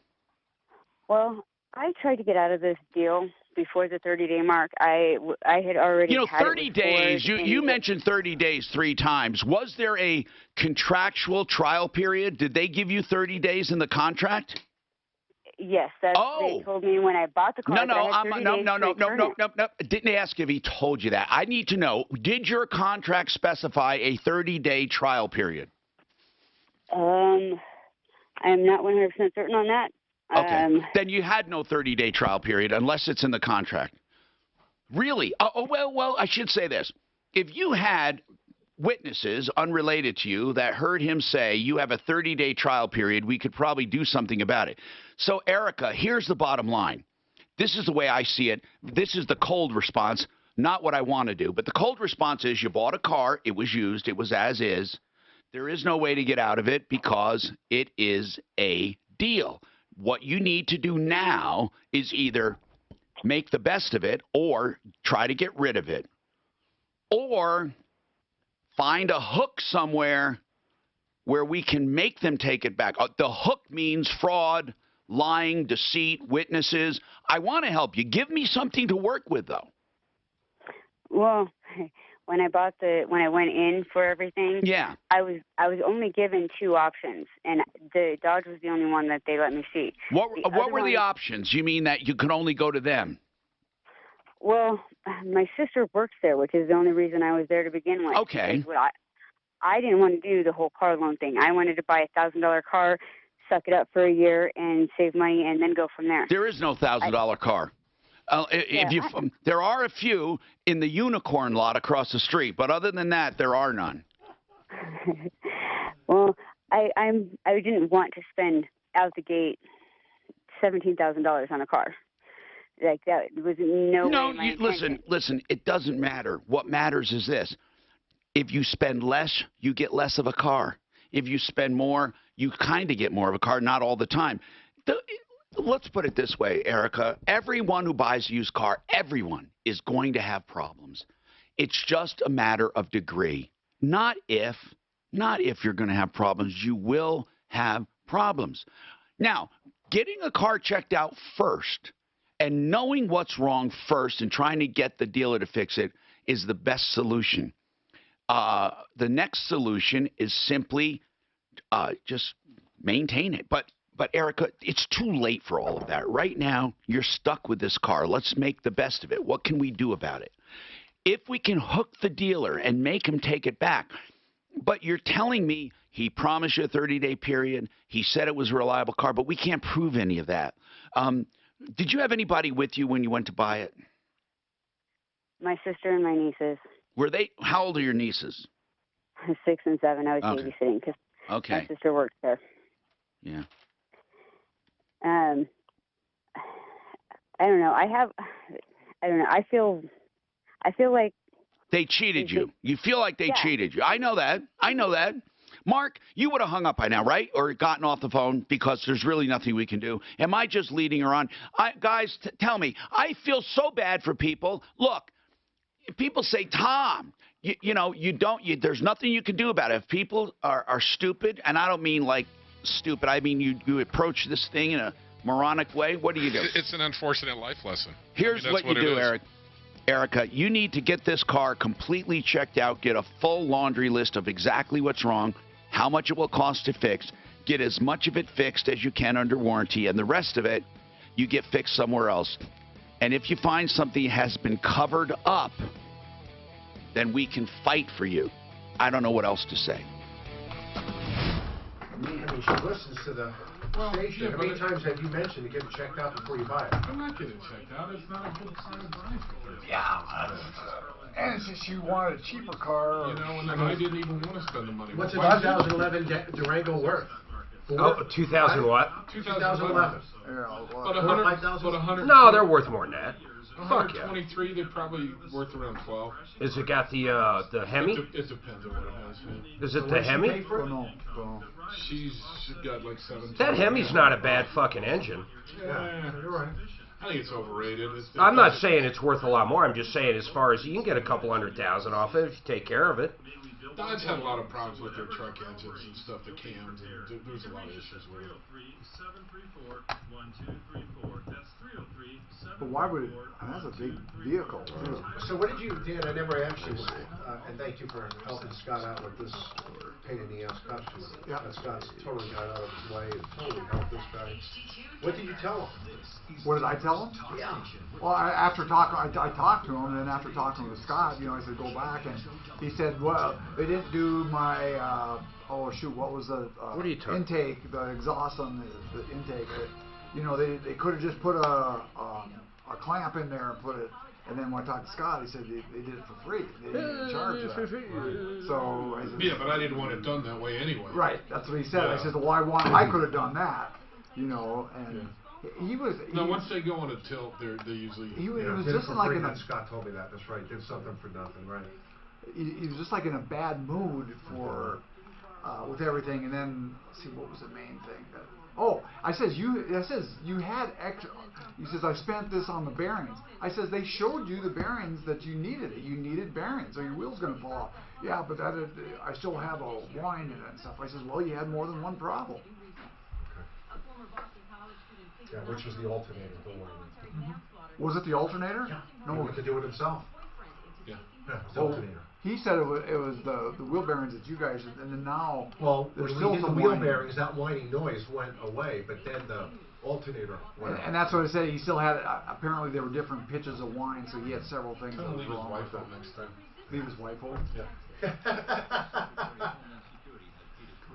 Well, I tried to get out of this deal before the 30-day mark. I had already. You know, 30 days. You mentioned 30 days 3 times. Was there a contractual trial period? Did they give you 30 days in the contract? Yes, that's they told me when I bought the car. No. Didn't ask if he told you that. I need to know. Did your contract specify a 30-day trial period? I'm not 100% certain on that. Okay. Then you had no 30-day trial period unless it's in the contract. Really? Well, I should say this. If you had witnesses unrelated to you that heard him say you have a 30-day trial period, we could probably do something about it. So, Erica, here's the bottom line. This is the way I see it. This is the cold response, not what I want to do. But the cold response is you bought a car. It was used. It was as is. There is no way to get out of it because it is a deal. What you need to do now is either make the best of it or try to get rid of it or find a hook somewhere where we can make them take it back. The hook means fraud, lying, deceit, witnesses. I want to help you. Give me something to work with, though. Well, when I went in for everything, yeah, I was only given 2 options, and the Dodge was the only one that they let me see. What were the options? You mean that you could only go to them? Well, my sister works there, which is the only reason I was there to begin with. Okay. I didn't want to do the whole car loan thing. I wanted to buy a $1,000 car, suck it up for a year, and save money, and then go from there. There is no $1,000 car. There are a few in the unicorn lot across the street, but other than that, there are none. Well, I didn't want to spend out the gate $17,000 on a car. Like that was listen. It doesn't matter. What matters is this: if you spend less, you get less of a car. If you spend more, you kind of get more of a car. Not all the time. Let's put it this way, Erica. Everyone who buys a used car, everyone is going to have problems. It's just a matter of degree. Not if you're going to have problems. You will have problems. Now, getting a car checked out first and knowing what's wrong first and trying to get the dealer to fix it is the best solution. The next solution is simply just maintain it. But Erica, it's too late for all of that. Right now, you're stuck with this car. Let's make the best of it. What can we do about it? If we can hook the dealer and make him take it back, but you're telling me he promised you a 30-day period, he said it was a reliable car, but we can't prove any of that. Did you have anybody with you when you went to buy it? My sister and my nieces. Were they? How old are your nieces? 6 and 7. I was babysitting because my sister works there. Yeah. I don't know. I don't know. I feel like they cheated you. You feel like they cheated you. I know that. Mark, you would have hung up by now, right? Or gotten off the phone because there's really nothing we can do. Am I just leading her on? Guys, tell me. I feel so bad for people. Look, people say, Tom, there's nothing you can do about it. If people are stupid, and I don't mean like stupid, I mean you approach this thing in a moronic way, what do you do? It's an unfortunate life lesson. Here's what you do, Erica, you need to get this car completely checked out, get a full laundry list of exactly what's wrong, how much it will cost to fix, get as much of it fixed as you can under warranty, and the rest of it you get fixed somewhere else. And if you find something has been covered up, then we can fight for you. I don't know what else to say. I mean, she listens to the station. How many times have you mentioned to get it checked out before you buy it? I'm not getting checked out. It's not a good car to buy for 30. Yeah. And it's just you wanted a cheaper car. And then I didn't even want to spend the money. What's a 2011 Durango worth? 2000 what? 2011. But 100. No, they're worth more than that. 123, they're probably worth around 12. Is it got the Hemi? It depends on what it has. Yeah. Is it the Hemi? No. She's got like 7. That Hemi's not a bad fucking engine. Yeah, you're right. I think it's overrated. I'm not saying it's worth a lot more. I'm just saying as far as you can get a couple $100,000 off it if you take care of it. Dodge had a lot of problems with their truck engines and stuff, the cams, and there's a lot of issues with it. But why would that's a big vehicle, too. So what did you, Dan, I never asked you, and thank you for helping Scott out with this pain in the ass customer. Yeah. Scott's totally got out of his way and totally helped this guy. What did you tell him? What did I tell him? Yeah. Well, I talked to him, and then after talking with Scott, I said, go back, and he said, well, they didn't do my, what was the intake, the exhaust on the intake. They could have just put a clamp in there and put it. And then when I talked to Scott, he said they did it for free. They didn't charge that. Right. So I said, but I didn't want it done that way anyway. Right, that's what he said. Yeah. I said, well, I could have done that, and he was. No, once they go on a tilt, they usually. He was just like in a. Scott told me that. That's right. Did something for nothing, right? He was just like in a bad mood for with everything, and then let's see what was the main thing that. I says you had extra. He says I spent this on the bearings. I says they showed you the bearings that you needed. You needed bearings, or your wheel's gonna fall off. Yeah, but I still have a line in it and stuff. I says, well, you had more than one problem. Yeah, which was the alternator. The one. Was it the alternator? Yeah. No, He wanted to do it himself. Yeah. Yeah, the alternator. He said it was the wheel bearings that you guys, and then now there's when still we did some the wheel whining. bearings, that whining noise went away, but then the alternator went. And that's what I said. He still had. Apparently, there were different pitches of whine, so he had several things. Kind of leave his wrong wife with out next time. Leave his wife home. Yeah.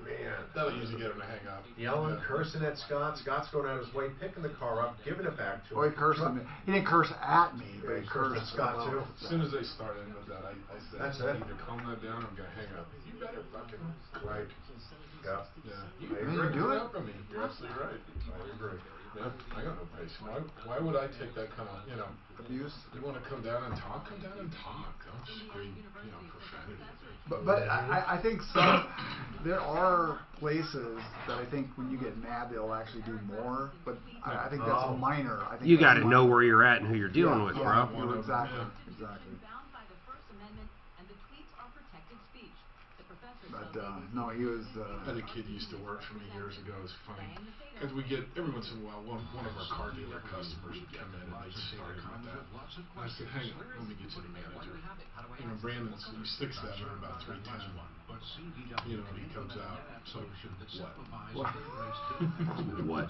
Man, that'll usually get him to hang up. Yelling, cursing at Scott. Scott's going out of his way, picking the car up, giving it back to him. Oh, he cursed him. He didn't curse at me, but he cursed at Scott too. As soon as they started with that, I said, "That's I it. need to calm that down. I'm gonna hang up. You better fucking right." Yeah. You agree. do it for me. You're absolutely right. I agree. Yeah, I got no patience. Why would I take that kind of, abuse? You want to come down and talk? Come down and talk. Don't scream, profanity. But I think there are places that I think when you get mad they'll actually do more. But I think that's minor. I think you got to know where you're at and who you're dealing with, bro. Exactly. But no, he was. I had a kid used to work for me years ago. It was funny because we get every once in a while one of our car dealer customers would come in and they'd just start about that. And I said, "Hang on, let me get you the manager." Brandon's he's 6'7", about 310. And he comes out. So what? What?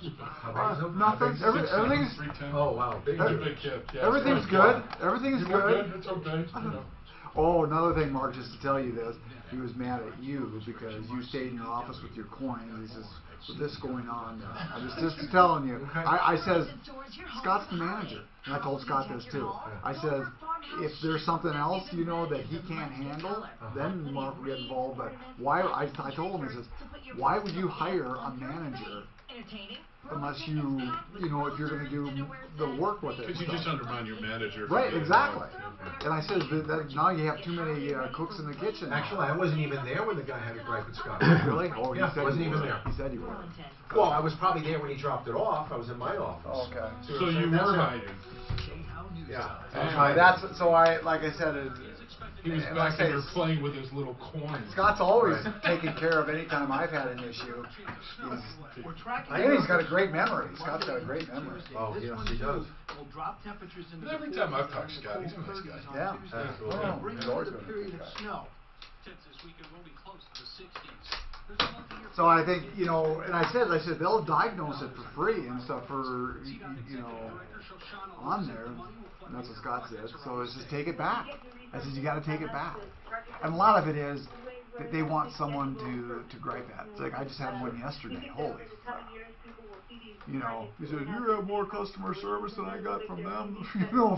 Nothing. Everything's. Oh wow, big kid. Yeah, everything's good. Everything's good. It's okay. Oh, another thing, Mark, just to tell you this, he was mad at you because you stayed in your office with your coins. He says, with this going on, I'm just telling you. I says, Scott's the manager. And I told Scott this too. I said, if there's something else, that he can't handle, then Mark will get involved. But why, I told him, I says, why would you hire a manager unless if you're going to do the work with it? Because you just undermine your manager. Right, exactly. And I said that now you have too many cooks in the kitchen. Actually, I wasn't even there when the guy had a gripe with Scott. Really? Oh, yeah, I wasn't even there. He said you were. Well, I was probably there when he dropped it off. I was in my office. Oh, okay. So you were hiding. Yeah. That's so like I said. He was back there playing with his little coin. Scott's always taken care of any time I've had an issue. He's got a great memory. Scott's got a great memory. Oh, yes, he does. Every time I've talked to Scott, he's a nice guy. Yeah, absolutely. He's always been a nice guy. So I think, and I said they'll diagnose it for free and stuff for, on there. And that's what Scott said. So it's just take it back. I said, you got to take it back. And a lot of it is that they want someone to gripe at. It's like I just had one yesterday. Holy crap. He said, you have more customer service than I got from them,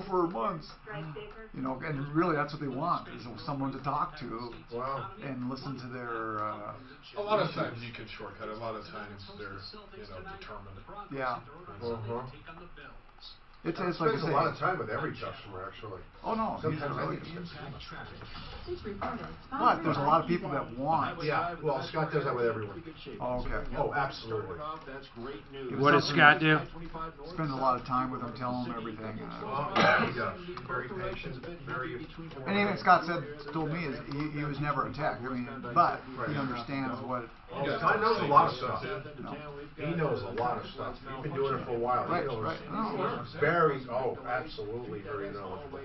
for months. And really that's what they want, is someone to talk to and listen to their... a lot of times you can shortcut. A lot of times they're, determined. Yeah. It's like spends a lot of time with every customer, actually. Oh no, sometimes really. But there's a lot of people that want. Yeah, well, Scott does that with everyone. Oh, okay. Oh, absolutely. What does Scott do? Spends a lot of time with them, telling them everything. Yeah, he does. Very patient, very. And even Scott told me is he was never attacked. But he understands what. Scott knows a lot of stuff. He knows a lot of stuff. He's been doing it for a while. Right, he knows right. Absolutely very knowledgeable.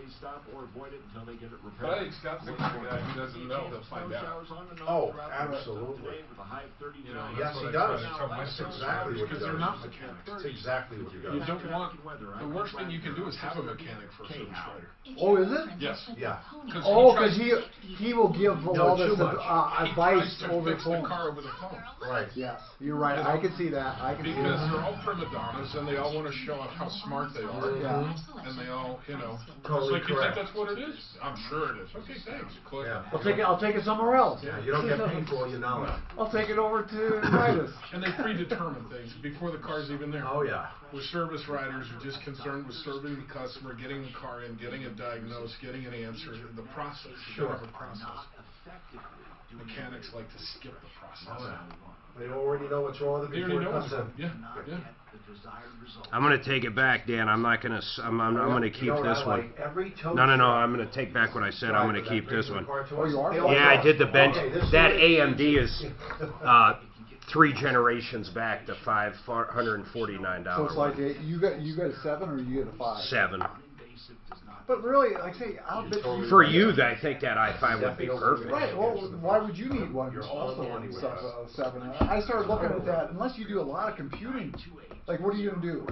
But I think Scott's the kind of guy who doesn't know, he'll find out. Oh, absolutely. Yes, he does. That's exactly what he does. Because they're not mechanics. That's exactly what he does. You don't want, the worst thing you can do is have a mechanic for a service writer. Oh, is it? Yes. Yeah. Oh, because he will give all this advice over the phone. Car over the phone. Right. Yes, you're right. I can see that. Because they're all prima donnas and they all want to show off how smart they are. Yeah. And they all, Totally it's like, you think that's what it is? I'm sure it is. Okay, thanks. Click. Yeah. I'll take it somewhere else. Yeah, you don't get paid for all your knowledge. I'll take it over to Titus. And they predetermine things before the car's even there. Oh yeah. With service writers are just concerned with serving the customer, getting the car in, getting it diagnosed, getting an answer, the process. Sure. The process. Mechanics like to skip the process. Oh, yeah. They already know what's wrong with it before it comes in. Yeah. I'm gonna take it back, Dan. I'm not gonna. I'm gonna keep this one. No. I'm gonna take back what I said. I'm gonna keep this one. Oh, you are? Yeah, I did the bench. That AMD is 3 generations back to $549. So it's like you get a 7 or you get a 5? 7. But really, like I say, I'll bet you. For you, I think that i5 would be perfect. Right. Well, why would you need one? Also, on 7. I started looking at that. Unless you do a lot of computing, like what are you gonna do?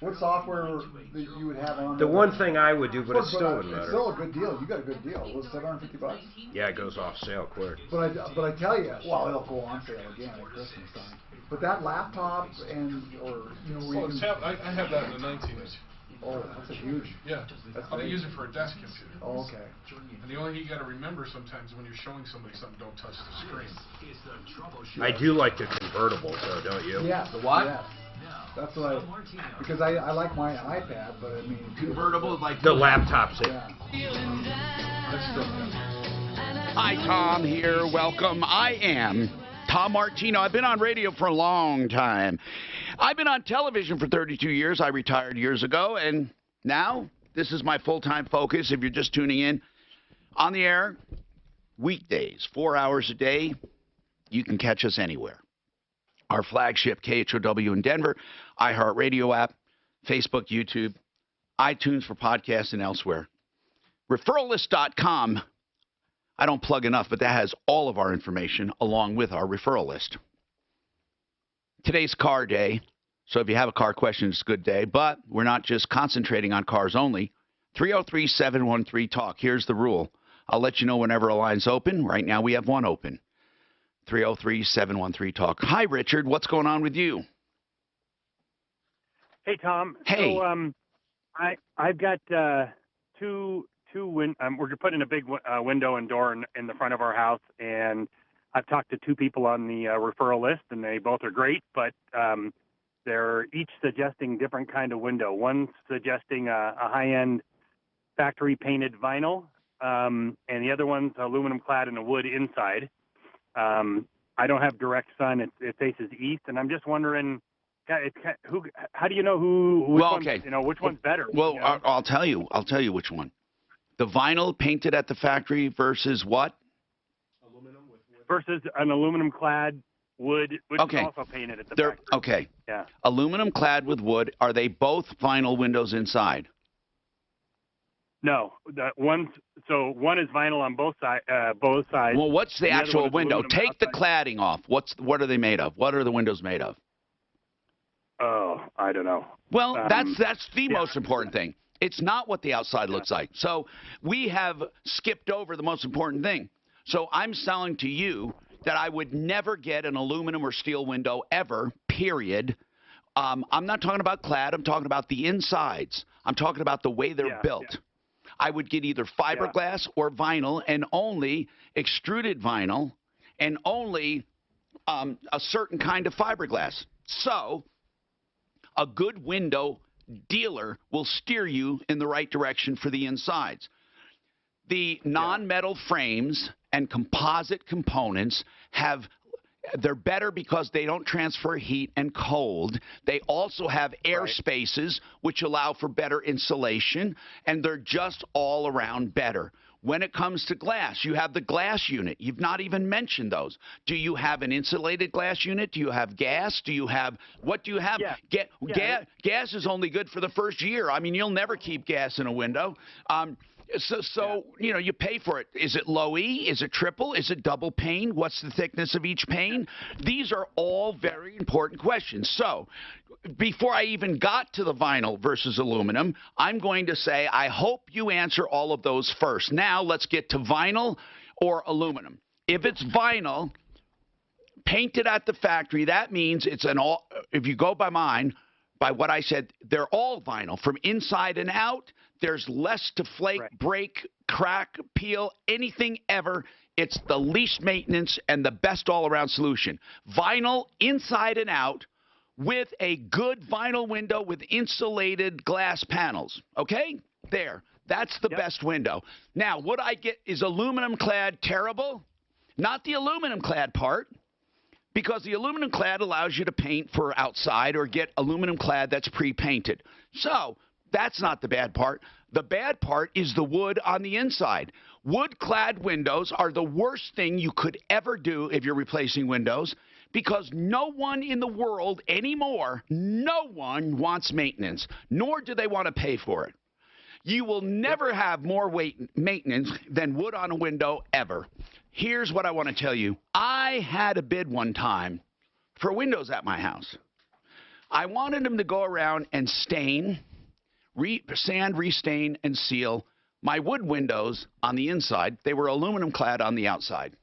What software that you would have on? The one thing I would do, but it's still it's still a good deal. You got a good deal. It was $750. Yeah, it goes off sale quick. But I tell you, well, it'll go on sale again at Christmas time. But that laptop I have that in the 19-inch. Oh, that's a huge. Yeah, I use it for a desk computer. Oh, okay. And the only thing you got to remember sometimes when you're showing somebody something, don't touch the screen. I do like the convertibles, though, don't you? Yeah. The what? Yeah. That's what because I like my iPad, but I mean convertible like the laptops. Yeah. Hi, Tom here. Welcome. I am Tom Martino. I've been on radio for a long time. I've been on television for 32 years. I retired years ago, and now this is my full-time focus. If you're just tuning in, on the air, weekdays, 4 hours a day, you can catch us anywhere. Our flagship, KHOW in Denver, iHeartRadio app, Facebook, YouTube, iTunes for podcasts, and elsewhere. Referrallist.com. I don't plug enough, but that has all of our information along with our referral list. Today's car day, so if you have a car question, it's a good day, but we're not just concentrating on cars only. 303-713-TALK. Here's the rule. I'll let you know whenever a line's open. Right now we have one open. 303-713-TALK. Hi, Richard. What's going on with you? Hey, Tom. Hey. So, I've got we're putting a big window and door in the front of our house, and I've talked to 2 people on the referral list, and they both are great, but they're each suggesting different kind of window. One's suggesting a high-end factory-painted vinyl, and the other one's aluminum clad in a wood inside. I don't have direct sun. It faces east, and I'm just wondering, how do you know which one's better? Well, you know? I'll tell you. I'll tell you which one. The vinyl painted at the factory versus what? Versus an aluminum clad wood, which is also painted at the factory. Okay. Yeah. Aluminum clad with wood. Are they both vinyl windows inside? No, one is vinyl on both sides. Well, what's the actual window? Take outside. the cladding off. What are they made of? What are the windows made of? Oh, I don't know. Well, that's the most important thing. It's not what the outside looks like. So we have skipped over the most important thing. So I'm selling to you that I would never get an aluminum or steel window ever, period. I'm not talking about clad. I'm talking about the insides. I'm talking about the way they're built. Yeah. I would get either fiberglass or vinyl, and only extruded vinyl, and only a certain kind of fiberglass. So a good window dealer will steer you in the right direction for the insides. The non-metal frames and composite components they're better because they don't transfer heat and cold. They also have air spaces, which allow for better insulation, and they're just all around better. When it comes to glass, you have the glass unit. You've not even mentioned those. Do you have an insulated glass unit? Do you have gas? What do you have? Yeah. Gas is only good for the first year. I mean, you'll never keep gas in a window. You pay for it. Is it low E? Is it triple? Is it double pane? What's the thickness of each pane? These are all very important questions. So before I even got to the vinyl versus aluminum, I'm going to say I hope you answer all of those first. Now let's get to vinyl or aluminum. If it's vinyl, painted at the factory, that means it's if you go by what I said, they're all vinyl from inside and out. There's less to flake, break, crack, peel, anything ever. It's the least maintenance and the best all-around solution. Vinyl inside and out with a good vinyl window with insulated glass panels. Okay? There. That's the best window. Now, what I get is aluminum clad terrible? Not the aluminum clad part, because the aluminum clad allows you to paint for outside or get aluminum clad that's pre-painted. So that's not the bad part. The bad part is the wood on the inside. Wood-clad windows are the worst thing you could ever do if you're replacing windows because no one in the world anymore, no one wants maintenance, nor do they want to pay for it. You will never have more maintenance than wood on a window ever. Here's what I want to tell you. I had a bid one time for windows at my house. I wanted them to go around and stain, sand, restain, and seal my wood windows on the inside. They were aluminum clad on the outside.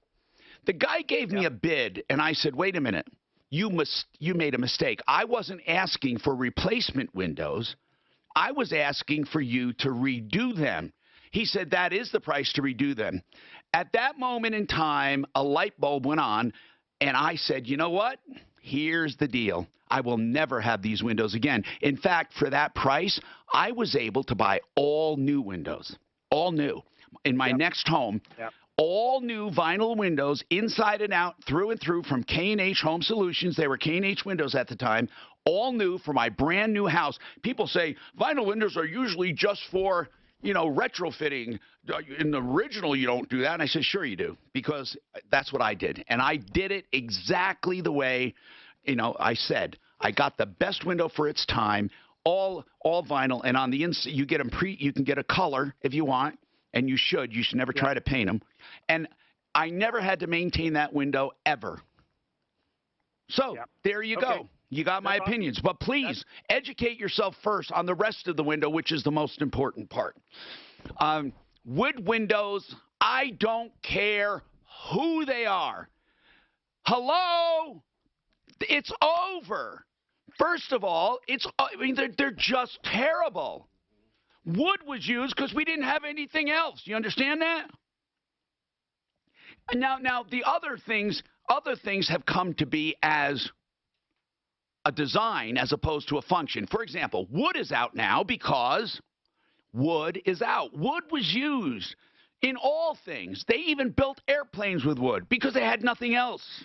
The guy gave me a bid, and I said, wait a minute. You made a mistake. I wasn't asking for replacement windows. I was asking for you to redo them. He said, that is the price to redo them. At that moment in time, a light bulb went on, and I said, you know what? Here's the deal. I will never have these windows again. In fact, for that price, I was able to buy all new windows, all new. In my next home, all new vinyl windows, inside and out, through and through, from K&H Home Solutions. They were K&H windows at the time, all new for my brand new house. People say vinyl windows are usually just for, you know, retrofitting. In the original, you don't do that. And I said, sure you do, because that's what I did. And I did it exactly the way, you know, I said. I got the best window for its time, all vinyl, and on the inside you get them you can get a color if you want, and you should never try to paint them. And I never had to maintain that window ever. So there you go. You got my opinions, but please educate yourself first on the rest of the window, which is the most important part. Wood windows, I don't care who they are. Hello? It's over. First of all, they're just terrible. Wood was used because we didn't have anything else. You understand that? And now the other things have come to be as a design as opposed to a function. For example, wood is out now because wood is out. Wood was used in all things. They even built airplanes with wood because they had nothing else.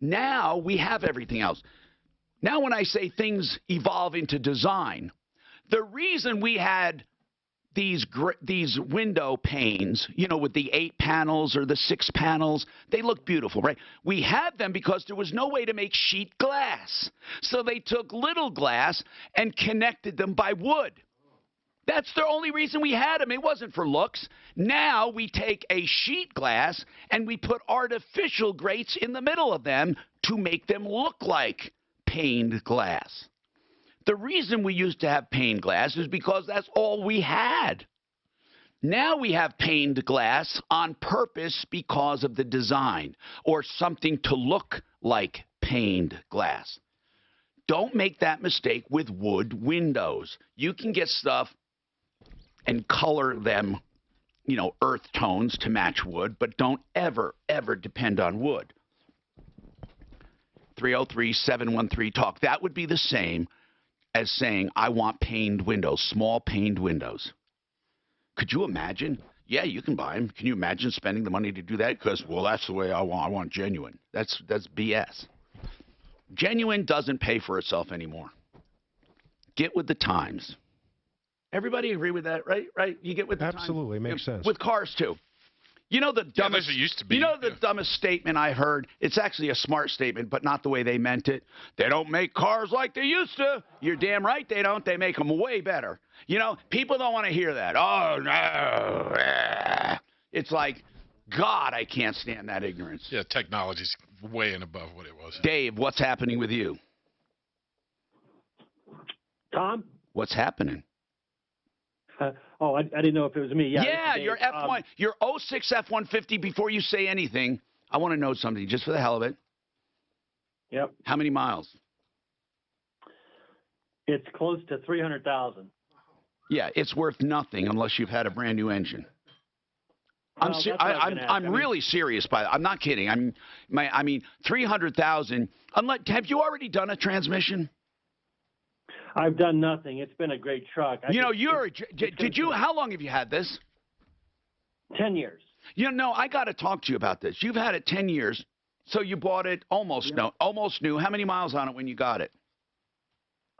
Now we have everything else. Now when I say things evolve into design, the reason we had these window panes, you know, with the 8 panels or the 6 panels, they look beautiful, right? We had them because there was no way to make sheet glass. So they took little glass and connected them by wood. That's the only reason we had them. It wasn't for looks. Now we take a sheet glass and we put artificial grates in the middle of them to make them look like paned glass. The reason we used to have paned glass is because that's all we had. Now we have paned glass on purpose because of the design or something to look like paned glass. Don't make that mistake with wood windows. You can get stuff and color them, you know, earth tones to match wood, but don't ever, ever depend on wood. 303-713-TALK. That would be the same as saying, I want paned windows, small paned windows. Could you imagine? Yeah, you can buy them. Can you imagine spending the money to do that? Because, well, that's the way I want. I want genuine. That's BS. Genuine doesn't pay for itself anymore. Get with the times. Everybody agree with that, right? Right? You get with the times. Absolutely, makes sense. With cars, too. You know the dumbest, it used to be. You know the dumbest statement I heard? It's actually a smart statement, but not the way they meant it. They don't make cars like they used to. You're damn right they don't. They make them way better. You know, people don't want to hear that. Oh, no. It's like, God, I can't stand that ignorance. Yeah, technology's way and above what it was. Dave, what's happening with you? Tom? What's happening? I didn't know if it was me. Yeah, your F1, your 06 F-150. Before you say anything, I want to know something, just for the hell of it. Yep. How many miles? It's close to 300,000. Yeah, it's worth nothing unless you've had a brand new engine. I'm really serious by that. I'm not kidding. I mean, 300,000. Have you already done a transmission? I've done nothing. It's been a great truck. How long have you had this? 10 years. You know, I got to talk to you about this. You've had it 10 years, so you bought it almost new. How many miles on it when you got it?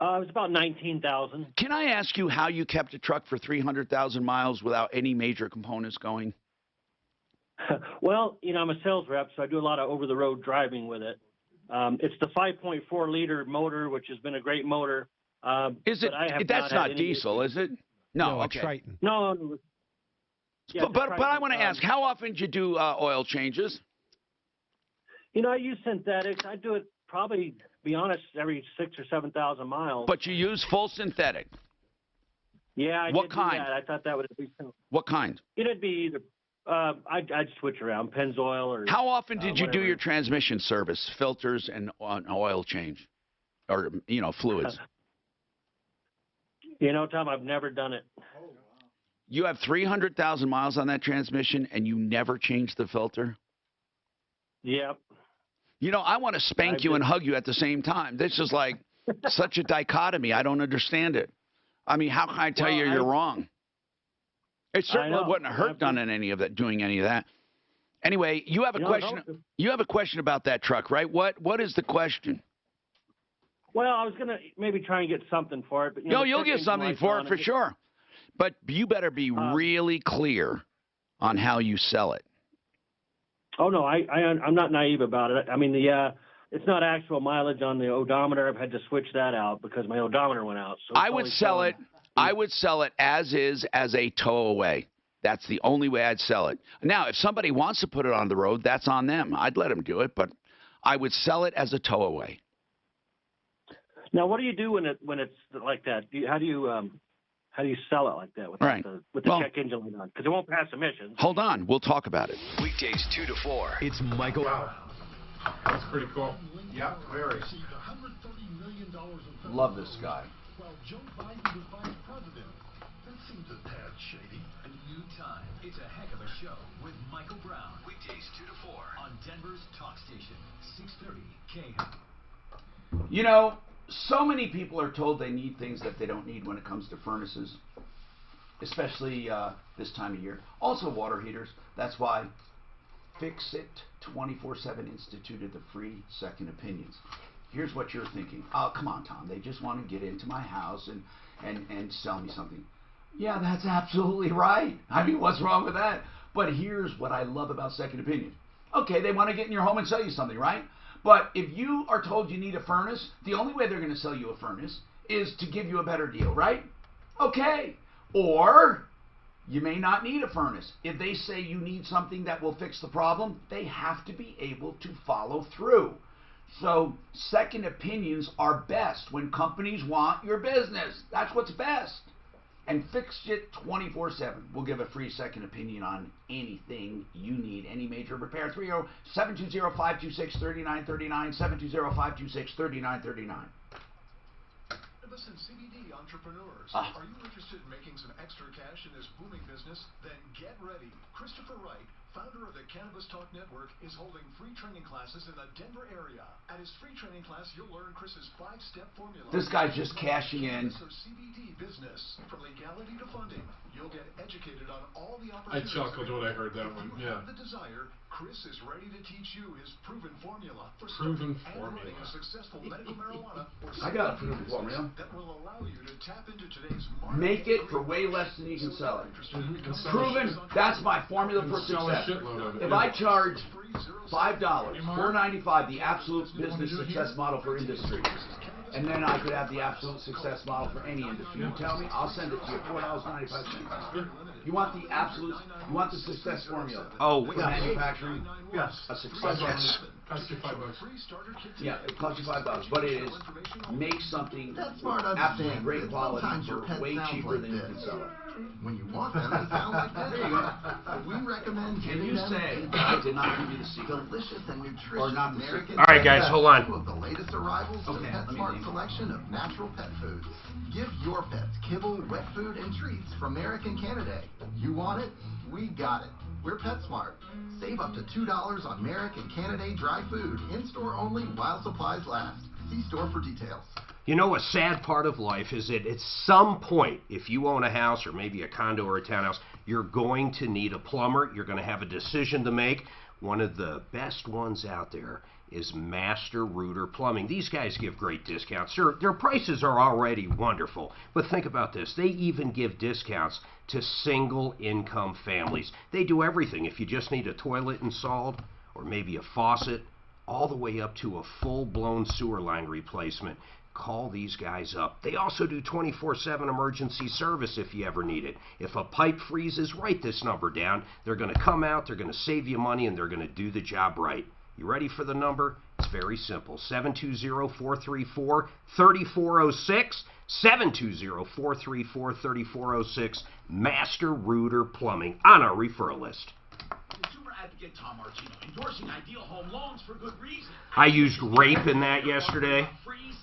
It was about 19,000. Can I ask you how you kept a truck for 300,000 miles without any major components going? Well, I'm a sales rep, so I do a lot of over-the-road driving with it. It's the 5.4 liter motor, which has been a great motor. Is it? That's not diesel, is it? No. It's Triton. No. Yeah, but I want to ask, how often do you do oil changes? I use synthetics. I do it probably, to be honest, every 6,000 or 7,000 miles. But you use full synthetic. Yeah, What kind? I thought that would be. What kind? It'd be either. I'd switch around, Pennzoil or. How often did you do your transmission service, filters, and oil change, or fluids? Tom, I've never done it. You have 300,000 miles on that transmission, and you never changed the filter? Yep. I want to spank you and hug you at the same time. This is like such a dichotomy. I don't understand it. I mean, how can I tell you you're wrong? It certainly wouldn't have hurt doing any of that. Anyway, you have a question. You have a question about that truck, right? What is the question? Well, I was gonna maybe try and get something for it, but you'll get something for it for sure. But you better be really clear on how you sell it. Oh no, I'm not naive about it. I mean, it's not actual mileage on the odometer. I've had to switch that out because my odometer went out. So I would sell it. I would sell it as is, as a tow away. That's the only way I'd sell it. Now, if somebody wants to put it on the road, that's on them. I'd let them do it, but I would sell it as a tow away. Now, what do you do when it's like that? How do you sell it like that with the check engine light on? Because it won't pass emissions. Hold on, we'll talk about it. Weekdays 2 to 4. It's Michael. Wow. That's pretty cool. Yeah, very. Love this guy. While Joe Biden was vice president, that seems a tad shady. A new time. It's a heck of a show with Michael Brown. Weekdays 2 to 4 on Denver's talk station, 630 KHOP. So many people are told they need things that they don't need when it comes to furnaces, especially this time of year. Also water heaters. That's why Fix It 24/7 instituted the free second opinions. Here's what you're thinking. Oh, come on, Tom. They just want to get into my house and sell me something. Yeah, that's absolutely right. I mean, what's wrong with that? But here's what I love about second opinion. Okay, they want to get in your home and sell you something, right? But if you are told you need a furnace, the only way they're going to sell you a furnace is to give you a better deal, right? Okay. Or you may not need a furnace. If they say you need something that will fix the problem, they have to be able to follow through. So second opinions are best when companies want your business. That's what's best. And Fix It 24/7. We'll give a free second opinion on anything you need, any major repair. 720-526-3939, 720-526-3939. Listen, CBD entrepreneurs, are you interested in making some extra cash in this booming business? Then get ready. Christopher Wright, founder of the Cannabis Talk Network, is holding free training classes in the Denver area. At his free training class, you'll learn Chris's 5-step formula. This guy's just cashing in. So CBD business, from legality to funding, you'll get educated on all the opportunities. I chuckled when I heard that one. If you Yeah. have the desire, Chris is ready to teach you his proven formula for Proven starting and running a successful medical marijuana or I got a CBD proven formula. that will allow you to tap into today's market. Make it for way less than you can sell it. Proven, that's my formula for success. If I charge $5, $4.95, the absolute business success model for industry, and then I could have the absolute success model for any industry. You tell me, I'll send it to you, $4.95. You want the absolute, you want the success formula. Oh, for manufacturing? Yes. A success formula. Cost you $5. Yeah, it costs you $5, but it is make something That's smart absolutely understanding. great quality Sometimes your for pet way sounds cheaper like than you this. can sell it. When you want them, they sound like this. There you go. But we recommend Can giving you them say a I did not give you the secret? delicious and nutritious Or not the American secret? All right, guys, hold on. Two of the latest arrivals to Okay, let me PetSmart think. selection of natural pet foods. Give your pets kibble, wet food, and treats from American Canada. You want it? We got it. We're PetSmart. Save up to $2 on American Canada dry food. In-store only while supplies last. See store for details. You know, a sad part of life is that at some point, if you own a house or maybe a condo or a townhouse, you're going to need a plumber. You're going to have a decision to make. One of the best ones out there is Master Rooter Plumbing. These guys give great discounts. Their prices are already wonderful. But think about this. They even give discounts to single income families. They do everything. If you just need a toilet installed or maybe a faucet, all the way up to a full-blown sewer line replacement, call these guys up. They also do 24/7 emergency service if you ever need it. If a pipe freezes, write this number down. They're going to come out, they're going to save you money, and they're going to do the job right. You ready for the number? It's very simple. 720-434-3406. 720-434-3406. Master Rooter Plumbing on our referral list. Tom Martino, endorsing Ideal Home Loans for good reason. I used rape in that yesterday.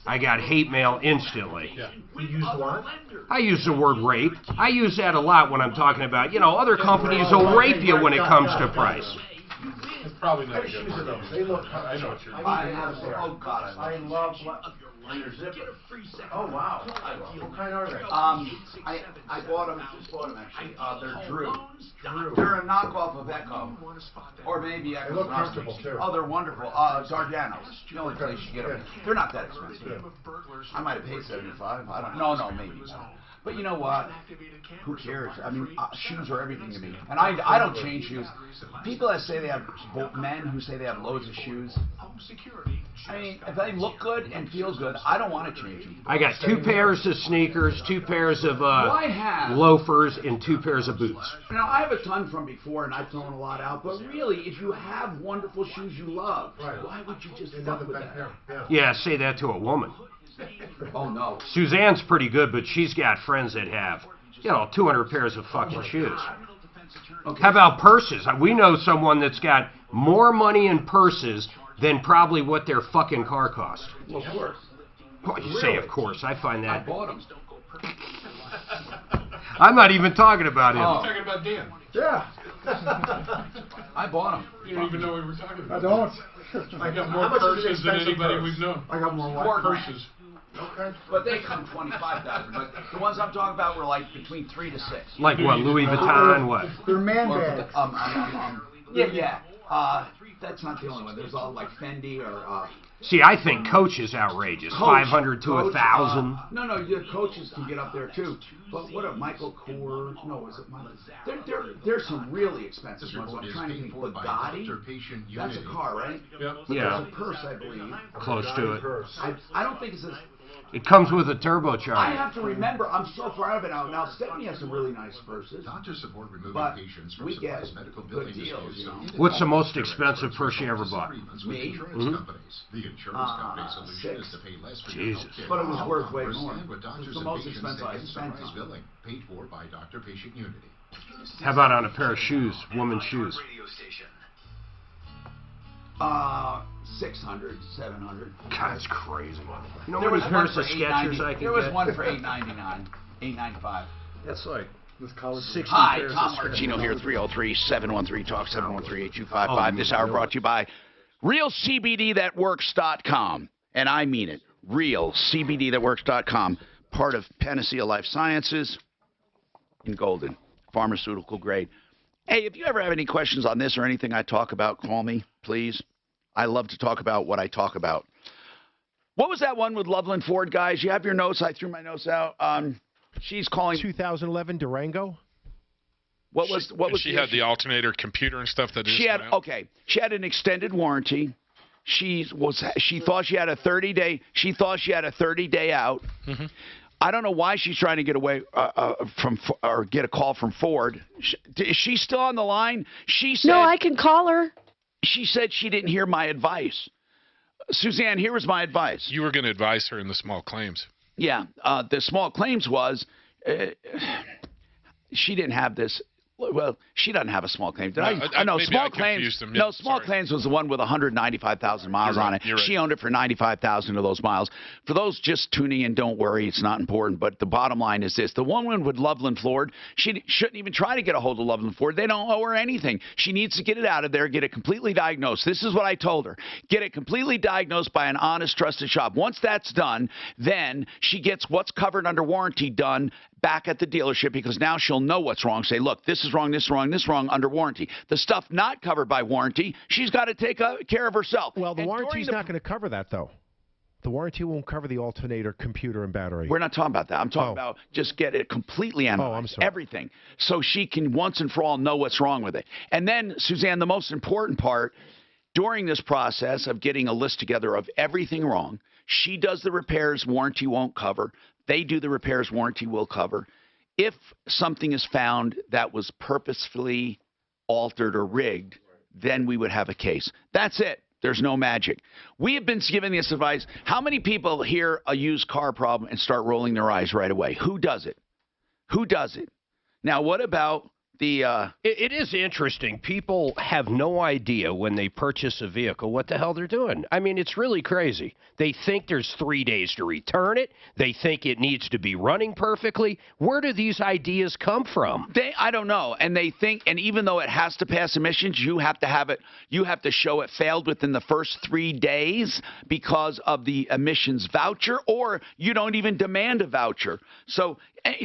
I got hate mail instantly. Yeah. You used what? I use the word rape. I use that a lot when I'm talking about, other companies will rape you when it comes to price. It's probably not a good word. They look. I know what you're I love. Oh wow! What kind are they? I bought them. Just bought them actually. They're Drew. They're a knockoff of Echo, or maybe Echo. They look comfortable too. Oh, they're wonderful. Dardanos. The only place you get them. They're not that expensive. I might have paid $75. I don't. No, maybe. But you know what? Who cares? I mean, shoes are everything to me. And I don't change shoes. People that say they have, men who say they have loads of shoes, I mean, if they look good and feel good, I don't want to change them. I got 2 pairs of sneakers, 2 pairs of loafers, and 2 pairs of boots. Now, I have a ton from before, and I've thrown a lot out. But really, if you have wonderful shoes you love, why would you just fuck with that? Yeah, say that to a woman. Oh, no. Suzanne's pretty good, but she's got friends that have, 200 pairs of fucking shoes. Okay. How about purses? We know someone that's got more money in purses than probably what their fucking car cost. Well, of course. Well, you say of course. I find that. I bought them. I'm not even talking about him. I'm talking about Dan. Yeah. I bought them. You don't even know what we're talking about. I don't. I got more purses than anybody we've known. I got more purses. Okay. But they come 25,000. But the ones I'm talking about were like between 3 to 6. Like what? Louis Vuitton? What? They're man bags. Yeah. That's not the only one. There's all like Fendi or. See, I think Coach is outrageous. Coach, 500 to 1,000. No, your coaches can get up there too. But what are Michael Kors? No, is it Michael? There's some really expensive ones. I'm trying to think. Bugatti. That's a car, right? Yep. Yeah. It's a purse, I believe. Close to it. I don't think it's a. It comes with a turbocharger. I have to remember, I'm so far out of it now. Now, Stephanie has some really nice purses. Doctors support removing but patients from we get medical good deals. What's the most expensive purse you ever bought? Me? The insurance company solution is to pay less for Jesus. But it was worth way more. It's the most expensive I spent on. Billing, paid for by doctor-patient unity. How about on a pair of shoes, women's shoes? 600, 700. God, it's crazy. You know there what was pairs of Skechers I can There was get? one for $8.99, $8.95. That's like This college. 60 Hi, pairs Tom of Martino Skechers. here, 303-713-TALK, 713-8255. This hour brought to you by RealCBDThatWorks.com. And I mean it. RealCBDThatWorks.com. Part of Panacea Life Sciences in Golden. Pharmaceutical grade. Hey, if you ever have any questions on this or anything I talk about, call me, please. I love to talk about what I talk about. What was that one with Loveland Ford, guys? You have your notes. I threw my notes out. She's calling 2011 Durango. What was she had the alternator computer and stuff that she had? Okay, she had an extended warranty. She thought she had a 30-day. She thought she had a 30-day out. Mm-hmm. I don't know why she's trying to get away from or get a call from Ford. Is she still on the line? She said, no, I can call her. She said she didn't hear my advice. Suzanne, here was my advice. You were going to advise her in the small claims. Yeah, the small claims was she didn't have this. Well, she doesn't have a small claim. No, small claims. No, small claims was the one with 195,000 miles on it. Right. She owned it for 95,000 of those miles. For those just tuning in, don't worry, it's not important. But the bottom line is this: the woman with Loveland Ford, she shouldn't even try to get a hold of Loveland Ford. They don't owe her anything. She needs to get it out of there, get it completely diagnosed. This is what I told her: get it completely diagnosed by an honest, trusted shop. Once that's done, then she gets what's covered under warranty done back at the dealership because now she'll know what's wrong. Say, look, this is wrong, this is wrong, this is wrong under warranty. The stuff not covered by warranty, she's got to take care of herself. Well, the warranty's not going to cover that, though. The warranty won't cover the alternator, computer, and battery. We're not talking about that. I'm talking about just get it completely analyzed. I'm sorry. Everything. So she can once and for all know what's wrong with it. And then, Suzanne, the most important part, during this process of getting a list together of everything wrong, she does the repairs warranty won't cover. They do the repairs warranty will cover. If something is found that was purposefully altered or rigged, then we would have a case. That's it. There's no magic. We have been given this advice. How many people hear a used car problem and start rolling their eyes right away? Who does it? Who does it? Now, what about the... It is interesting. People have no idea when they purchase a vehicle what the hell they're doing. I mean, it's really crazy. They think there's 3 days to return it. They think it needs to be running perfectly. Where do these ideas come from? I don't know. And they think, and even though it has to pass emissions, you have to have it, you have to show it failed within the first 3 days because of the emissions voucher, or you don't even demand a voucher. So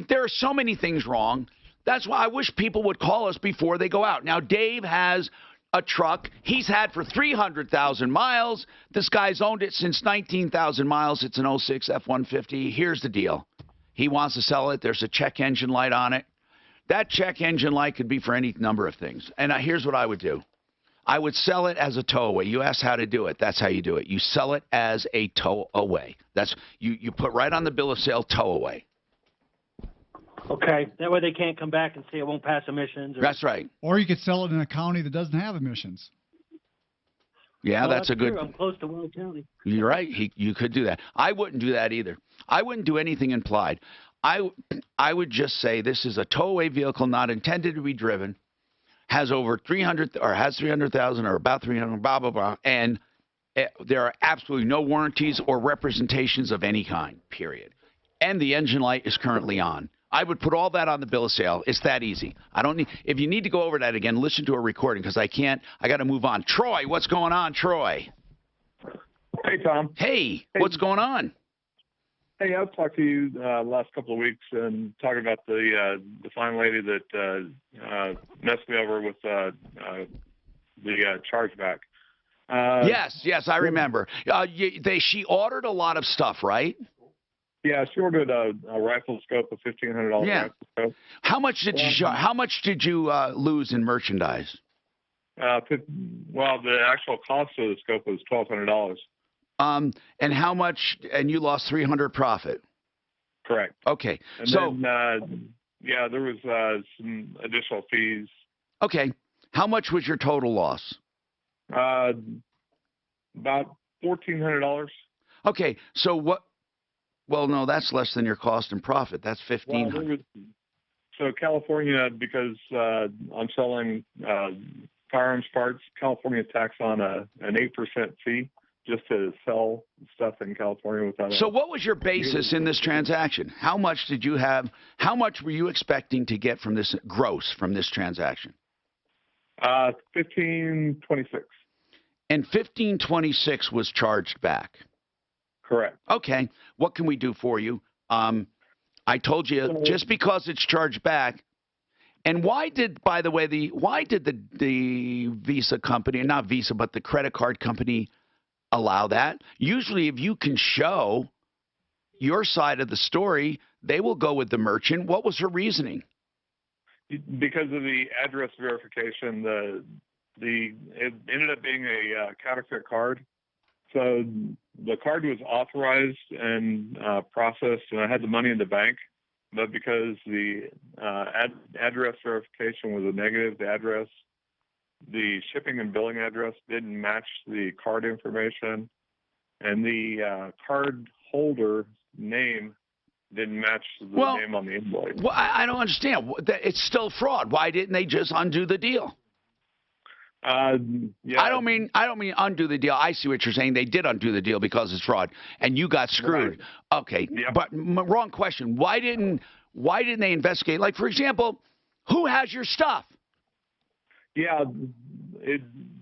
there are so many things wrong. That's why I wish people would call us before they go out. Now, Dave has a truck he's had for 300,000 miles. This guy's owned it since 19,000 miles. It's an 06 F-150. Here's the deal. He wants to sell it. There's a check engine light on it. That check engine light could be for any number of things. And here's what I would do. I would sell it as a towaway. You asked how to do it. That's how you do it. You sell it as a towaway. That's you put right on the bill of sale, towaway. Okay, that way they can't come back and say it won't pass emissions. That's right. Or you could sell it in a county that doesn't have emissions. Yeah, well, that's a good. True. I'm close to Will County. You're right. You could do that. I wouldn't do that either. I wouldn't do anything implied. I would just say this is a towaway vehicle not intended to be driven, has over 300 or has 300,000 or about 300, blah blah blah, and there are absolutely no warranties or representations of any kind. Period. And the engine light is currently on. I would put all that on the bill of sale. It's that easy. I don't need. If you need to go over that again, listen to a recording because I can't. I got to move on. Troy, what's going on, Troy? Hey, Tom. Hey, what's going on? Hey, I've talked to you last couple of weeks and talking about the fine lady that messed me over with the chargeback. Yes, I remember. She ordered a lot of stuff, right? Yeah, she ordered a rifle scope, a $1,500 rifle scope. How much did you lose in merchandise? Well, the actual cost of the scope was $1,200. And how much? And you lost $300 profit. Correct. Okay. And then, there was some additional fees. Okay. How much was your total loss? About $1,400. Okay. So what? Well, no, that's less than your cost and profit. That's $1,500. So California, because I'm selling firearms parts, California tax on an 8% fee just to sell stuff in California without. So what was your basis in this transaction? How much did you have? How much were you expecting to get from this gross from this transaction? $1,526. And $1,526 was charged back. Correct. Okay. What can we do for you? I told you just because it's charged back. And why did the Visa company, not Visa, but the credit card company allow that? Usually if you can show your side of the story, they will go with the merchant. What was her reasoning? Because of the address verification, it ended up being a counterfeit card. So the card was authorized and processed, and I had the money in the bank. But because the address verification was a negative, the shipping and billing address didn't match the card information, and the card holder name didn't match the name on the invoice. Well, I don't understand. It's still fraud. Why didn't they just undo the deal? I don't mean undo the deal. I see what you're saying. They did undo the deal because it's fraud, and you got screwed. Right. Okay, yeah. But wrong question. Why didn't they investigate? Like, for example, who has your stuff? Yeah,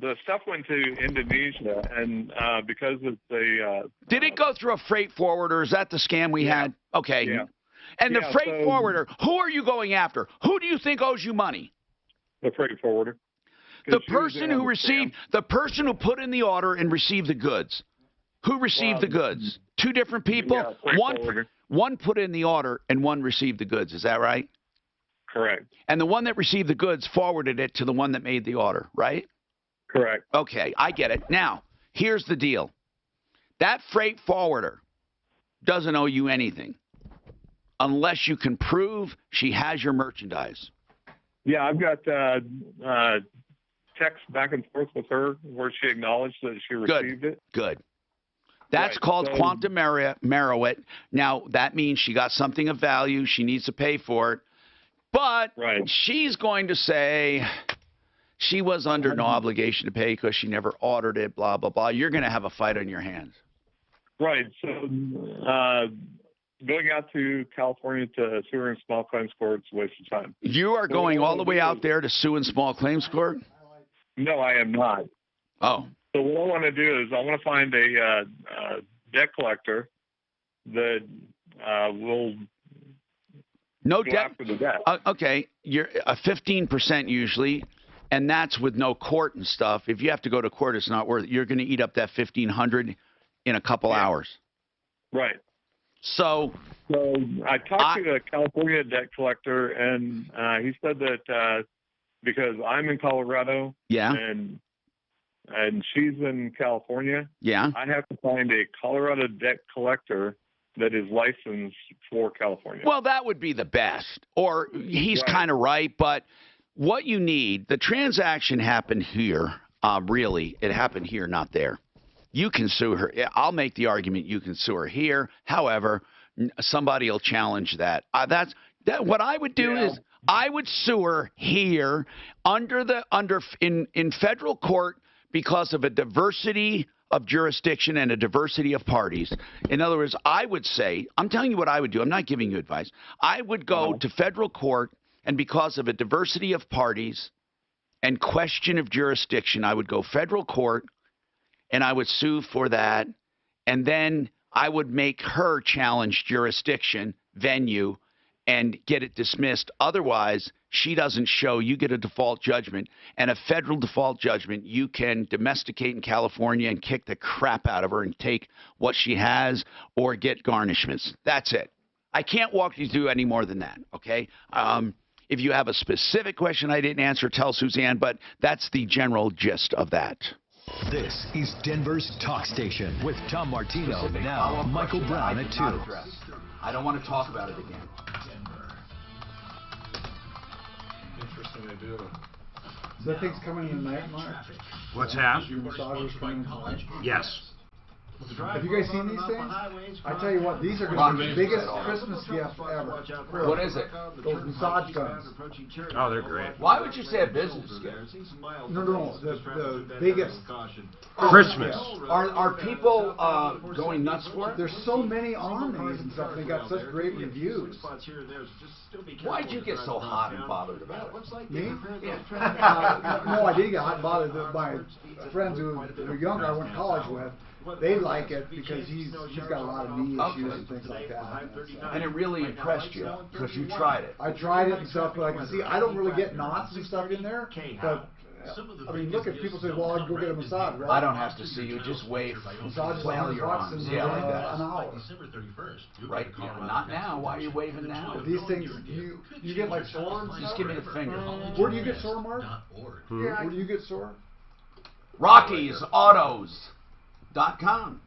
the stuff went to Indonesia, and because of the did it go through a freight forwarder? Is that the scam we had? Okay. Yeah. And the freight forwarder, who are you going after? Who do you think owes you money? The freight forwarder. The person who the person who put in the order and received the goods. Who received the goods? Two different people? Yeah, one put in the order and one received the goods. Is that right? Correct. And the one that received the goods forwarded it to the one that made the order, right? Correct. Okay, I get it. Now, here's the deal. That freight forwarder doesn't owe you anything unless you can prove she has your merchandise. Yeah, I've got text back and forth with her where she acknowledged that she received it. Good. That's called quantum merit. Now, that means she got something of value. She needs to pay for it. But she's going to say she was under no obligation to pay because she never ordered it, blah, blah, blah. You're going to have a fight on your hands. Right. So going out to California to sue in small claims court is a waste of time. You are going all the way out there to sue in small claims court? No, I am not. Oh. So what I want to do is I want to find a debt collector that will go debt after the debt. Okay, you're 15% usually, and that's with no court and stuff. If you have to go to court, it's not worth it. You're going to eat up that $1,500 in a couple hours. Right. So I talked to a California debt collector, and he said that because I'm in Colorado, and she's in California, I have to find a Colorado debt collector that is licensed for California. Well, that would be the best. Or he's kind of right, but what you need, the transaction happened here. Really, it happened here, not there. You can sue her. I'll make the argument you can sue her here. However, somebody will challenge that. What I would do is I would sue her here in federal court because of a diversity of jurisdiction and a diversity of parties. In other words, I would say, I'm telling you what I would do. I'm not giving you advice. I would go to federal court, and because of a diversity of parties and question of jurisdiction, I would go federal court, and I would sue for that, and then I would make her challenge jurisdiction, venue, and get it dismissed. Otherwise, she doesn't show, you get a default judgment. And a federal default judgment, you can domesticate in California and kick the crap out of her and take what she has or get garnishments. That's it. I can't walk you through any more than that, okay? If you have a specific question I didn't answer, tell Suzanne, but that's the general gist of that. This is Denver's Talk Station with Tom Martino. Now, Michael Brown at 2. I don't want to talk about it again. Interesting idea. So that thing's coming in tonight, Mark? What's that? Massages coming tonight? Yes. Have you guys seen these things? I tell you what, these are going to be the biggest Christmas gift ever. What is it? Those massage guns. Oh, they're great. Why would you say a business gift? No, the biggest. Christmas. Are people going nuts for it? There's so many on these and stuff. They got such great reviews. Why'd you get so hot and bothered about it? Me? Yeah. No, I did get hot and bothered by friends who were younger. I went to college with. They like it because he's got a lot of knee issues and things like that. And it really impressed you because you tried it. I tried it and stuff, but I can see I don't really get knots and stuff in there. But I mean, look, if people say, "Well, I'd go get a massage," right? I don't have to see you. Just wave. Massage flail your arms. Yeah, like that. An hour. Right. Yeah, not now. Why are you waving now? These things, you get like sore. Just give me the finger. Where do you get sore, Mark? Where do you get sore? Rocky's Autos. .com.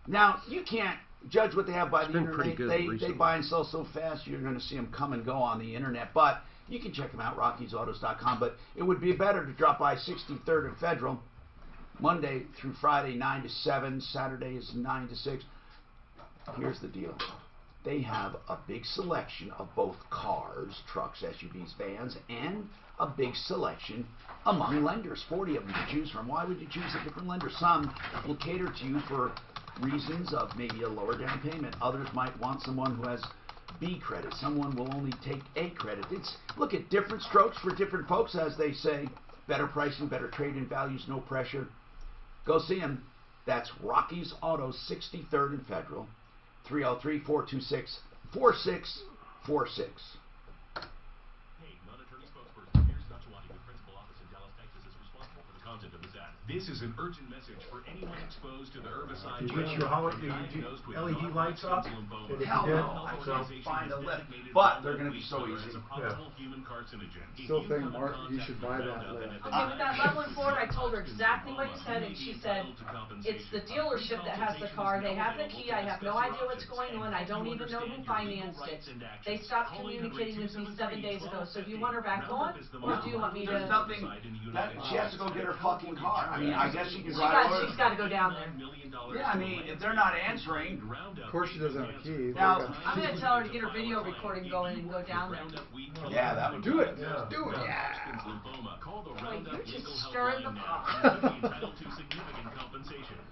Now, you can't judge what they have by the internet. They buy and sell so fast, you're going to see them come and go on the internet. But you can check them out, Rocky'sAutos.com. But it would be better to drop by 63rd and Federal, Monday through Friday, 9 to 7. Saturday is 9 to 6. Here's the deal. They have a big selection of both cars, trucks, SUVs, vans, and a big selection among lenders, 40 of them to choose from. Why would you choose a different lender? Some will cater to you for reasons of maybe a lower down payment. Others might want someone who has B credit. Someone will only take A credit. Look at different strokes for different folks, as they say. Better pricing, better trade-in values, no pressure. Go see them. That's Rocky's Autos, 63rd and Federal, 303-426-5600. 4646. This is an urgent message for anyone exposed to the herbicide. You get your LED lights up? Hell no. So find a lip. But they're going to be so easy. Yeah. Still think, Mark, you should buy that lip. Okay, with that Loveland Ford, I told her exactly what you said, and she said, it's the dealership that has the car. They have the key. I have no idea what's going on. I don't even know who financed it. They stopped communicating with me 7 days ago. So do you want her back on, or do you want me to? There's nothing. She has to go get her fucking car. I mean, I guess she can drive over. She's got to go down there. Yeah, I mean, if they're not answering. Of course she doesn't have a key. Now, I'm going to tell her to get her video recording going and go down there. Yeah, that would do it. Yeah. Do it. Yeah. Wait, you're just stirring the pot.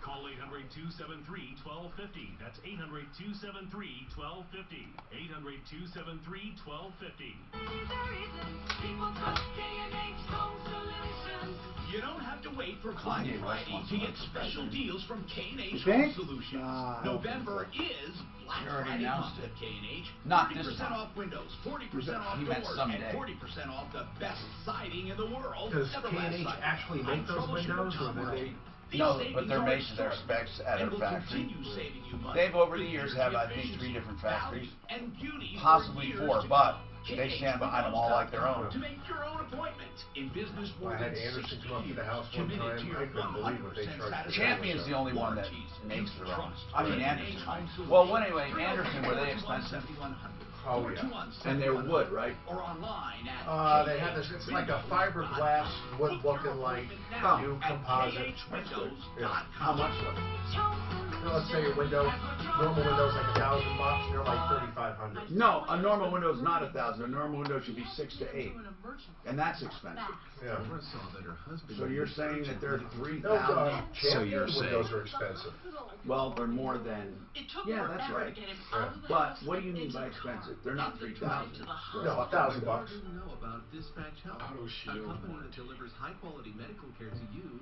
Call 800-273-1250. That's 800-273-1250. 800-273-1250. You don't have to wait for Black Friday to get special deals from K&H Home Solutions. November is Black Friday month at K&H. Not this 40% time. off windows, 40% off doors, and 40% off the best siding in the world. Does K&H actually make those windows, or do they? No, but they're making their specs at our factory. They've over the years have, I think, 3 different factories, possibly 4, but they stand behind them all like their own. To make your own appointment in business. I had Anderson come up to the house one time. I couldn't believe what they charged. Champion's the only one that makes their own. I mean, Anderson. Well, anyway, Anderson, were they expensive? Oh, yeah. And they're wood, right? Or online they have this, it's like a fiberglass wood looking like new composite. Yeah. How much though? Let's say your window, normal window's like $1,000, they're like $3,500. No, a normal window is not 1,000. A normal window should be 6 to 8, and that's expensive. Yeah. So you're saying that they're 3,000? So you're saying windows are expensive. Well, they're more than. Yeah, that's right. Yeah. But what do you mean by expensive? They're not 3,000. No, $1,000.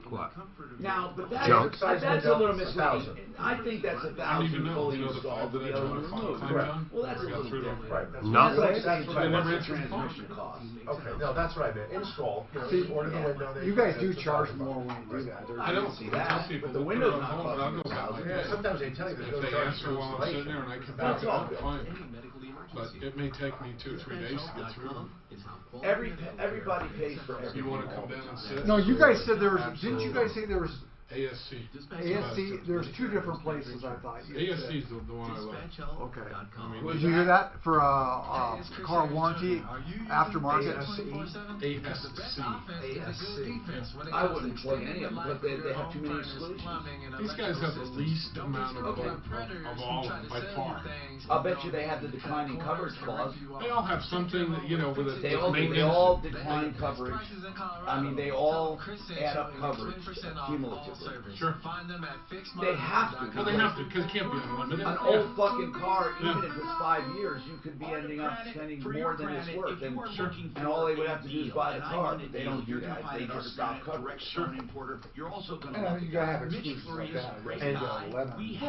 What? Now, but that's Junk. That's a little misleading. I think that's 1,000 fully installed. The other one removed. Well, that's a little different. Right. Nothing. That's what the transmission costs. Okay, no, that's what I meant. Install. See, order the window. You guys do charge more when you do that. I don't see that, but the window's not costing Yeah, sometimes they tell you there's If no they charge answer for while I'm sitting there and I can back it up, fine. But it may take me 2 or 3 days to get through them. Everybody pays for everything. You want to come down and sit? No, you guys said there was. Didn't you guys say there was ASC. ASC? There's 2 different places. I thought. ASC is the one I love. Okay. I mean, Did you hear that for car warranty aftermarket? ASC. I I wouldn't plug any of them, but they have too many exclusions. These guys have the least amount of all of them by far. I'll bet you they have the declining coverage clause. They all have something, with a They all decline coverage. I mean, they all add up coverage cumulatively. Sure. They have to. Well, they have to, because it can't be unlimited. An old fucking car, even if it's 5 years, you could be ending up spending more than it's worth. And all they would have to do is buy the car. They don't do that. They just stop coverage. You're also going to you gotta have exclusions like that. And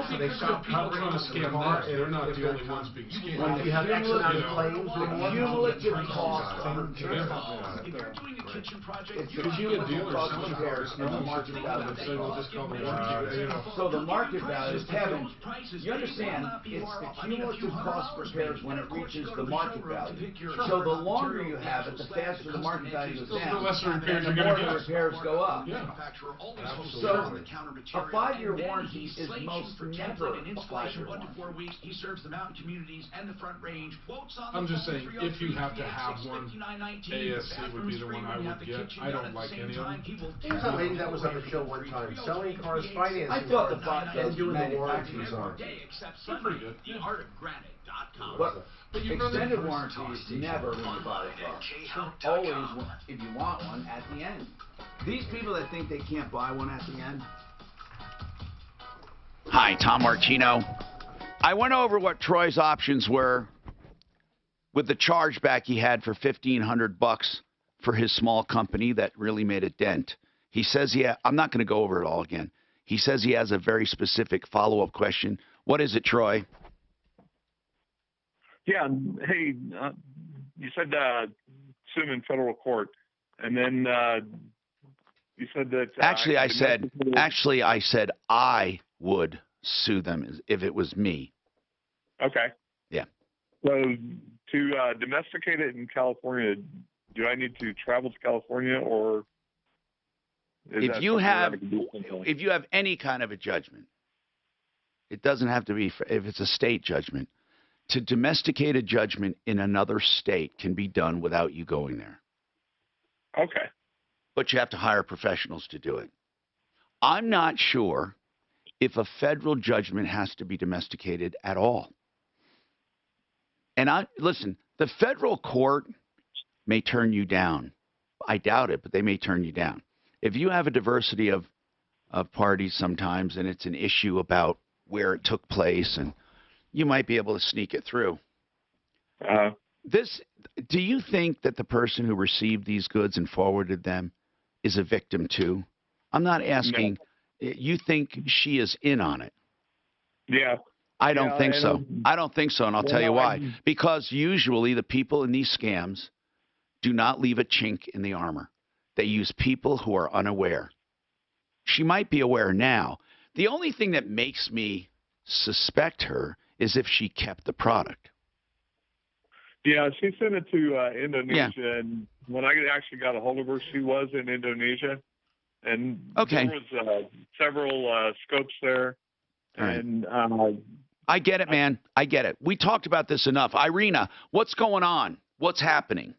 So they stop people trying to scam them. They're not the only ones being scammed. When you have X amount of claims, cumulative cost of Yeah. it's the cumulative cost of repairs and the market value. So the market value, Kevin, you understand, it's the cumulative cost of repairs when it reaches the market value. So the longer you have it, the faster the market value goes down, The lesser repairs and the you're more going to the repairs go up. Yeah. So a 5-year warranty is most never a 5-year warranty. He serves the mountain communities and the Front Range. I'm just saying, if you have to have one, ASC would be the one I would get. I don't like any of them. There's a lady that was on the show one time selling cars, financing I thought the cars, and doing the manufacturers warranties on. They're pretty good. But extended warranty is never when you buy a car. Always if you want one at the end. These people that think they can't buy one at the end. Hi, Tom Martino. I went over what Troy's options were with the chargeback he had for $1,500 for his small company that really made a dent. He says, I'm not going to go over it all again. He says he has a very specific follow-up question. What is it, Troy? Yeah. Hey, you said sue him in federal court, and then you said that. Actually, I said I would sue them if it was me. Okay. Yeah. So to domesticate it in California, do I need to travel to California, or if you have any kind of a judgment, it doesn't have to be if it's a state judgment. To domesticate a judgment in another state can be done without you going there. Okay. But you have to hire professionals to do it. I'm not sure if a federal judgment has to be domesticated at all. And listen, the federal court may turn you down. I doubt it, but they may turn you down. If you have a diversity of parties sometimes, and it's an issue about where it took place, and you might be able to sneak it through. Do you think that the person who received these goods and forwarded them is a victim too? I'm not asking. No. You think she is in on it? Yeah. I don't think so. I don't think so, and I'll tell you why. Because usually the people in these scams do not leave a chink in the armor. They use people who are unaware. She might be aware now. The only thing that makes me suspect her is if she kept the product. Yeah, she sent it to Indonesia, and when I actually got a hold of her, she was in Indonesia, and there was several scopes there. And I get it, man. I get it. We talked about this enough. Irina, what's going on? What's happening?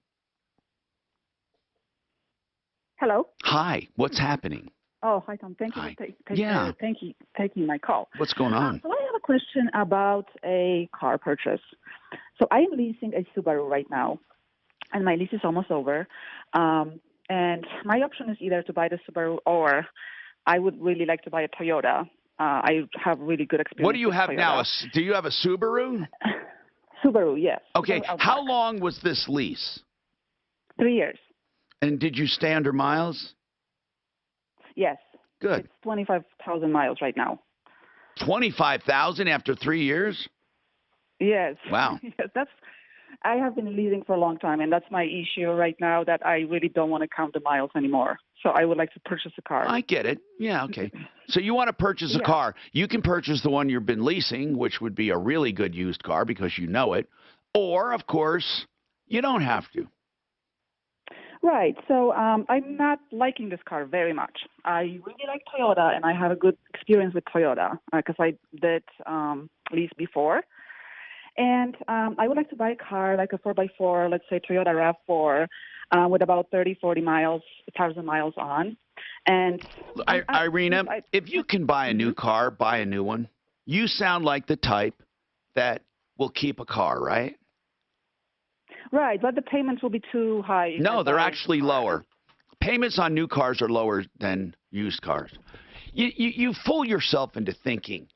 Hello. Hi. What's happening? Oh, hi, Tom. Thank you for taking my call. What's going on? So I have a question about a car purchase. So I am leasing a Subaru right now, and my lease is almost over. And my option is either to buy the Subaru, or I would really like to buy a Toyota. I have really good experience. What do you have Toyota. now? Do you have a Subaru? Subaru, yes. Okay. How long was this lease? 3 years. And did you stay under miles? Yes. Good. It's 25,000 miles right now. 25,000 after 3 years? Yes. Wow. Yes, I have been leasing for a long time, and that's my issue right now, that I really don't want to count the miles anymore. So I would like to purchase a car. I get it. Yeah, okay. So you want to purchase a car. You can purchase the one you've been leasing, which would be a really good used car because you know it. Or, of course, you don't have to. Right. So I'm not liking this car very much. I really like Toyota, and I have a good experience with Toyota because I did lease before. And I would like to buy a car like a 4x4, let's say Toyota RAV4, with about 40,000 miles on. And Irina, if you can buy a new car, buy a new one. You sound like the type that will keep a car, right? Right, but the payments will be too high. No, they're actually lower. Payments on new cars are lower than used cars. You fool yourself into thinking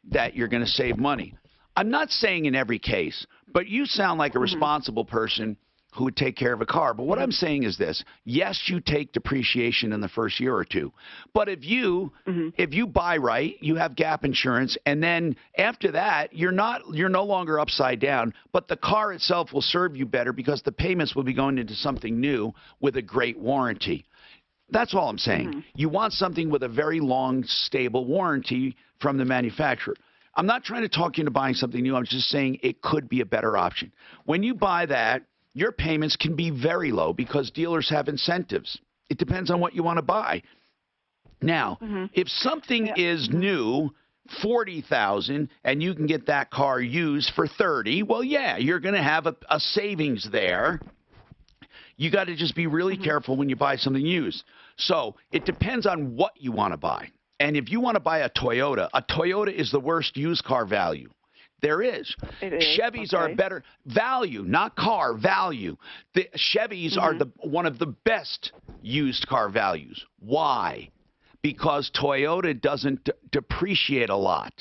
that you're going to save money. I'm not saying in every case, but you sound like a responsible person who would take care of a car. But what I'm saying is this. Yes, you take depreciation in the first year or two. But if you buy right, you have gap insurance, and then after that, you're no longer upside down, but the car itself will serve you better because the payments will be going into something new with a great warranty. That's all I'm saying. You want something with a very long, stable warranty from the manufacturer. I'm not trying to talk you into buying something new. I'm just saying it could be a better option. When you buy that, your payments can be very low because dealers have incentives. It depends on what you want to buy. Now, if something is new, 40,000, and you can get that car used for 30, well, yeah, you're going to have a savings there. You got to just be really careful when you buy something used. So it depends on what you want to buy. And if you want to buy a Toyota is the worst used car value. There is. Chevys are better value, not car value. The Chevys are one of the best used car values. Why? Because Toyota doesn't depreciate a lot.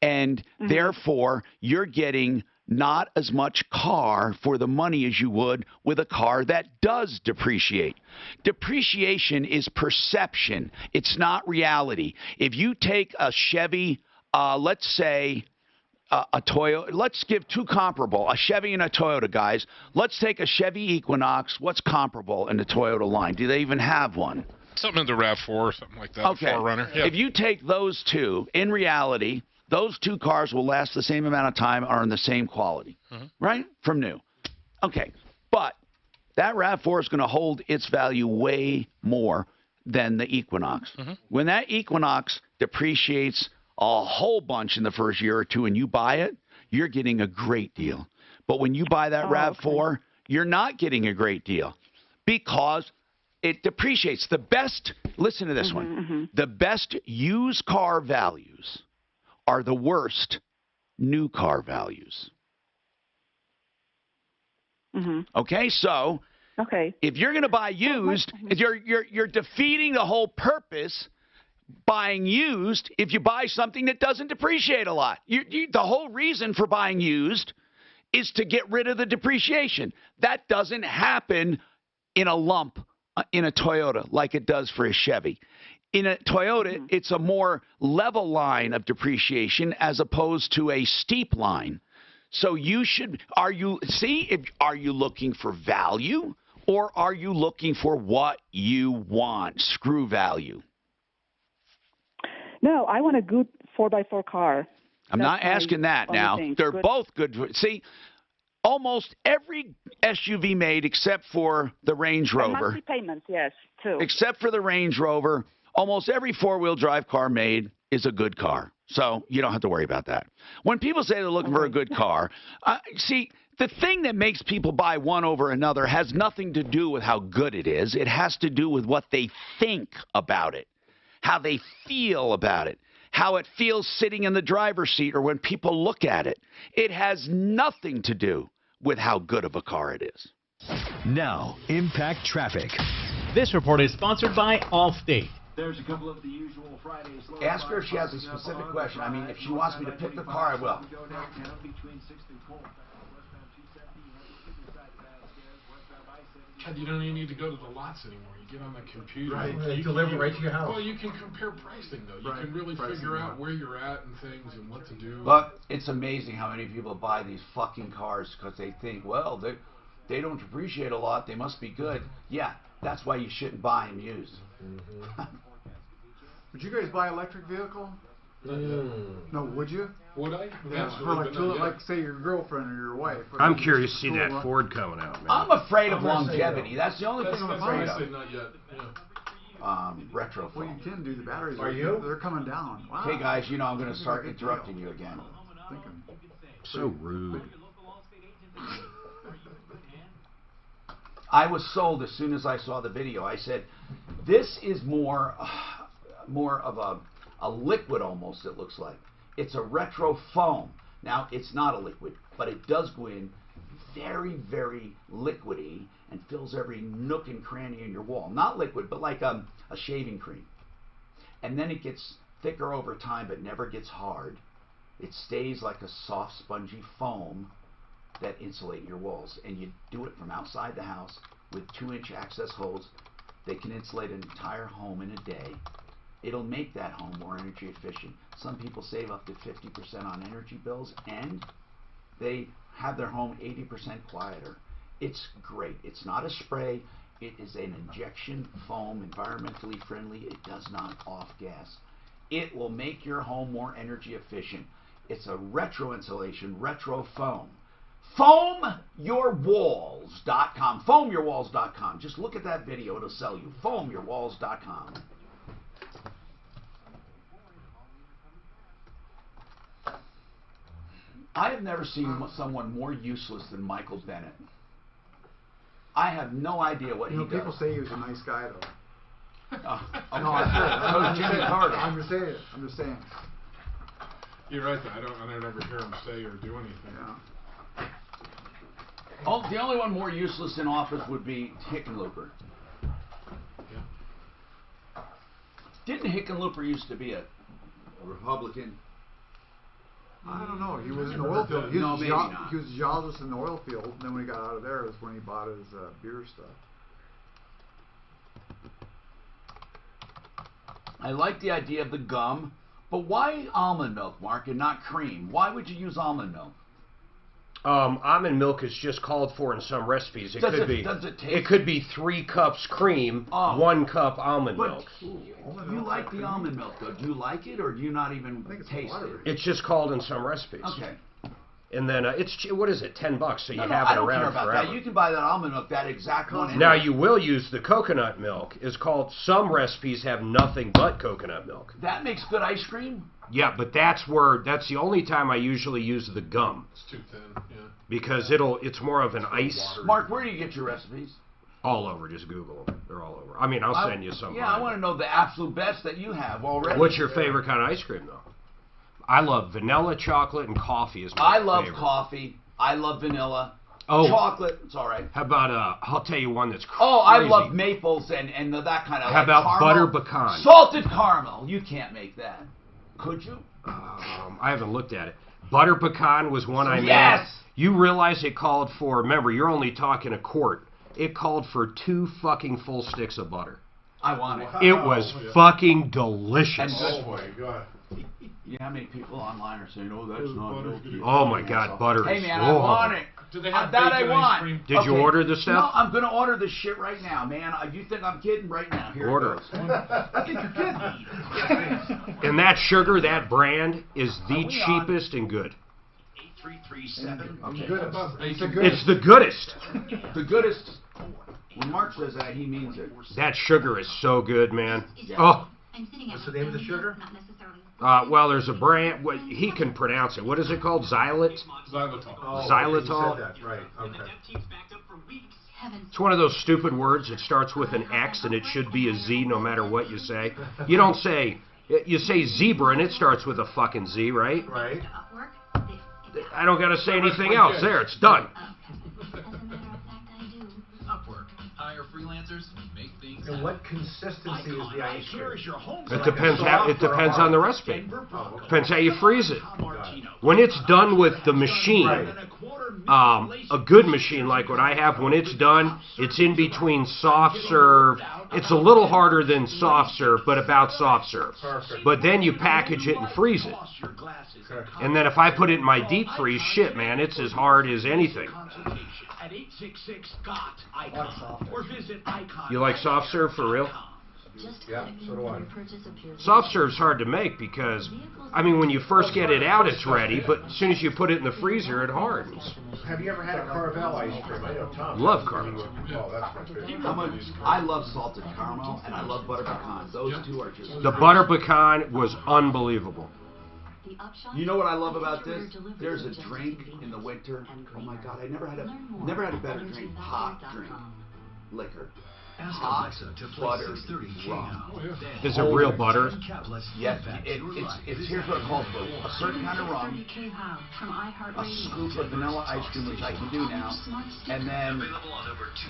And therefore, you're getting not as much car for the money as you would with a car that does depreciate. Depreciation is perception. It's not reality. If you take a Chevy, let's say, a Toyota. Let's give two comparable, a Chevy and a Toyota, guys. Let's take a Chevy Equinox. What's comparable in the Toyota line? Do they even have one? Something in the RAV4, something like that. Okay. 4Runner. Yeah. If you take those two, in reality, those two cars will last the same amount of time, are in the same quality, right? From new. Okay. But that RAV4 is going to hold its value way more than the Equinox. When that Equinox depreciates a whole bunch in the first year or two and you buy it, you're getting a great deal. But when you buy that RAV4, you're not getting a great deal because it depreciates. The best, listen to this one, the best used car values are the worst new car values. Okay, so if you're going to buy used, you're defeating the whole purpose buying used if you buy something that doesn't depreciate a lot. The whole reason for buying used is to get rid of the depreciation. That doesn't happen in a lump in a Toyota like it does for a Chevy. In a Toyota, it's a more level line of depreciation as opposed to a steep line. So you should, are you looking for value or are you looking for what you want? Screw value. No, I want a good 4x4 car. I'm not asking that now. They're both good. See, almost every SUV made except for the Range Rover. Monthly payments, yes, too. Except for the Range Rover, almost every four-wheel drive car made is a good car. So you don't have to worry about that. When people say they're looking for a good car, see, the thing that makes people buy one over another has nothing to do with how good it is. It has to do with what they think about it, how they feel about it, how it feels sitting in the driver's seat or when people look at it. It has nothing to do with how good of a car it is. Now, Impact Traffic. This report is sponsored by Allstate. There's a couple of the usual Friday slow. Ask her if she has a specific question. I mean, if she wants me to pick the car, I will. Chad, you don't even need to go to the lots anymore. You get on the computer. Right. You deliver right to your house. Well, you can compare pricing, though. You can really figure out where you're at and things and what to do. Look, it's amazing how many people buy these fucking cars because they think, well, they don't depreciate a lot. They must be good. Yeah, that's why you shouldn't buy them used. Would you guys buy an electric vehicle? No, would you? Would I? Yeah, for like say your girlfriend or your wife. Or I'm curious to see that Ford coming out, man. I'm afraid of longevity. That's the only thing I'm afraid of. Not yet. Retro. Well, you can do the batteries. Are you? They're coming down. Wow. Hey guys, you know I'm going to start interrupting you again. So rude. I was sold as soon as I saw the video. I said, this is more of a liquid almost, it looks like. It's a retro foam. Now, it's not a liquid, but it does go in very, very liquidy and fills every nook and cranny in your wall. Not liquid, but like a shaving cream. And then it gets thicker over time, but never gets hard. It stays like a soft, spongy foam that insulate your walls. And you do it from outside the house with 2-inch access holes. They can insulate an entire home in a day. It'll make that home more energy efficient. Some people save up to 50% on energy bills, and they have their home 80% quieter. It's great. It's not a spray. It is an injection foam, environmentally friendly. It does not off-gas. It will make your home more energy efficient. It's a retro insulation, retro foam. FoamYourWalls.com. FoamYourWalls.com. Just look at that video. It'll sell you. FoamYourWalls.com. I have never seen someone more useless than Michael Bennett. I have no idea what he does. People say he was a nice guy, though. No, I'm just saying. I'm just saying. You're right. I don't ever hear him say or do anything. Yeah. Oh, the only one more useless in office would be Hickenlooper. Yeah. Didn't Hickenlooper used to be a Republican? I don't know. He was in the oil field. He was a geologist in the oil field. And then when he got out of there, was when he bought his beer stuff. I like the idea of the gum, But why almond milk, Mark, and not cream? Why would you use almond milk? Almond milk is just called for in some recipes. Does it taste? It could be 3 cups cream, 1 cup almond milk. You like the almond milk, though. Do you like it, or do you not even taste it? It's just called in some recipes. Okay. And then what is it? $10, so you have it I don't around care about forever. That. You can buy that almond milk, that exact one. Now you will use the coconut milk. It's called. Some recipes have nothing but coconut milk. That makes good ice cream. Yeah, but that's the only time I usually use the gum. It's too thin. Yeah. Because it's more of an ice. Mark, where do you get your recipes? All over. Just Google them. They're all over. I mean, I'll send you some. Yeah, I want to know the absolute best that you have already. What's your favorite kind of ice cream, though? I love vanilla, chocolate, and coffee is my favorite. I love coffee. I love vanilla. Oh, chocolate. It's all right. How about I'll tell you one that's crazy. Oh, I love maples and that kind of. How about caramel? butter pecan? Salted caramel. You can't make that. Could you? I haven't looked at it. Butter pecan was one I made. Yes. You realize it called for? Remember, you're only talking a quart. It called for 2 fucking full sticks of butter. I want it. It was fucking delicious. And my God. You know how many people online are saying, "Oh, that's not milky." Oh my God, butter. Hey man, I want it. Do they have that I bacon want. ice cream? Did you order this stuff? No, I'm gonna order this shit right now, man. You think I'm kidding? Right now, here order it goes. I think you're kidding. And that sugar, that brand, is the cheapest and good. 8337. It's the goodest. The goodest. When Mark says that, he means it. That sugar is so good, man. Oh. What's the name of the sugar? Well, there's a brand. He can pronounce it. What is it called? Xylitol. Xylitol. Xylitol. Okay, you said that. Right. Okay. It's one of those stupid words. It starts with an X and it should be a Z no matter what you say. You don't say. You say zebra and it starts with a fucking Z, right? Right. I don't got to say anything else. There, it's done. Hire freelancers, make things. And what consistency is the ice cream? It depends on the recipe. Depends how you freeze it. When it's done with the machine, a good machine like what I have, when it's done, it's in between soft serve. It's a little harder than soft serve, but about soft serve. But then you package it and freeze it. And then if I put it in my deep freeze, shit, man, it's as hard as anything. At 866-GOT-ICON or visit icon. You like soft serve for real? Yeah, so do I. Soft serve's hard to make because, I mean, when you first get it out, it's ready, but as soon as you put it in the freezer, it hardens. Have you ever had a Carvel ice cream? I know Tom. Love Carvel. Oh, that's my favorite. I love salted caramel and I love butter pecan. Those two are just. The butter pecan was unbelievable. You know what I love about this? There's a drink in the winter. Oh my God, I never had a better drink. Hot drink, liquor. Hot butter rum. Is it real butter? Yes, it's here's what it calls for: a certain kind of rum, a scoop of vanilla ice cream, which I can do now, and then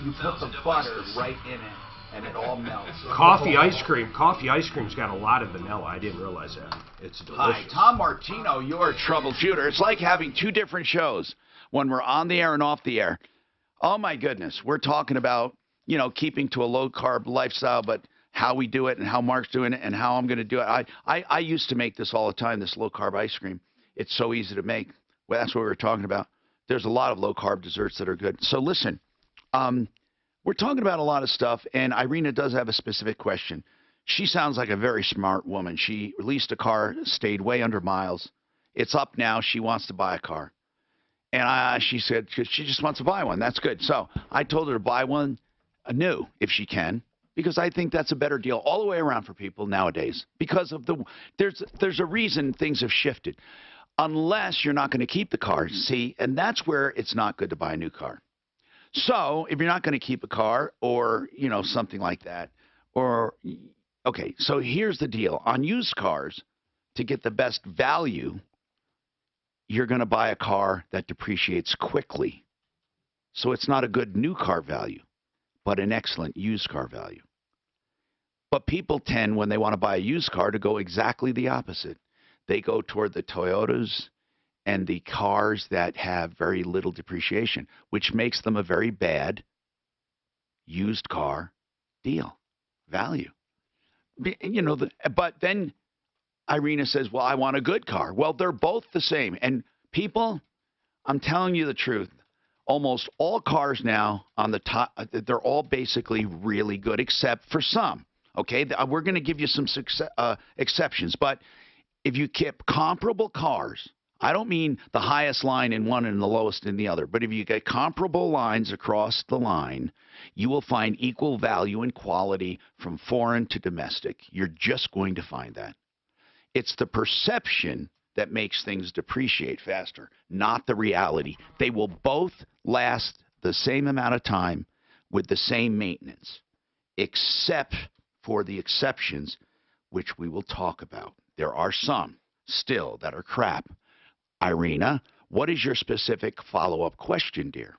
you put the butter right in it. And it all melts. Coffee ice cream. Coffee ice cream's got a lot of vanilla. I didn't realize that. It's delicious. Hi, Tom Martino, your troubleshooter. It's like having 2 different shows when we're on the air and off the air. Oh my goodness, we're talking about keeping to a low carb lifestyle, but how we do it and how Mark's doing it and how I'm going to do it. I used to make this all the time. This low carb ice cream. It's so easy to make. Well, that's what we were talking about. There's a lot of low carb desserts that are good. So listen. We're talking about a lot of stuff, and Irina does have a specific question. She sounds like a very smart woman. She leased a car, stayed way under miles. It's up now. She wants to buy a car. And she said she just wants to buy one. That's good. So I told her to buy one new if she can, because I think that's a better deal all the way around for people nowadays. Because of there's a reason things have shifted. Unless you're not going to keep the car, see, and that's where it's not good to buy a new car. So if you're not going to keep a car or, something like that, okay, so here's the deal. On used cars, to get the best value, you're going to buy a car that depreciates quickly. So it's not a good new car value, but an excellent used car value. But people tend, when they want to buy a used car, to go exactly the opposite. They go toward the Toyotas and the cars that have very little depreciation, which makes them a very bad used car deal, value. But then Irina says, well, I want a good car. Well, they're both the same. And people, I'm telling you the truth. Almost all cars now on the top, they're all basically really good, except for some. Okay, we're going to give you some exceptions. But if you keep comparable cars, I don't mean the highest line in one and the lowest in the other, but if you get comparable lines across the line, you will find equal value and quality from foreign to domestic. You're just going to find that. It's the perception that makes things depreciate faster, not the reality. They will both last the same amount of time with the same maintenance, except for the exceptions, which we will talk about. There are some still that are crap. Irina, what is your specific follow-up question, dear?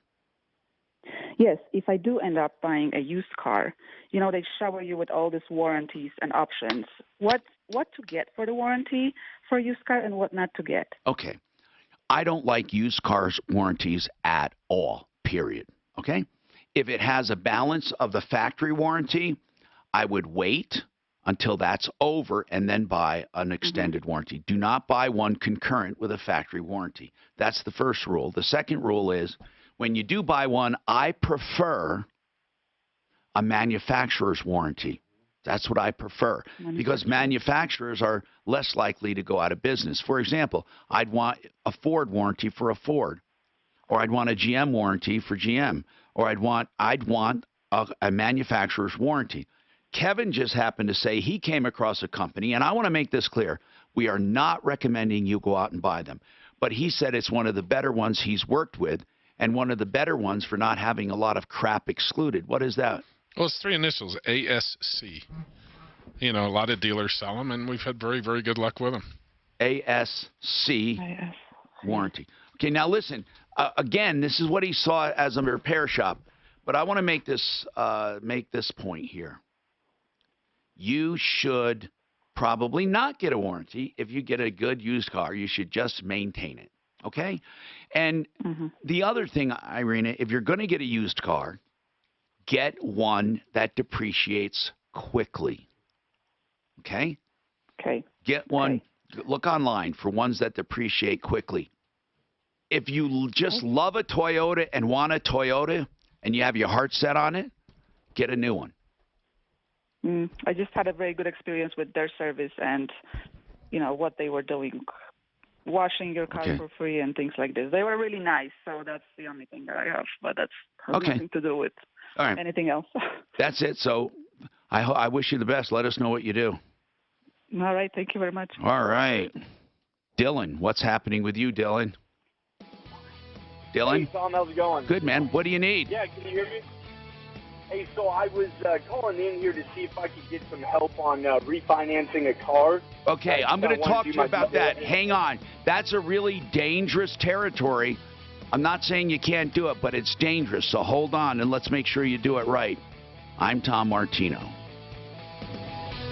Yes, if I do end up buying a used car, you know, they shower you with all these warranties and options. What to get for the warranty for a used car and what not to get? Okay. I don't like used cars warranties at all, period. Okay? If it has a balance of the factory warranty, I would wait until that's over and then buy an extended warranty. Do not buy one concurrent with a factory warranty. That's the first rule. The second rule is when you do buy one, I prefer a manufacturer's warranty. That's what I prefer because manufacturers are less likely to go out of business. For example, I'd want a Ford warranty for a Ford, or I'd want a GM warranty for GM, or I'd want a manufacturer's warranty. Kevin just happened to say he came across a company, and I want to make this clear. We are not recommending you go out and buy them. But he said it's one of the better ones he's worked with and one of the better ones for not having a lot of crap excluded. What is that? Well, it's 3 initials, ASC. You know, a lot of dealers sell them, and we've had very, very good luck with them. ASC warranty. Okay, now listen. Again, this is what he saw as a repair shop. But I want to make this point here. You should probably not get a warranty. If you get a good used car, you should just maintain it, okay? And the other thing, Irina, if you're going to get a used car, get one that depreciates quickly, okay? Okay. Get one, look online for ones that depreciate quickly. If you just love a Toyota and want a Toyota and you have your heart set on it, get a new one. I just had a very good experience with their service and, you know, what they were doing, washing your car for free and things like this. They were really nice, so that's the only thing that I have, but that's has nothing to do with anything else. That's it. So I wish you the best. Let us know what you do. All right. Thank you very much. All right. Dylan, what's happening with you, Dylan? Dylan? Hey, Tom, how's it going? Good, man. What do you need? Yeah, can you hear me? Hey, so I was calling in here to see if I could get some help on refinancing a car. Okay, I'm going to talk to you about that. Hang on. That's a really dangerous territory. I'm not saying you can't do it, but it's dangerous. So hold on and let's make sure you do it right. I'm Tom Martino.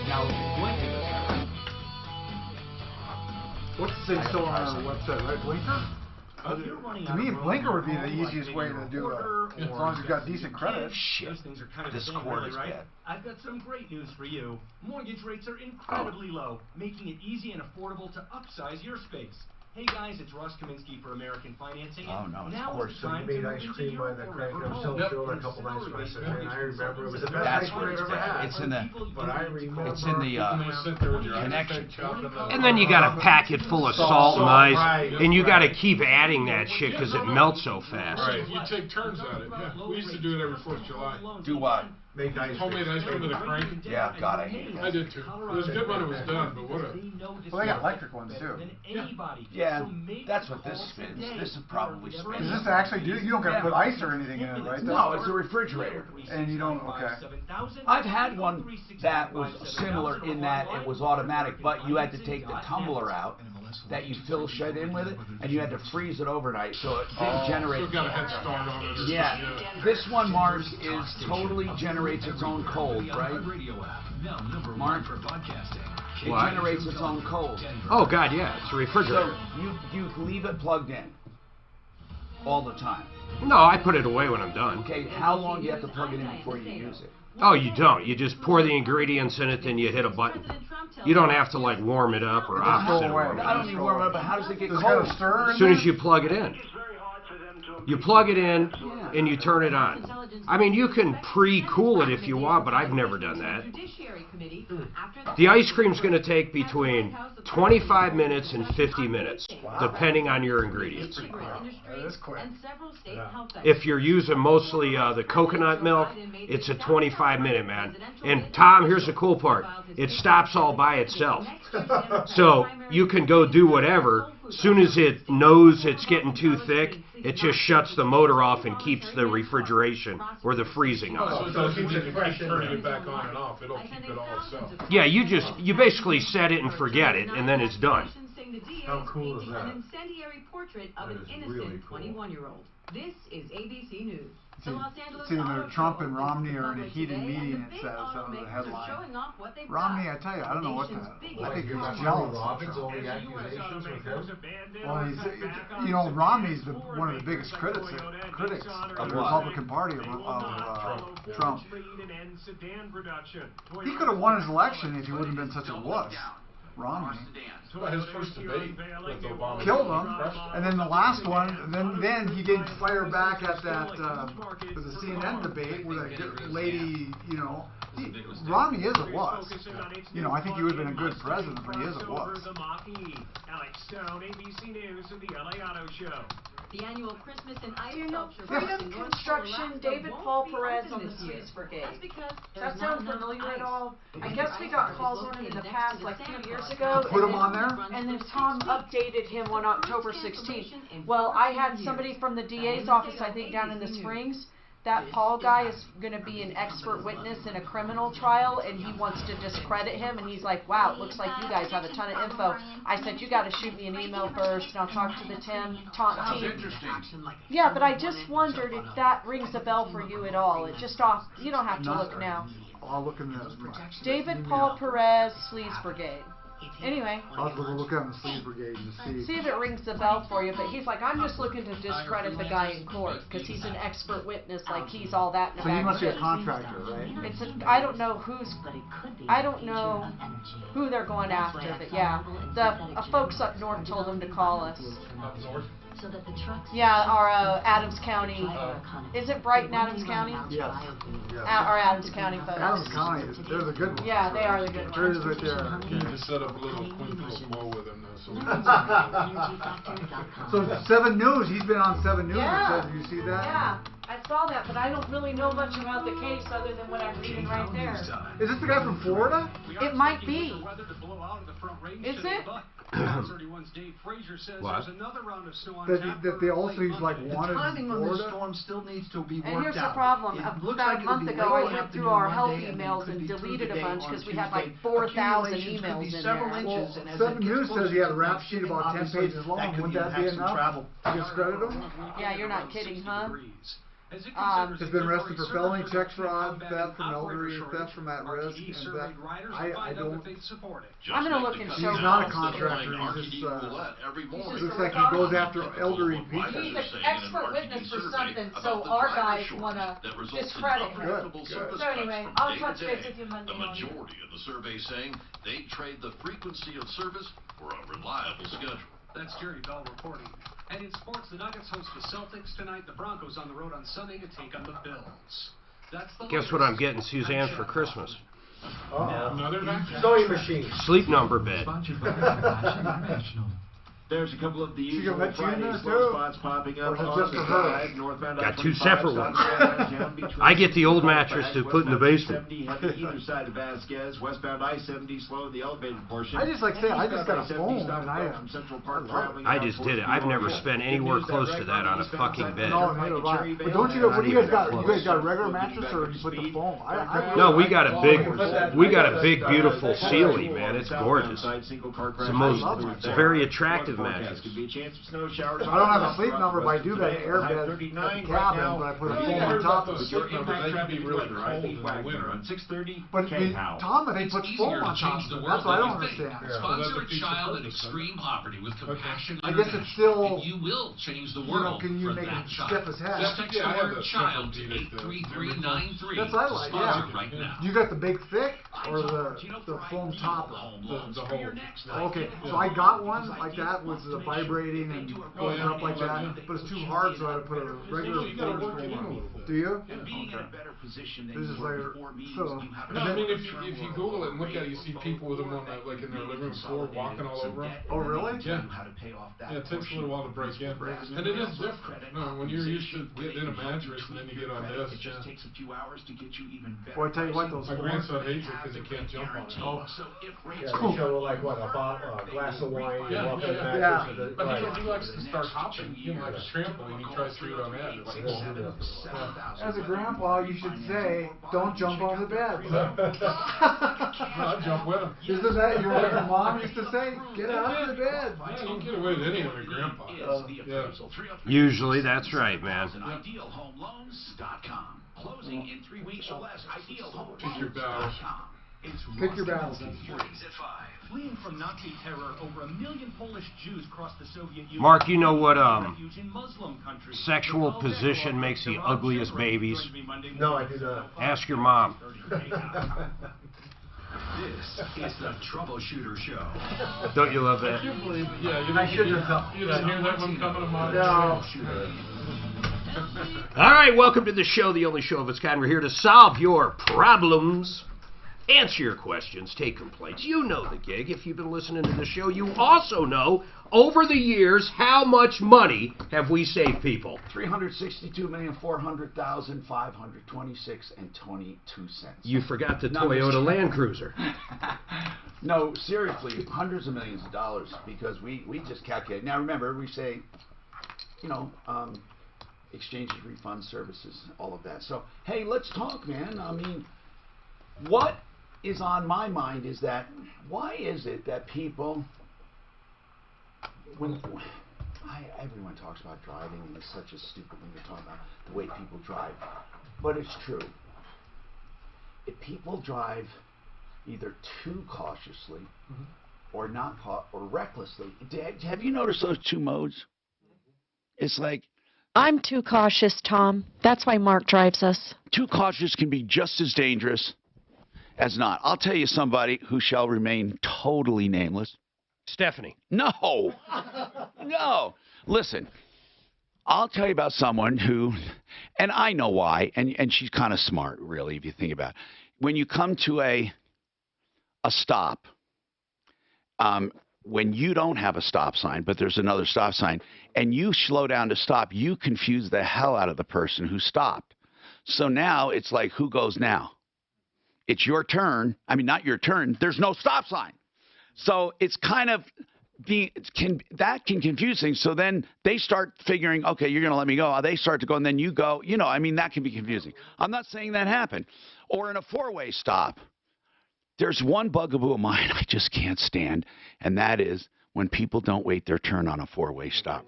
Now, what's the thing still on our website, right? Blinker? To me, Blinker would be the easiest way to do it, as long as you've got decent credit. Those things are kind of the same, really, right? I've got some great news for you. Mortgage rates are incredibly low, making it easy and affordable to upsize your space. Hey guys, it's Russ Kaminsky for American Financing. Oh no, now of course. So you made ice cream by the crack. I was telling Joe a couple nights ago. I said, man, I remember it was the best ice cream I've ever had. It's in the, but I remember it's in the connection. And then you got a packet full of salt and ice, and you got to keep adding that shit because it melts so fast. Right, you take turns at it. Yeah. We used to do it every 4th of July. Do what? Make ice cream. Homemade ice cream with a crank. Yeah, God, I hate I did too. It was good when it was done, but what a... Well, they got electric ones too. Yeah, that's what this spins. This is probably spins. Does this actually do? You don't got to put ice or anything in it, right? No, it's a refrigerator. And you don't, okay. I've had one that was similar in that it was automatic, but you had to take the tumbler out that you fill shit in with it, and you had to freeze it overnight, so it didn't generate. Still got a head start on it. Yeah. This one, Mark, is totally generates its own cold, right? Mark, it generates its own cold. Oh God, yeah, it's a refrigerator. So you leave it plugged in all the time. No, I put it away when I'm done. Okay, how long do you have to plug it in before you use it? Oh, you don't. You just pour the ingredients in it, then you hit a button. You don't have to like warm it up or opposite warm it I don't up. need to warm it up, but how does it get cold? As soon as you plug it in. You plug it in and you turn it on. I mean, you can pre-cool it if you want, but I've never done that. The ice cream's going to take between 25 minutes and 50 minutes, depending on your ingredients. If you're using mostly the coconut milk, it's a 25-minute, man. And Tom, here's the cool part. It stops all by itself. So you can go do whatever. As soon as it knows it's getting too thick, it just shuts the motor off and keeps the refrigeration or the freezing on. So keeps it fresh, turning it back on and off. It'll keep it all itself. Yeah, you basically set it and forget it, and then it's done. How cool is that? An incendiary portrait of an innocent really cool. 21-year-old. This is ABC News. See, either Trump and Romney are in a heated meeting, it says, on the headline. Romney, I tell you, I don't know what the... I think he's jealous. Robin's only accusations with him? Well, you know, Romney's one of the biggest critics of the Republican Party of Trump. He could have won his election if he wouldn't have been such a wuss. Romney. His first debate with Obama killed him, and then the last one, then he didn't fire back at that the CNN debate with a lady, you know. Romney is a wuss. You know, I think he would have been a good president, but he is a wuss. The annual Christmas and Ice Sculpture Freedom Construction, David Paul Perez on the Sleaze Brigade. That sounds familiar at all? I guess we got calls on him in the past, like 2 years ago. Put him on there? And then Tom updated him on October 16th. Well, I had somebody from the DA's office, I think, down in the Springs. That Paul guy is going to be an expert witness in a criminal trial, and he wants to discredit him, and he's like, wow, it looks like you guys have a ton of info. I said, you got to shoot me an email first, and I'll talk to the team. Yeah, but I just wondered if that rings a bell for you at all. It just off. You don't have to look now. I'll look in the... David Paul Perez, Sleaze Brigade. Anyway. I'll have to look on the Sleaze Brigade and see if it rings the bell for you, but he's like, I'm just looking to discredit the guy in court, because he's an expert witness, like he's all that in a bag. So he must be a contractor, right? I don't know who they're going after, but yeah. The folks up north told him to call us. Up north? Yeah, our Adams County. Is it Brighton, Adams County? Yes. Our Adams County folks. Adams County, they're the good ones. Yeah, they are the good ones. There it is right there. You just set up a little quid pro quo with him, though. So 7 News, he's been on 7 News. Yeah. Did you see that? Yeah, I saw that, but I don't really know much about the case other than what I'm reading right there. Is this the guy from Florida? It might be. Is it? What? That they also use like wanted timing on this Florida? storm still needs to be worked out. And here's the problem. About a month ago, I went through our help Monday, emails and deleted a bunch because we had like 4,000 emails in there. Well, 7 News says he had a rap sheet about 10 pages long. Wouldn't that be enough to discredit him? Yeah, you're not kidding, huh? Has been arrested for felony check fraud, theft from elderly, theft from at risk, and theft. I don't. I'm gonna look and show. He's not a contractor. He's just. Looks like he goes after elderly people. He's an expert witness for something, so our guys wanna discredit him. Good. So anyway, I'll touch base with you Monday. The majority of the survey saying they trade the frequency of service for a reliable schedule. That's Jerry Bell reporting. And in sports, the Nuggets host the Celtics tonight. The Broncos on the road on Sunday to take on the Bills. That's the Guess what I'm getting Suzanne for Christmas? Another sewing machine. Sleep number bed. There's a couple of the usual let you in Friday there slow too? spots popping up Or is it on just the for her? drive, northbound Got 2 I-25 separate ones. southbound I get the old mattress to put in the basement. westbound I-70 heavy either side of Vasquez, westbound I-70 slow in the elevated portion. I just like saying, I just got a phone, and from Central Park traveling I just did it. I've never spent anywhere close to that on a fucking bed. No, neither have I. But don't you? What do you guys got? You guys got a regular mattress, or you put the foam? No, we got a big beautiful Sealy, man. It's gorgeous. It's a very attractive addictive mattress. Could be a chance of snow showers. I don't have a sleep number, but I do got an air bed at the cabin, but I put a foam on top of it. Sleep numbers, they can be really cold in the winter. On 6:30. But Tom, they put foam on top of it. That's what I don't understand. Sponsor a child in extreme poverty with compassion. I guess it's still. You will change the world. Can you for make that him child. stiff as heck? Text the word child to 83393. That's what I like. Yeah. Right now. You got the big thick or the foam topper? The whole. Okay, so I got one like that with the vibrating and going up like that, but it's too hard, so I had to put a regular foam on. Do you? Okay. This is like so. No, I mean if you Google it and look at it, you see people with them on like in their living room floor walking all over them. Oh really? Yeah. Yeah, it takes a little while to break in, and it is different. No, when you're used to getting in a mattress and then you get on this. It just takes a few hours to get you even better. Well, I tell you what, those. My grandson hates it because he can't jump on it. Oh, yeah, they show like what a glass of wine. Yeah, you walk in the yeah. mattress. But he likes to start hopping, like a trampoline. He tries to do it on that. It's like, as a grandpa, you should say, "Don't jump on the bed." I'll jump with him. Isn't that your mom used to say? Get out of the bed. You don't get away with any of it, Grandpa. Yeah. Usually, that's right, man. IdealHomeLoans.com. Closing in 3 weeks or less. Pick your battles. Pick your battles. Fleeing from Nazi terror, over 1 million Polish Jews crossed the Soviet Union. Mark, you know what refuge in Muslim countries. sexual position makes the ugliest babies? No, I do not. Ask your mom. This is the Troubleshooter Show. Don't you love that? I shouldn't have. You didn't hear that one coming to mind? No. All right, welcome to the show, the only show of its kind. We're here to solve your problems, answer your questions, take complaints. You know the gig. If you've been listening to the show, you also know, over the years, how much money have we saved people? $362,400,526.22. You forgot the Toyota Land Cruiser. No, seriously, hundreds of millions of dollars, because we just calculate. Now remember, we say, exchanges, refunds, services, all of that. So, hey, let's talk, man. I mean, what is on my mind is that, why is it that people, everyone talks about driving, and it's such a stupid thing to talk about, the way people drive, but it's true. If people drive either too cautiously or or recklessly, have you noticed those two modes? It's like, I'm too cautious, Tom. That's why Mark drives us. Too cautious can be just as dangerous as not. I'll tell you somebody who shall remain totally nameless. Stephanie. No. No. Listen, I'll tell you about someone who, and I know why, and she's kind of smart, really, if you think about it. When you come to a stop, when you don't have a stop sign, but there's another stop sign, and you slow down to stop, you confuse the hell out of the person who stopped. So now it's like, who goes now? It's your turn. I mean, not your turn. There's no stop sign. So it's kind of that can confuse things. So then they start figuring, okay, you're going to let me go. They start to go, and then you go. I mean, that can be confusing. I'm not saying that happened. Or in a four-way stop. There's one bugaboo of mine I just can't stand, and that is when people don't wait their turn on a four-way stop.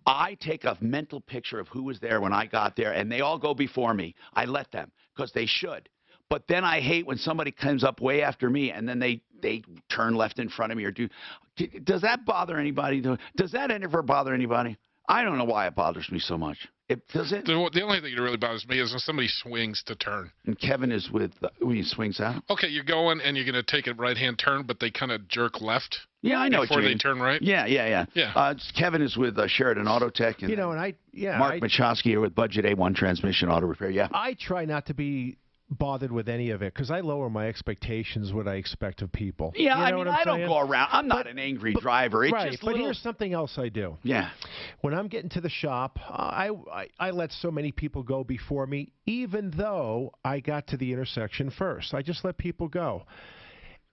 I take a mental picture of who was there when I got there, and they all go before me. I let them, because they should. But then I hate when somebody comes up way after me, and then they turn left in front of me or do. Does that bother anybody? Does that ever bother anybody? I don't know why it bothers me so much. Does it? The only thing that really bothers me is when somebody swings to turn. And Kevin is with when he swings out. Okay, you're going and you're going to take a right-hand turn, but they kind of jerk left. Yeah, I know. Before they turn right. Yeah. Kevin is with Sheridan Auto Tech, and Mark Machowski here with Budget A1 Transmission Auto Repair. Yeah, I try not to be bothered with any of it because I lower my expectations what I expect of people. Yeah, I mean, I don't go around. I'm not an angry driver. It's right, just but here's something else I do. Yeah. When I'm getting to the shop, I let so many people go before me, even though I got to the intersection first. I just let people go.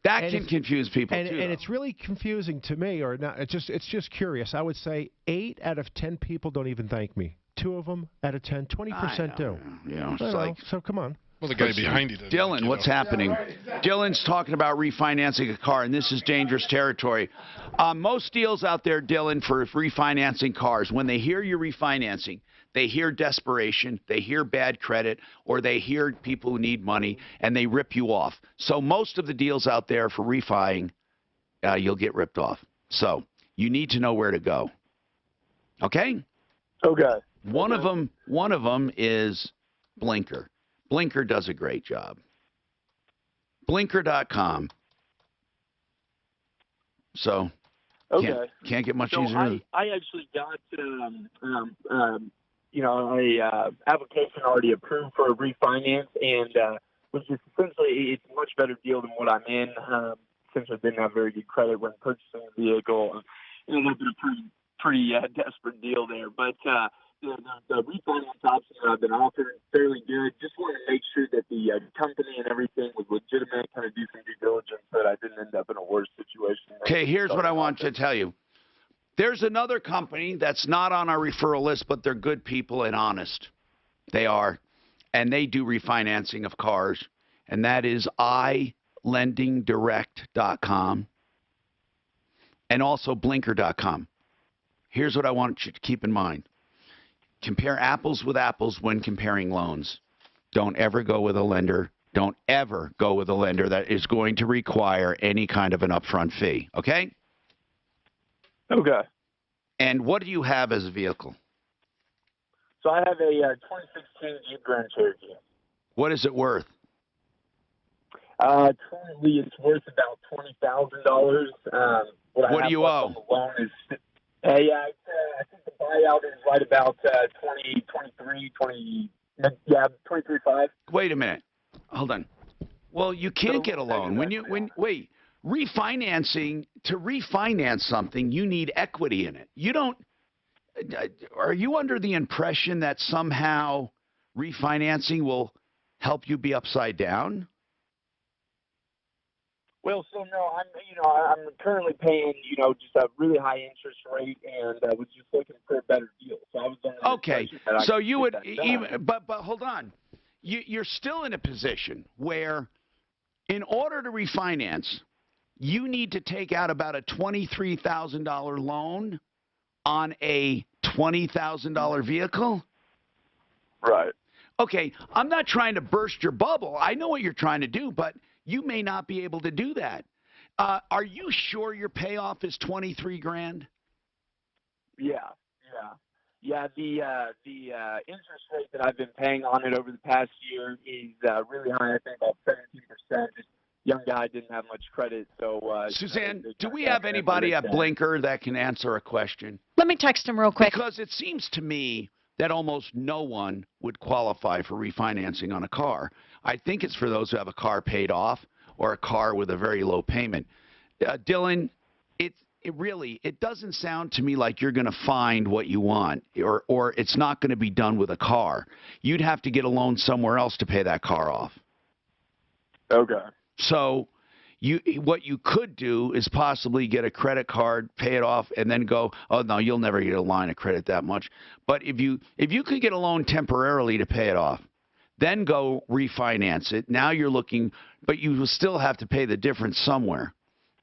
That can confuse people too. And it's really confusing to me, or not. It's just curious. I would say 8 out of 10 people don't even thank me. 2 of them out of 10, 20% do. Yeah, it's like, so come on. Well, the guy behind you doesn't. Dylan, what's happening? Dylan's talking about refinancing a car, and this is dangerous territory. Most deals out there, Dylan, for refinancing cars, when they hear you're refinancing, they hear desperation, they hear bad credit, or they hear people who need money, and they rip you off. So most of the deals out there for refining, you'll get ripped off. So you need to know where to go. Okay? Okay. One of them is Blinker. Blinker does a great job. Blinker.com. So, can't get much easier. I actually got, a application already approved for a refinance, and which is essentially it's a much better deal than what I'm in. Since I didn't have very good credit when purchasing a vehicle, it would have been a pretty desperate deal there, but. The refinance option that I've been offered fairly good. Just wanted to make sure that the company and everything was legitimate, kind of do some due diligence so that I didn't end up in a worse situation. Okay, here's what I want to tell you. There's another company that's not on our referral list, but they're good people and honest. They are. And they do refinancing of cars. And that is ilendingdirect.com and also blinker.com. Here's what I want you to keep in mind. Compare apples with apples when comparing loans. Don't ever go with a lender. Don't ever go with a lender that is going to require any kind of an upfront fee. Okay? Okay. And what do you have as a vehicle? So I have a 2016 Jeep Grand Cherokee. What is it worth? Currently, it's worth about $20,000. What do you owe? The loan is. I think the buyout is right about 23.5. Wait a minute. Hold on. Well, you can't get a loan. Wait, refinancing, to refinance something, you need equity in it. You don't, are you under the impression that somehow refinancing will help you be upside down? Well, so no, I'm currently paying, just a really high interest rate, and I was just looking for a better deal. So I was okay. So you would even, but hold on, you're still in a position where, in order to refinance, you need to take out about a $23,000 loan on a $20,000 vehicle. Right. Okay, I'm not trying to burst your bubble. I know what you're trying to do, but you may not be able to do that. Are you sure your payoff is $23,000? Yeah. The interest rate that I've been paying on it over the past year is really high. I think about 17%. Just young guy, didn't have much credit, so. Suzanne, do we have anybody at Blinker that can answer a question? Let me text him real quick. Because it seems to me that almost no one would qualify for refinancing on a car. I think it's for those who have a car paid off or a car with a very low payment. Dylan, it doesn't sound to me like you're going to find what you want, or it's not going to be done with a car. You'd have to get a loan somewhere else to pay that car off. Okay. So what you could do is possibly get a credit card, pay it off, and then go, oh, no, you'll never get a line of credit that much. But if you could get a loan temporarily to pay it off, then go refinance it. Now you're looking, but you will still have to pay the difference somewhere.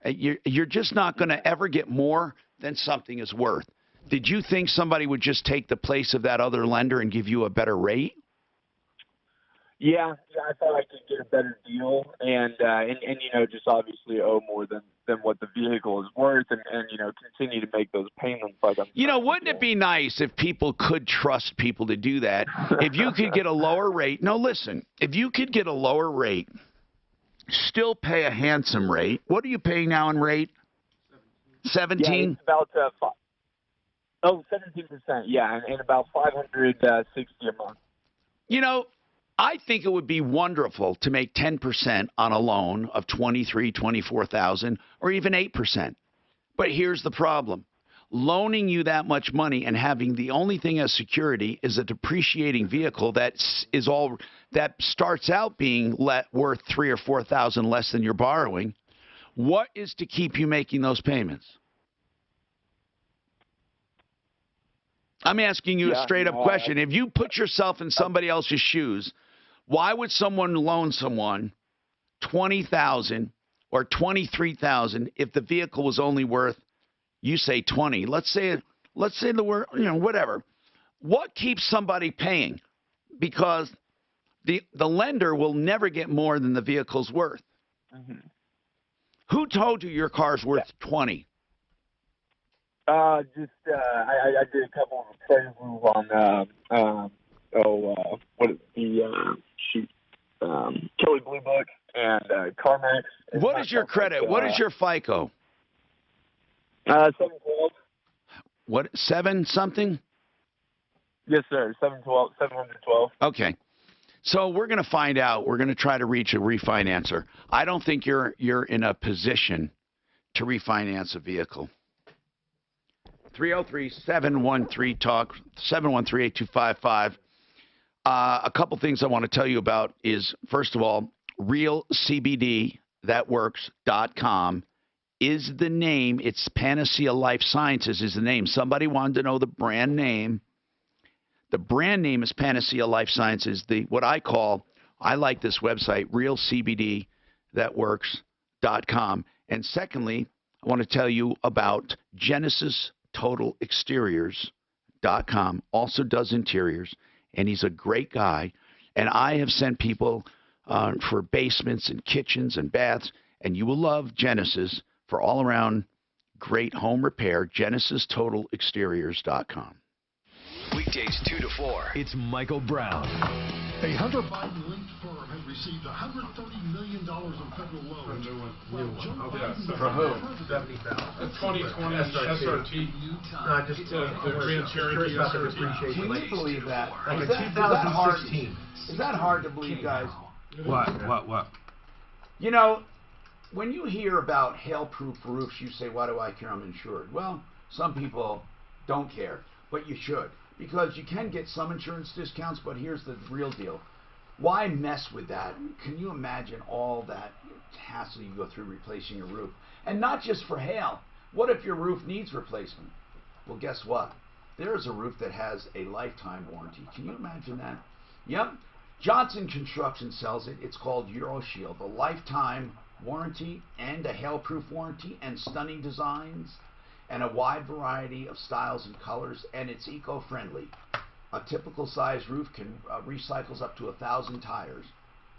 You're just not going to ever get more than something is worth. Did you think somebody would just take the place of that other lender and give you a better rate? Yeah, I thought I could get a better deal, and just obviously owe more than what the vehicle is worth, and continue to make those payments like I'm. Wouldn't it be nice if people could trust people to do that? If you could get a lower rate. No, listen. If you could get a lower rate, still pay a handsome rate. What are you paying now in rate? 17. Yeah, it's about 17%. Yeah, and about $560 a month. I think it would be wonderful to make 10% on a loan of $24,000 or even 8%. But here's the problem. Loaning you that much money and having the only thing as security is a depreciating vehicle that starts out being worth $3,000 or $4,000 less than you're borrowing. What is to keep you making those payments? I'm asking you a straight-up question. If you put yourself in somebody else's shoes, Why would someone loan someone $20,000 or $23,000 if the vehicle was only worth, you say 20? Let's say the word, whatever. What keeps somebody paying? Because the lender will never get more than the vehicle's worth. Mm-hmm. Who told you your car's worth 20? I did a couple of appraisals on Kelly Blue Book and CarMax. What is your credit? What is your FICO? 712. What, 7 something? Yes, sir. 712. Okay. So we're going to find out. We're going to try to reach a refinancer. I don't think you're in a position to refinance a vehicle. 303-713-TALK, 713-8255. A couple things I want to tell you about is, first of all, realcbdthatworks.com is the name. It's Panacea Life Sciences is the name. Somebody wanted to know the brand name. The brand name is Panacea Life Sciences. What I like this website, realcbdthatworks.com. And secondly, I want to tell you about GenesisTotalExteriors.com. Also does interiors, and he's a great guy. And I have sent people for basements and kitchens and baths, and you will love Genesis for all-around great home repair, GenesisTotalExteriors.com. Weekdays 2 to 4. It's Michael Brown. A Hunter Biden-linked firm has received $130 million in federal loans. From who? 70,000. The 2020 SRT. No, just the Grand Cherokee SRT. Can you believe that? Like Is a that 2016. Is that hard to believe, guys? What? You know, when you hear about hail-proof roofs, you say, why do I care? I'm insured. Well, some people don't care, but you should. Because you can get some insurance discounts, but here's the real deal. Why mess with that? Can you imagine all that hassle you go through replacing your roof? And not just for hail. What if your roof needs replacement? Well, guess what? There's a roof that has a lifetime warranty. Can you imagine that? Yep. Johnson Construction sells it. It's called EuroShield. A lifetime warranty and a hail-proof warranty and stunning designs and a wide variety of styles and colors, and it's eco-friendly. A typical size roof can recycles up to 1,000 tires,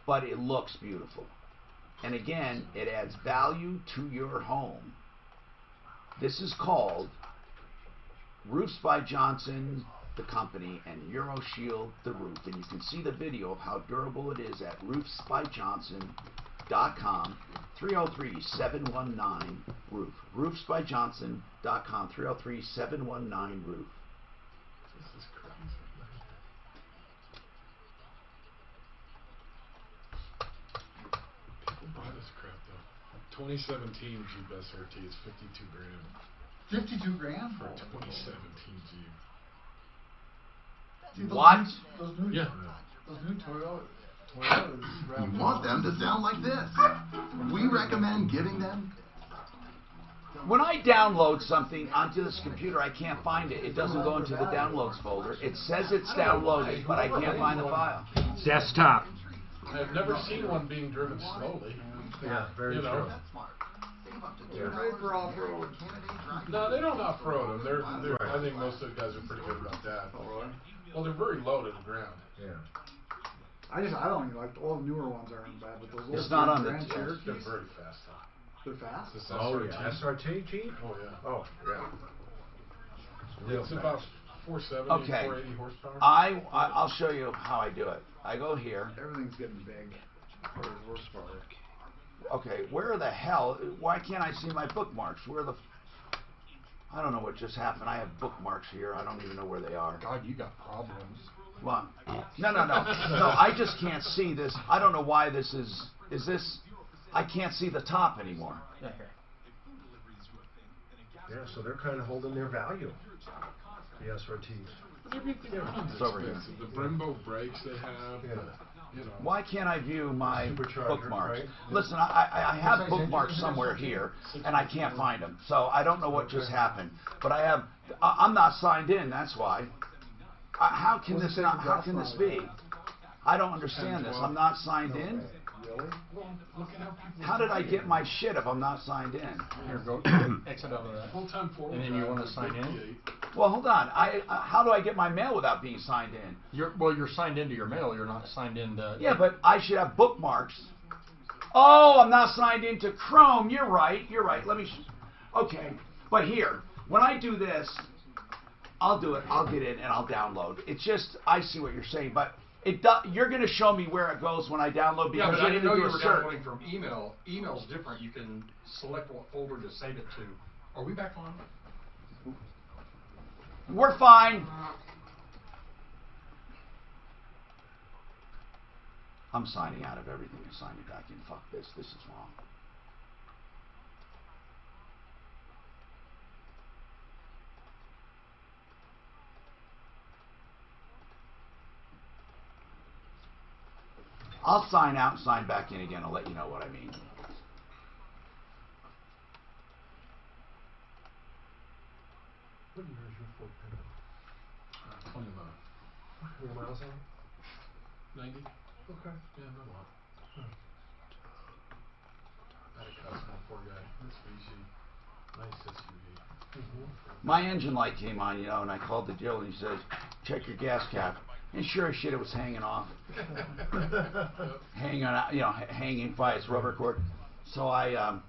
but it looks beautiful. And again, it adds value to your home. This is called Roofs by Johnson, the company, and EuroShield, the roof. And you can see the video of how durable it is at roofsbyjohnson.com, 303-719-ROOF. Roofsbyjohnson.com, 303-719-ROOF. This is crazy. People buy this crap though. 2017 Jeep SRT is $52,000. 52 grand for a 2017 Jeep. See, What? Those new Toyotas. You want them to sound like this. We recommend giving them. When I download something onto this computer, I can't find it. It doesn't go into the downloads folder. It says it's downloaded, but I can't find the file. Desktop. I've never seen one being driven slowly. Yeah, very true. They're made for off-road. No, they don't off-road them. I think most of the guys are pretty good about that. Well, they're very low to the ground. Yeah. I don't even like all the newer ones aren't bad, but those little It's not on the Grand Cherokees, They're very fast. they're fast. This Oh, SRT. yeah. SRT Jeep? Oh, yeah. Oh, yeah. It's about 470, Okay. 480 horsepower. I'll show you how I do it. I go here. Everything's getting big for the horsepower. Okay, where the hell? Why can't I see my bookmarks? I don't know what just happened. I have bookmarks here. I don't even know where they are. God, you got problems. What? No. No, I just can't see this. I don't know why this is this, I can't see the top anymore. Yeah, so they're kind of holding their value, the SRTs. Everything It's over here. The Brembo brakes they have. Yeah. Why can't I view my Supercharger, bookmarks? right? Listen, I have bookmarks somewhere here, and I can't find them. So I don't know what just happened. But I'm not signed in, that's why. How can this be? I don't understand this. I'm not signed in. Really? How did I get my shit if I'm not signed in? Here, go exit out of that. Full-time forward. And then you want to sign in? Well, hold on. How do I get my mail without being signed in? You're signed into your mail. You're not signed into. Yeah, but I should have bookmarks. Oh, I'm not signed into Chrome. You're right. Let me. Okay, but here, when I do this, I'll do it. I'll get in and I'll download. It's just I see what you're saying, but you're going to show me where it goes when I download because but I didn't know you were search. downloading from email. Email's different. You can select what folder to save it to. Are we back on? We're fine. I'm signing out of everything and signing back in. Fuck this. This is wrong. I'll sign out and sign back in again. I'll let you know what I mean. What year is your Ford Pinto? 29. How many miles on it? 90? Okay. Yeah, not a lot. Huh. I had a customer, poor guy, Mitsubishi, nice SUV. My engine light came on, and I called the dealer and he says, check your gas cap. And sure as shit, it was hanging off. Hanging by its rubber cord. So I,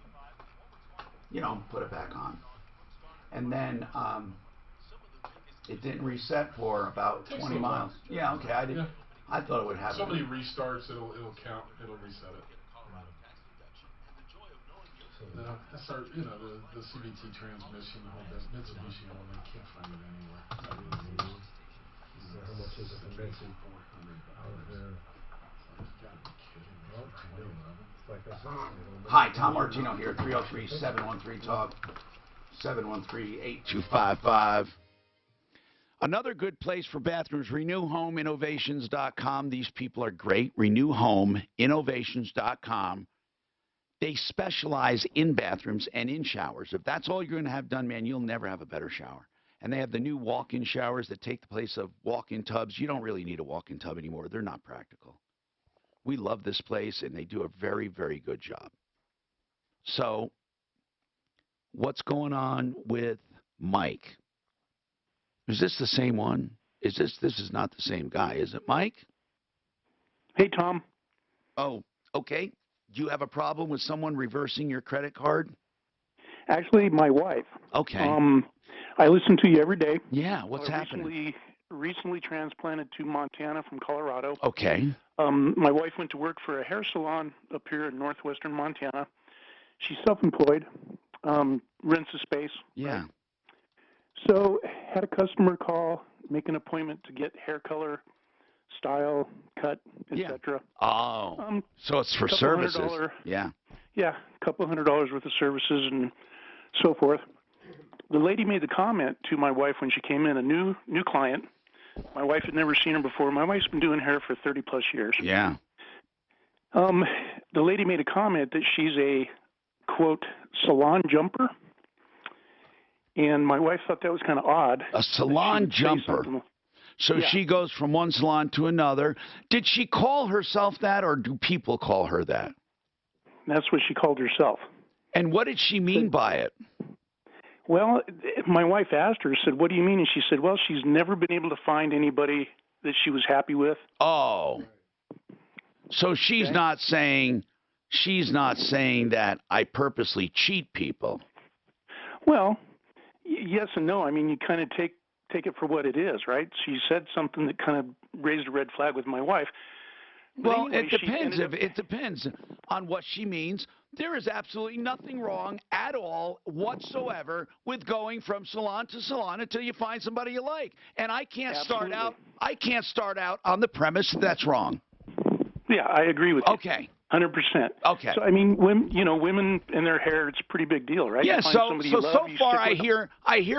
put it back on. And then it didn't reset for about 20 miles. Yeah, okay, I didn't. Yeah. I thought it would happen. Somebody restarts, it'll count, it'll reset it. That's our, the CVT transmission, the whole Mitsubishi one, they can't find it anywhere. How much is it for Mitsubishi? $400. Out there. You've got to be kidding me. Well, like I said, Hi, Tom Martino here, 303-713-TALK, 713-8255. Another good place for bathrooms, RenewHomeInnovations.com. These people are great, RenewHomeInnovations.com. They specialize in bathrooms and in showers. If that's all you're going to have done, man, you'll never have a better shower. And they have the new walk-in showers that take the place of walk-in tubs. You don't really need a walk-in tub anymore. They're not practical. We love this place, and they do a very, very good job. So what's going on with Mike? Is this the same one? This is not the same guy, is it, Mike? Hey, Tom. Oh, okay. Do you have a problem with someone reversing your credit card? Actually, my wife. Okay. I listen to you every day. Yeah, what's happening? Recently transplanted to Montana from Colorado. Okay. My wife went to work for a hair salon up here in northwestern Montana. She's self-employed, rents a space. Yeah. Right? So had a customer call, make an appointment to get hair color, style, cut, etc. Oh, so it's for services. Yeah. Yeah, a couple $100 worth of services and so forth. The lady made the comment to my wife when she came in, a new client. My wife had never seen her before. My wife's been doing hair for 30 plus years. Yeah. The lady made a comment that she's a, quote, salon jumper. And my wife thought that was kind of odd. A salon jumper. So yeah. She goes from one salon to another. Did she call herself that, or do people call her that? That's what she called herself. And what did she mean by it? Well, my wife asked her, said, what do you mean? And she said, well, she's never been able to find anybody that she was happy with. Oh. So she's not saying that I purposely cheat people. Well, yes and no. I mean, you kind of take it for what it is, right? She said something that kind of raised a red flag with my wife. But well, anyway, it depends on what she means. There is absolutely nothing wrong at all whatsoever with going from salon to salon until you find somebody you like. And I can't start out on the premise that's wrong. Yeah, I agree with you. Okay. 100%. Okay. So I mean, women and their hair, it's a pretty big deal, right? Yeah. So far I hear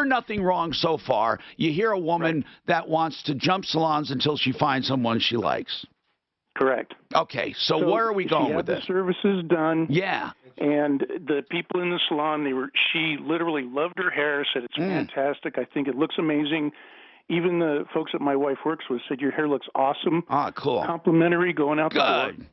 nothing wrong so far. You hear a woman that wants to jump salons until she finds someone she likes. Correct. Okay. So where are we going with this? She had the services done. Yeah. And the people in the salon, she literally loved her hair. Said it's fantastic. I think it looks amazing. Even the folks that my wife works with said, your hair looks awesome. Ah, cool. Complimentary going out the door. Good.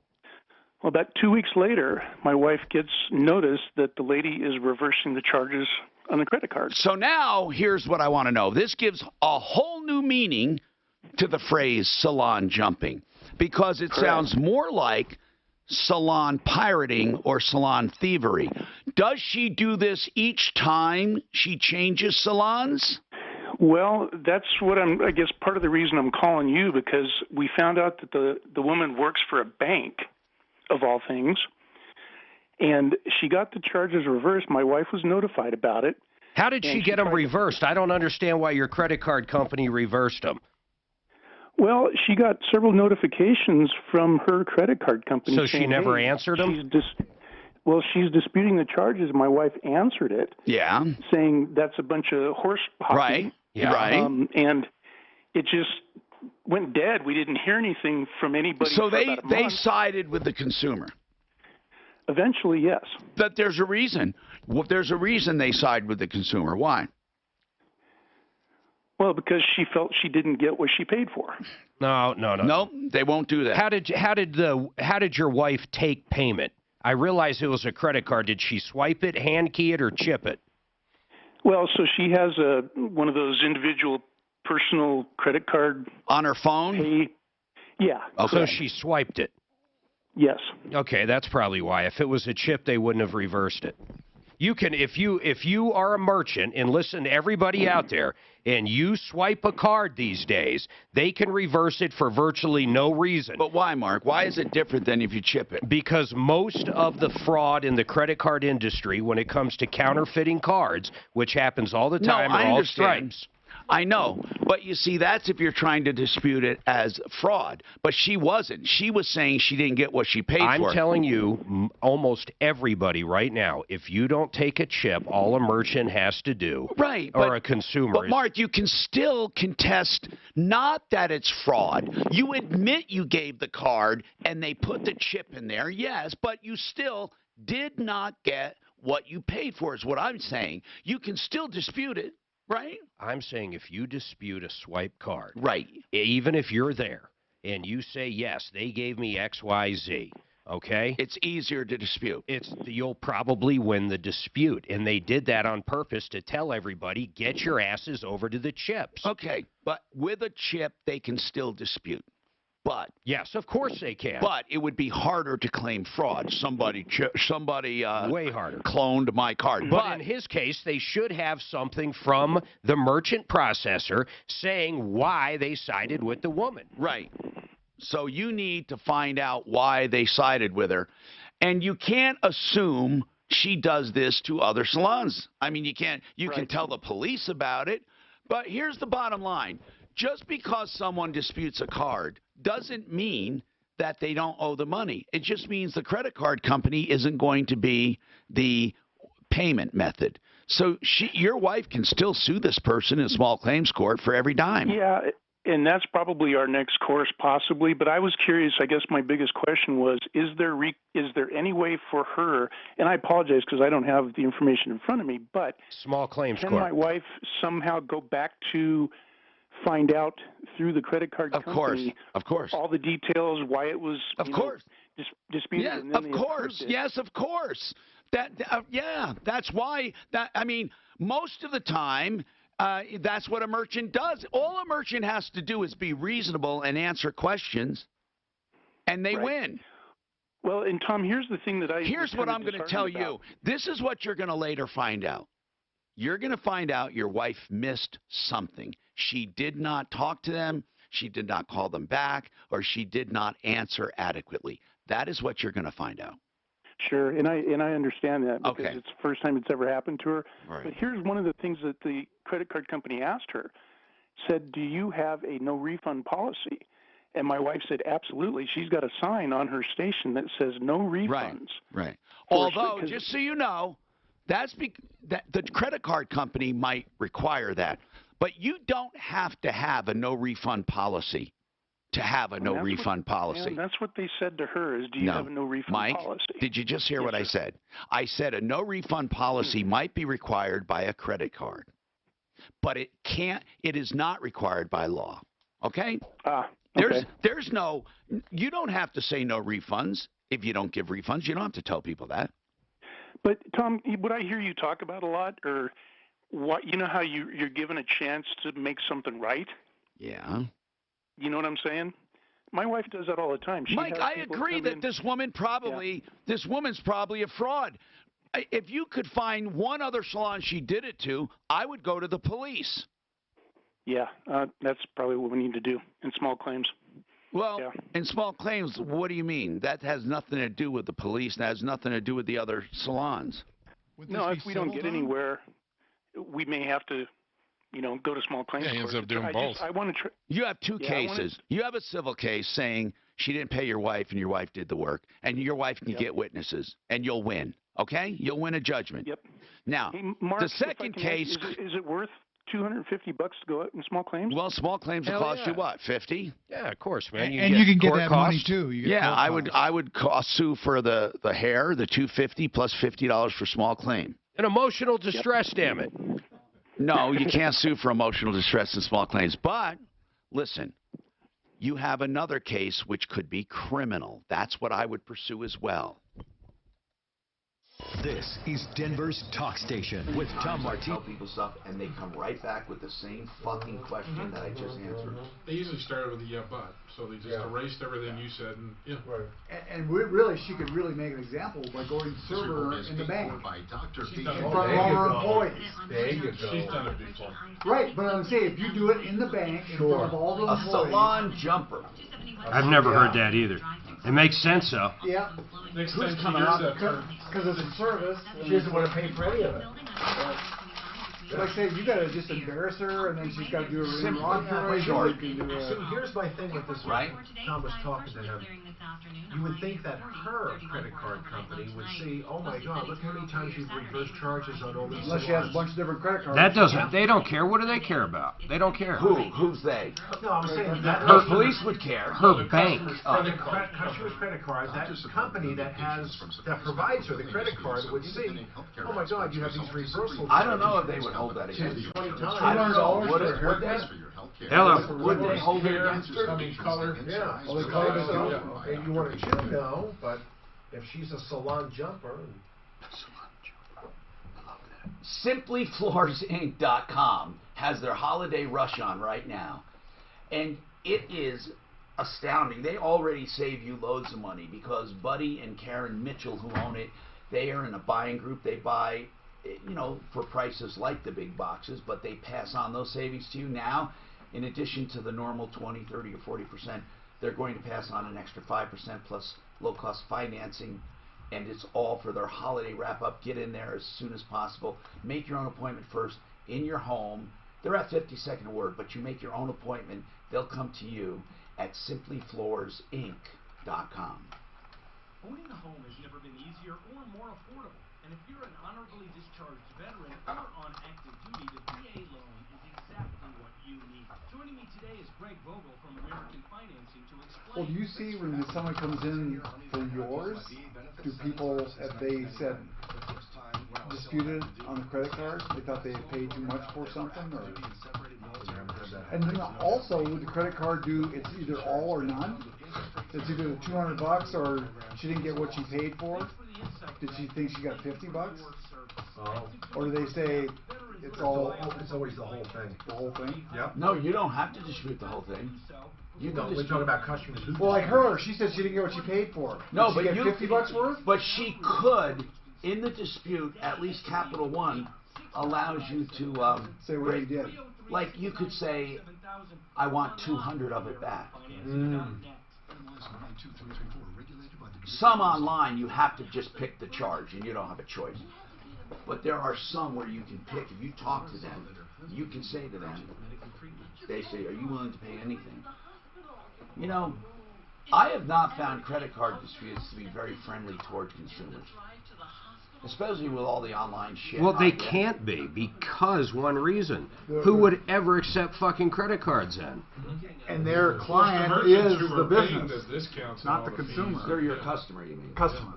Well, about 2 weeks later, my wife gets notice that the lady is reversing the charges on the credit card. So now, here's what I want to know. This gives a whole new meaning to the phrase salon jumping, because it sounds more like salon pirating or salon thievery. Does she do this each time she changes salons? Well, that's what I guess part of the reason I'm calling you, because we found out that the woman works for a bank, of all things, and she got the charges reversed. My wife was notified about it. How did she get them reversed? I don't understand why your credit card company reversed them. Well, she got several notifications from her credit card company. So she never answered them? She's disputing the charges. My wife answered it. Yeah. Saying that's a bunch of horse hockey. Right. Yeah. Right. And it just went dead. We didn't hear anything from anybody. So for they about a month. sided with the consumer. Eventually, yes. But there's a reason. Well, there's a reason they side with the consumer. Why? Well, because she felt she didn't get what she paid for. No. Nope, they won't do that. How did your wife take payment? I realize it was a credit card. Did she swipe it, hand key it, or chip it? Well, so she has one of those individual personal credit card on her phone. Yeah. Okay. So she swiped it. Yes. Okay, that's probably why. If it was a chip, they wouldn't have reversed it. You can, if you are a merchant, and listen to everybody out there, and you swipe a card these days, they can reverse it for virtually no reason. But why, Mark? Why is it different than if you chip it? Because most of the fraud in the credit card industry, when it comes to counterfeiting cards, which happens all the time, are all stripes. I know, but you see, that's if you're trying to dispute it as fraud. But she wasn't. She was saying she didn't get what she paid for. I'm telling you, almost everybody right now, if you don't take a chip, all a merchant has to do, or a consumer. But Mark, you can still contest not that it's fraud. You admit you gave the card and they put the chip in there, yes, but you still did not get what you paid for, is what I'm saying. You can still dispute it. Right? I'm saying if you dispute a swipe card, right, even if you're there and you say, yes, they gave me X, Y, Z, okay? It's easier to dispute. You'll probably win the dispute. And they did that on purpose to tell everybody, get your asses over to the chips. Okay, but with a chip, they can still dispute. But yes, of course they can. But it would be harder to claim fraud. Somebody way harder cloned my card. But in his case, they should have something from the merchant processor saying why they sided with the woman. Right. So you need to find out why they sided with her, and you can't assume she does this to other salons. I mean, you can't. You can tell the police about it, but here's the bottom line. Just because someone disputes a card doesn't mean that they don't owe the money. It just means the credit card company isn't going to be the payment method. So your wife can still sue this person in small claims court for every dime. Yeah, and that's probably our next course possibly. But I was curious, I guess my biggest question was, is there any way for her, and I apologize because I don't have the information in front of me, but small claims can court. my wife somehow go back to find out through the credit card company, of course, all the details, why it was, disputed? Yeah, and then of course, yes, of course. That's why. I mean, most of the time, that's what a merchant does. All a merchant has to do is be reasonable and answer questions, and they win. Well, and Tom, here's the thing that Here's what I'm going to tell you. This is what you're going to later find out. You're going to find out your wife missed something. She did not talk to them, she did not call them back, or she did not answer adequately. That is what you're going to find out. Sure, and I understand that because it's the first time it's ever happened to her. Right. But here's one of the things that the credit card company asked her. Said, do you have a no refund policy? And my wife said, absolutely. She's got a sign on her station that says no refunds. Right. Although, just so you know, that the credit card company might require that. But you don't have to have a no refund policy to have a no refund policy. And that's what they said to her is, do you have a no refund policy? Mike, did you just hear what I said? I said a no refund policy might be required by a credit card. but it is not required by law. Okay? Okay. There's no, you don't have to say no refunds if you don't give refunds. You don't have to tell people that. But Tom, what I hear you talk about a lot, or what, you know how you're given a chance to make something right? Yeah. You know what I'm saying? My wife does that all the time. Mike, I agree that this woman's probably a fraud. If you could find one other salon she did it to, I would go to the police. Yeah, that's probably what we need to do in small claims. Well, in small claims, what do you mean? That has nothing to do with the police. That has nothing to do with the other salons. No, if we don't get anywhere, we may have to, go to small claims. Yeah, he ends court. up doing both. I want to. You have two cases. You have a civil case saying she didn't pay your wife and your wife did the work, and your wife can get witnesses, and you'll win. Okay? You'll win a judgment. Yep. Now, hey, Mark, the second case. Is it worth $250 to go out in small claims? Well, small claims will cost you what, $50? Yeah, of course, man. And you can get that money costs. too. You get Yeah, court I would sue for the hair, the $250 plus $50 for small claim. An emotional distress, damn it. No, you can't sue for emotional distress in small claims. But listen, you have another case which could be criminal. That's what I would pursue as well. This is Denver's Talk Station with Tom Martin. Tell people stuff, and they come right back with the same fucking question that I just answered. They usually started with a yeah, but. So they just erased everything you said. And And she could really make an example by going to server in the bank. In front of all her employees. There you go. She's done it before. Right, but I'm saying if you do it in the bank in front of all the employees. A salon jumper. I've never heard that either. It makes sense, though. Yeah. Next Who's time coming she out? hears that Because it's a service. She doesn't want to pay for any of it. Like I say, you gotta just embarrass her, and then she's gotta do a Simple, short. So here's my thing with this. Right? Tom was talking to him. You would think that her credit card company would see, oh my God, look how many times you've reversed charges on all these. Unless she has a bunch of different credit cards. That doesn't. They don't care. What do they care about? They don't care. Who's they? No, I'm saying that Her police would care. Her bank. Customer's credit card. That company that provides her the credit card would see, oh my God, you have these reversals. I don't know if they would hold that against you. 20 times. I don't know. Would they? Hello. Would they hold it against her? I mean, color. Yeah. Well, they call it So, and you want to no, but if she's a salon jumper. SimplyFloorsInc.com has their holiday rush on right now, and it is astounding. They already save you loads of money because Buddy and Karen Mitchell, who own it, they are in a buying group. They buy, for prices like the big boxes, but they pass on those savings to you now. In addition to the normal 20, 30, or 40%, they're going to pass on an extra 5% plus low-cost financing, and it's all for their holiday wrap-up. Get in there as soon as possible. Make your own appointment first in your home. They're at 52nd Word, but you make your own appointment. They'll come to you at SimplyFloorsInc.com. Owning a home has never been easier or more affordable. And if you're an honorably discharged veteran or on active duty, the VA loan is exactly what you need. Joining me today is Greg Vogel from American Financing to explain. Well, do you see when someone comes in for yours, do people, have they said, disputed on the credit card? They thought they had paid too much for something? Or? And then also, would the credit card do, it's either all or none? It's either the $200 or she didn't get what she paid for? Did she think she got $50? Or do they say it's all? It's always the whole thing. The whole thing? Yep. No, you don't have to dispute the whole thing. You know, we're talking about customers who. Well, like her, she said she didn't get what she paid for. No, Did she but get $50 worth? But she could, in the dispute, at least Capital One allows you to say what you did. Like you could say, I want 200 of it back. Some online you have to just pick the charge and you don't have a choice. But there are some where you can pick. If you talk to them, you can say to them, they say, are you willing to pay anything? I have not found credit card disputes to be very friendly toward consumers. Especially with all the online shit. Well, they can't be because one reason. Who would ever accept fucking credit cards then? And their client is the business, not the consumer. They're your customer, you mean? Customer.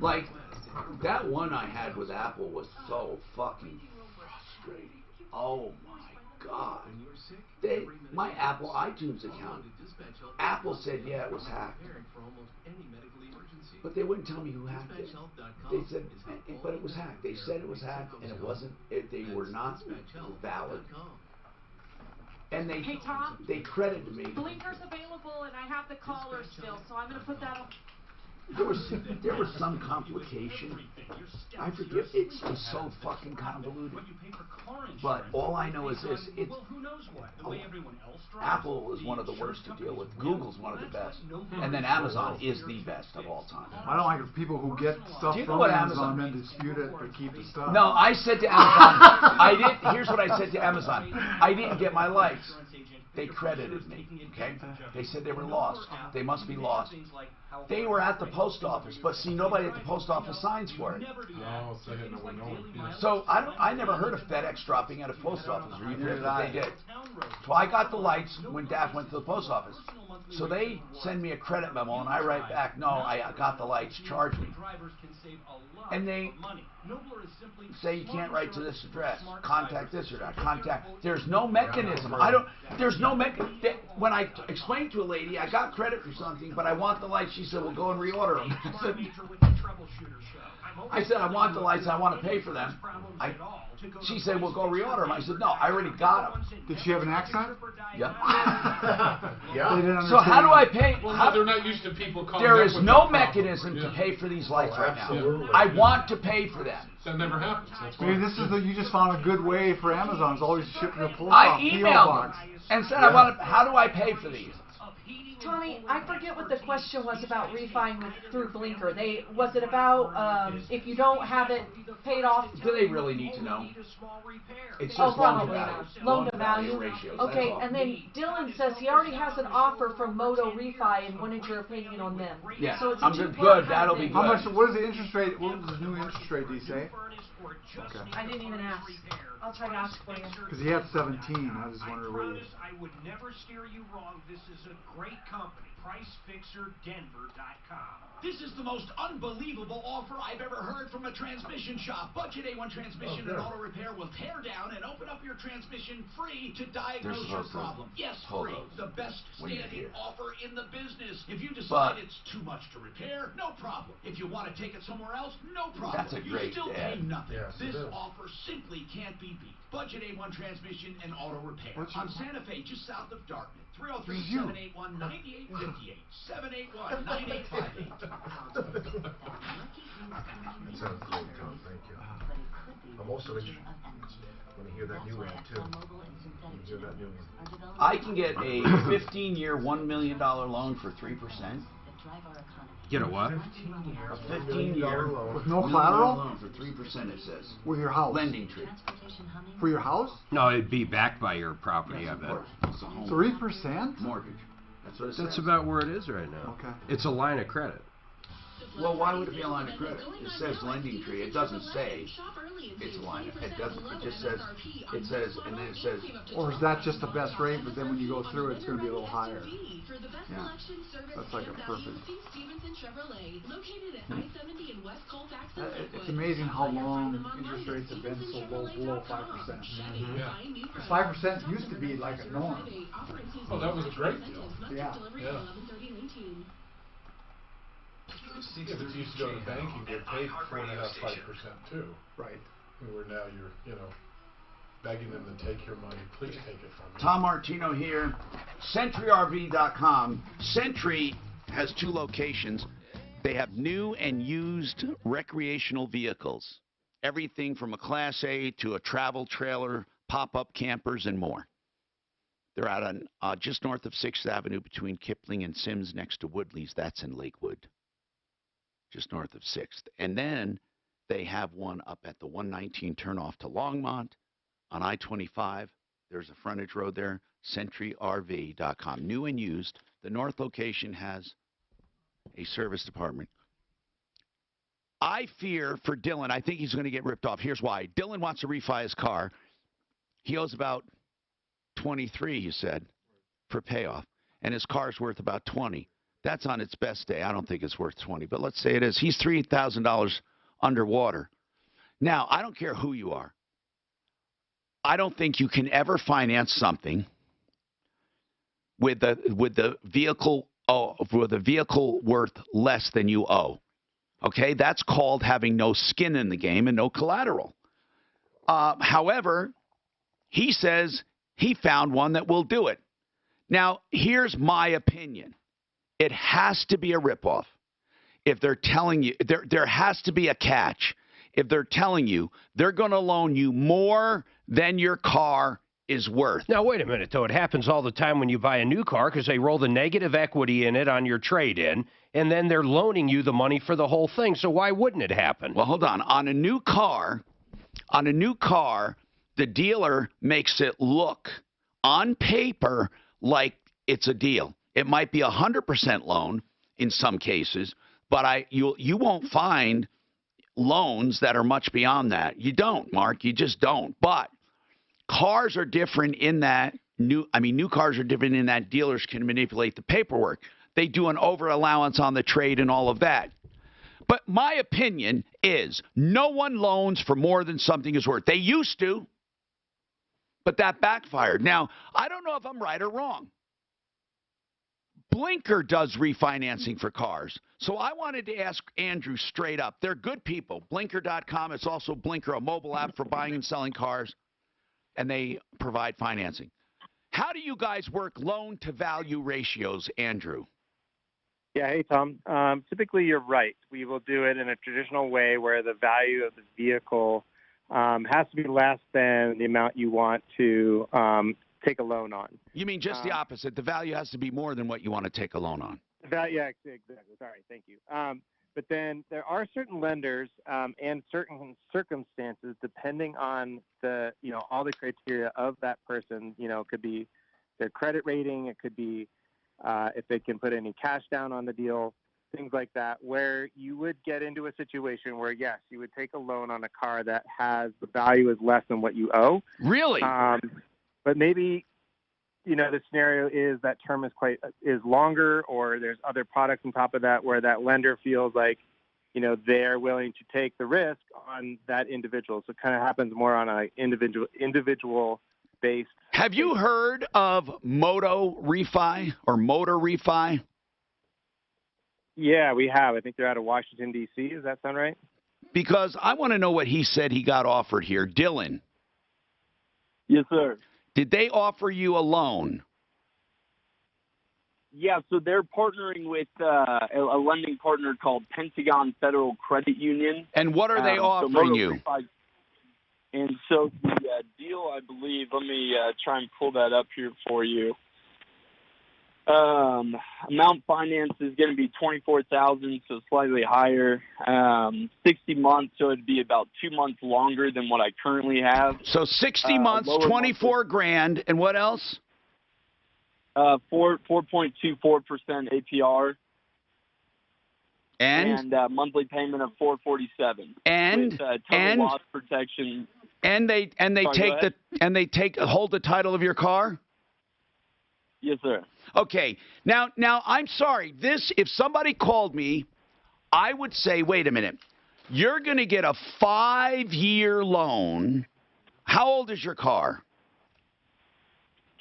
Like, that one I had with Apple was so fucking frustrating. Oh my God. My Apple iTunes account. Apple said, yeah, it was hacked. But they wouldn't tell me who hacked it. They said, but it was hacked. They said it was hacked, and it wasn't. They were not valid. And Hey, Tom? they credited me. Blinker's available, and I have the caller still, so I'm going to put that on. There was some complication. I forget. It was so fucking convoluted. But all I know is this: Apple is one of the worst to deal with. Google's one of the best, and then Amazon is the best of all time. I don't like people who get stuff from Amazon and then dispute it but keep the stuff. No, I said to Amazon, here's what I said to Amazon. I didn't get my lights. They credited me, okay? They said they were lost. They must be lost. They were at the post office, but see, nobody at the post office signs for it. So I never heard of FedEx dropping at a post office, or even if they did. So I got the lights when Daph went to the post office. So they send me a credit memo, and I write back, no, I got the lights, charge me. And they say you can't write to this address, contact this or that, contact. There's no mechanism. There's no mechanism. When I explained to a lady, I got credit for something, but I want the lights, she said, well, go and reorder them. I said, I want the lights, I want to pay for them. She said, well, go reorder them. I said, no, I already got them. Did she have an accent? Yep. Yeah. So how do I pay? Well, they're not used to people calling. There is no mechanism to pay for these lights right now. I want to pay for them. That never happens. That's why. Maybe this is you just found a good way for Amazon. It's always shipping to the post I office. emailed them and said, I want to, how do I pay for these? Tommy, I forget what the question was about refining through Blinker. Was it about if you don't have it paid off? Do they really need to know? It's Oh, just probably not. Loan to value. Ratios, Okay, and then Dylan says he already has an offer from Moto Refi and wanted your opinion on them. Yeah, so it's I'm good. That'll be good. How much? What is the interest rate? What was the new interest rate? Do you say? Okay. I didn't even ask. I'll try to ask for you. Because he had 17. I just wondered where. I would never steer you wrong. This is a great company. PriceFixerDenver.com. This is the most unbelievable offer I've ever heard from a transmission shop. Budget A1 Transmission and Auto Repair will tear down and open up your transmission free to diagnose your problem. Yes, free. The best standing offer in the business. If you decide it's too much to repair, no problem. If you want to take it somewhere else, no problem. That's a great You still pay nothing. Yes, this offer simply can't be beat. Budget A1 Transmission and Auto Repair. On Santa Fe, just south of Dartmouth. 303-781-9858. 781-9858. That sounds great, Tom. Thank you. I'm also interested. Want to hear that new ad too? Hear that new one? I can get a 15-year, $1 million loan for 3%. Get a what? A 15-year with no collateral loan for 3%. It says. With your house. Lending tree. For your house? No, it'd be backed by your property. I bet. 3%? Mortgage. That's what it says. That's about where it is right now. Okay. It's a line of credit. Well, why would it be a line of credit? It says lending tree. It doesn't say it's a line of. It doesn't. It just says. It says, and then it says. Or is that just the best rate? But then when you go through, it's going to be a little higher. Yeah. That's like a perfect. It's amazing how long interest rates have been so low, below 5%. 5% used to be like a norm. Oh, that was a great deal. Yeah. Yeah, but you used to go to the bank and get paid 4.5%, 5% too. Right. Where now you're, begging them to take your money. Please take it from me. Tom Martino here. SentryRV.com. Sentry has 2 locations. They have new and used recreational vehicles. Everything from a Class A to a travel trailer, pop-up campers, and more. They're out on just north of 6th Avenue between Kipling and Sims next to Woodley's. That's in Lakewood. Just north of 6th. And then they have one up at the 119 turnoff to Longmont on I-25. There's a frontage road there, SentryRV.com. New and used. The north location has a service department. I fear for Dylan. I think he's going to get ripped off. Here's why. Dylan wants to refi his car. He owes about 23, he said, for payoff. And his car's worth about 20. That's on its best day. I don't think it's worth 20, but let's say it is. He's $3,000 underwater. Now, I don't care who you are. I don't think you can ever finance something with the vehicle worth less than you owe. Okay, that's called having no skin in the game and no collateral. However, he says he found one that will do it. Now, here's my opinion. It has to be a ripoff. If they're telling you, there has to be a catch. If they're telling you they're going to loan you more than your car is worth. Now, wait a minute, though. It happens all the time when you buy a new car because they roll the negative equity in it on your trade-in, and then they're loaning you the money for the whole thing. So why wouldn't it happen? Well, hold on. On a new car, the dealer makes it look on paper like it's a deal. It might be 100% loan in some cases, but you won't find loans that are much beyond that. You don't, Mark. You just don't. But cars are different in that new cars are different in that dealers can manipulate the paperwork. They do an over allowance on the trade and all of that. But my opinion is no one loans for more than something is worth. They used to, but that backfired. Now, I don't know if I'm right or wrong. Blinker does refinancing for cars. So I wanted to ask Andrew straight up. They're good people. Blinker.com. It's also Blinker, a mobile app for buying and selling cars, and they provide financing. How do you guys work loan-to-value ratios, Andrew? Yeah, hey, Tom. Typically, you're right. We will do it in a traditional way where the value of the vehicle has to be less than the amount you want to take a loan on. You mean just the opposite. The value has to be more than what you want to take a loan on. Yeah, exactly. Sorry, thank you. But then there are certain lenders and certain circumstances, depending on the, all the criteria of that person. It could be their credit rating. It could be if they can put any cash down on the deal, things like that, where you would get into a situation where, yes, you would take a loan on a car that has the value is less than what you owe. Really? But maybe, the scenario is that term is longer, or there's other products on top of that where that lender feels like, they're willing to take the risk on that individual. So it kind of happens more on an individual based. Have you heard of Moto Refi or Motor Refi? Yeah, we have. I think they're out of Washington, D.C. Does that sound right? Because I want to know what he said he got offered here. Dylan. Yes, sir. Did they offer you a loan? Yeah, so they're partnering with a lending partner called Pentagon Federal Credit Union. And what are they offering you? And so the deal, I believe, let me try and pull that up here for you. Amount finance is going to be $24,000, so slightly higher. 60 months, so it'd be about 2 months longer than what I currently have. So 60 months, 24 grand, and what else? 4.24% APR. And monthly payment of $447. And with, total loss protection. And they hold the title of your car? Yes, sir. Okay. Now I'm sorry. If somebody called me, I would say, wait a minute. You're going to get a 5-year loan. How old is your car?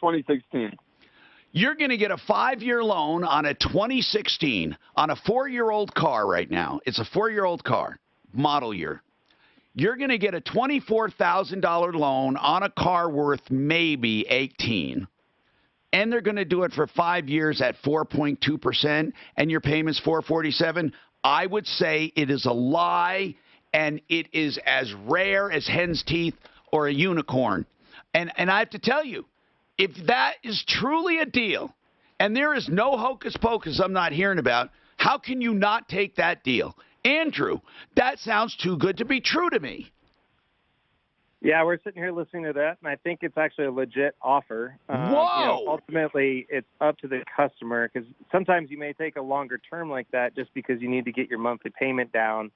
2016. You're going to get a 5-year loan on a 2016 on a 4-year-old car right now. It's a 4-year-old car, model year. You're going to get a $24,000 loan on a car worth maybe $18,000. And they're going to do it for 5 years at 4.2%, and your payment's $447. I would say it is a lie, and it is as rare as hen's teeth or a unicorn. And I have to tell you, if that is truly a deal, and there is no hocus pocus I'm not hearing about, how can you not take that deal? Andrew, that sounds too good to be true to me. Yeah, we're sitting here listening to that, and I think it's actually a legit offer. Whoa! Ultimately, it's up to the customer, because sometimes you may take a longer term like that just because you need to get your monthly payment down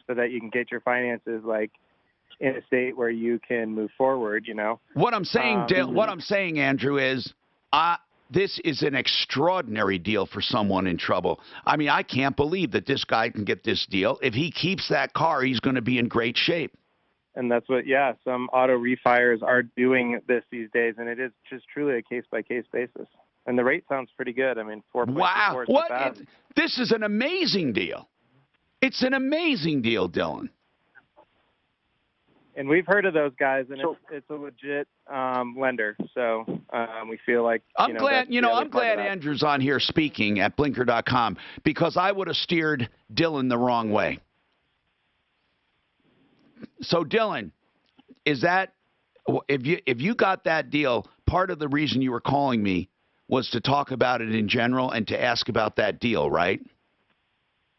so that you can get your finances in a state where you can move forward. What I'm saying, Andrew, is this is an extraordinary deal for someone in trouble. I mean, I can't believe that this guy can get this deal. If he keeps that car, he's going to be in great shape. And that's what, some auto refires are doing this these days, and it is just truly a case-by-case basis. And the rate sounds pretty good. I mean, 4.4 Wow. is not bad. This is an amazing deal. It's an amazing deal, Dylan. And we've heard of those guys, and it's a legit lender. So we feel like I'm glad that. Andrew's on here speaking at Blinker.com, because I would have steered Dylan the wrong way. So Dylan, is that if you got that deal, part of the reason you were calling me was to talk about it in general and to ask about that deal, right?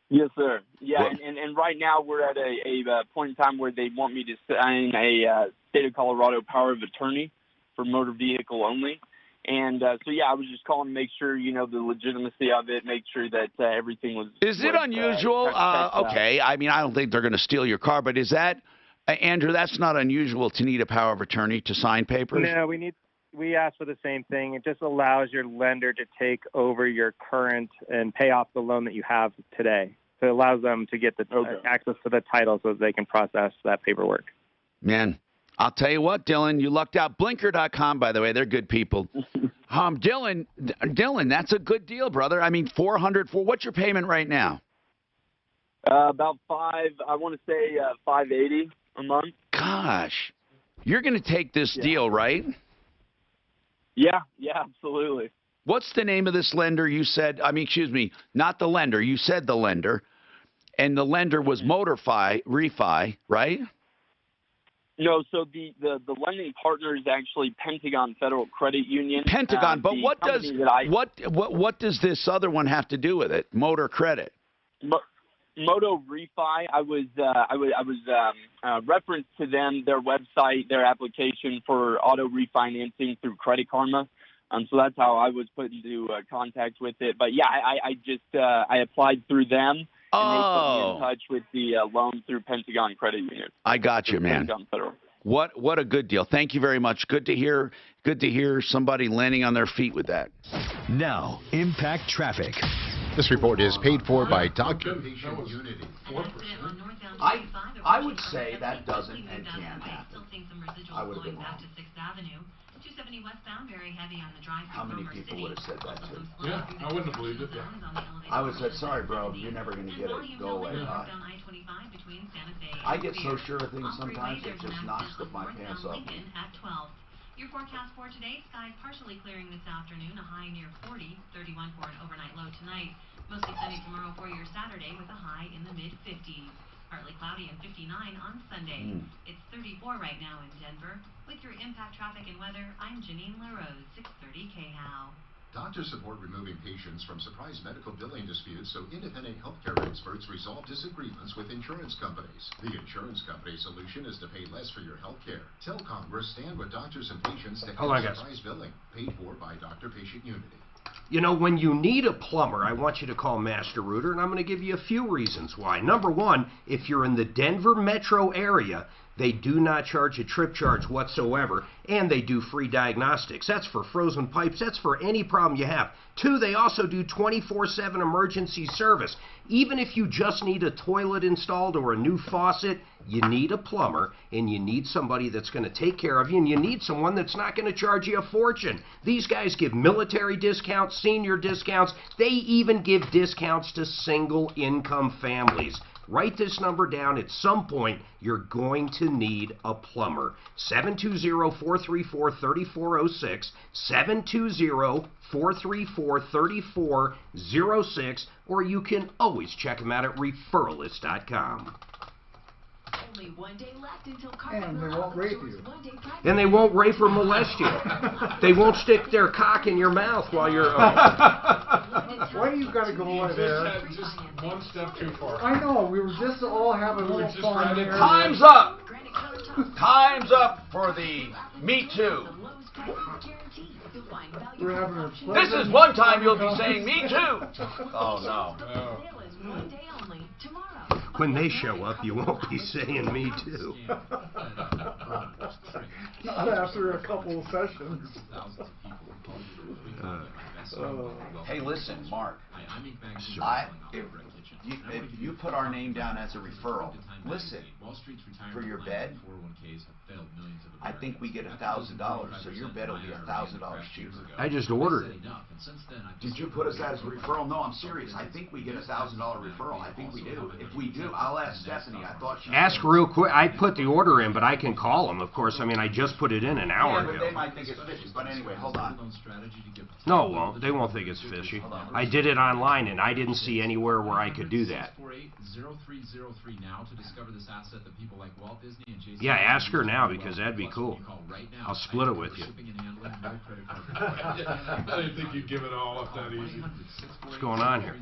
Yes, sir. Yeah, and right now we're at a point in time where they want me to sign a state of Colorado power of attorney for motor vehicle only. And I was just calling to make sure, the legitimacy of it, make sure that everything was... Is it unusual? Okay, I mean, I don't think they're going to steal your car, but is that, Andrew, that's not unusual to need a power of attorney to sign papers? No, we asked for the same thing. It just allows your lender to take over your current and pay off the loan that you have today. So it allows them to get the access to the title so that they can process that paperwork. Man, I'll tell you what, Dylan, you lucked out. Blinker.com, by the way, they're good people. Dylan, that's a good deal, brother. I mean, $400 for what's your payment right now? About $580 a month. Gosh, you're going to take this deal, right? Yeah, absolutely. What's the name of this lender you said? I mean, excuse me, not the lender. You said the lender. And the lender was Refi, right? No, so the lending partner is actually Pentagon Federal Credit Union. Pentagon, but what does this other one have to do with it? Motor Credit. Moto Refi. I was referenced to them, their website, their application for auto refinancing through Credit Karma. So that's how I was put into contact with it. But yeah, I applied through them, and they put me in touch with the loan through Pentagon Credit Union. I got you, man. Pentagon Federal. What a good deal. Thank you very much. Good to hear somebody landing on their feet with that. Now, Impact Traffic. This report is paid for by Dr. I would say that doesn't and can happen. I would have been wrong. 270 westbound, very heavy on the drive. How many people would have said that to? Yeah, I wouldn't have believed it. I would have said, sorry, bro, you're never going to get it. Go away. I get so sure of things sometimes it just knocks my pants off. Your forecast for today, skies partially clearing this afternoon, a high near 40, 31 for an overnight low tonight. Mostly sunny tomorrow for your Saturday with a high in the mid-50s. Partly cloudy and 59 on Sunday. It's 34 right now in Denver. With your Impact Traffic and Weather, I'm Janine LaRose, 630 KHOW. Doctors support removing patients from surprise medical billing disputes so independent healthcare experts resolve disagreements with insurance companies. The insurance company solution is to pay less for your health care. Tell Congress stand with doctors and patients to end surprise billing. Paid for by Doctor-Patient Unity. You know, when you need a plumber, I want you to call Master Rooter, and I'm going to give you a few reasons why. Number one, if you're in the Denver metro area, they do not charge a trip charge whatsoever, and they do free diagnostics. That's for frozen pipes. That's for any problem you have. Two, they also do 24/7 emergency service. Even if you just need a toilet installed or a new faucet, you need a plumber, and you need somebody that's going to take care of you, and you need someone that's not going to charge you a fortune. These guys give military discounts, senior discounts. They even give discounts to single-income families. Write this number down. At some point, you're going to need a plumber. 720-434-3406, 720-434-3406, or you can always check them out at referralist.com. Only one day left until and they won't rape you. And they won't rape or molest you. They won't stick their cock in your mouth while you're... Why do you got to go like that? Just one step too far. I know. We were just all having a little fun there. Time's up! Time's up for the Me Too. This is one time you'll be saying Me Too. Oh, no. When they show up, you won't be saying Me Too. Not after a couple of sessions. Hey, listen, Mark. If you put our name down as a referral, Listen, for your bed, I think we get $1,000, so your bed will be $1,000 cheaper. I just ordered it. Did you put us as a referral? No, I'm serious. I think we get $1,000 referral. I think we do. If we do, I'll ask Stephanie. I thought she Ask real quick. I put the order in, but I can call them, of course. I mean, I just put it in an hour but ago. they might think it's fishy. But anyway, hold on. No, it won't. They won't think it's fishy. I did it online, and I didn't see anywhere where I could do that. Yeah, ask her now, because that'd be cool. I'll split it with you. I didn't think you'd give it all up that easy. What's going on here?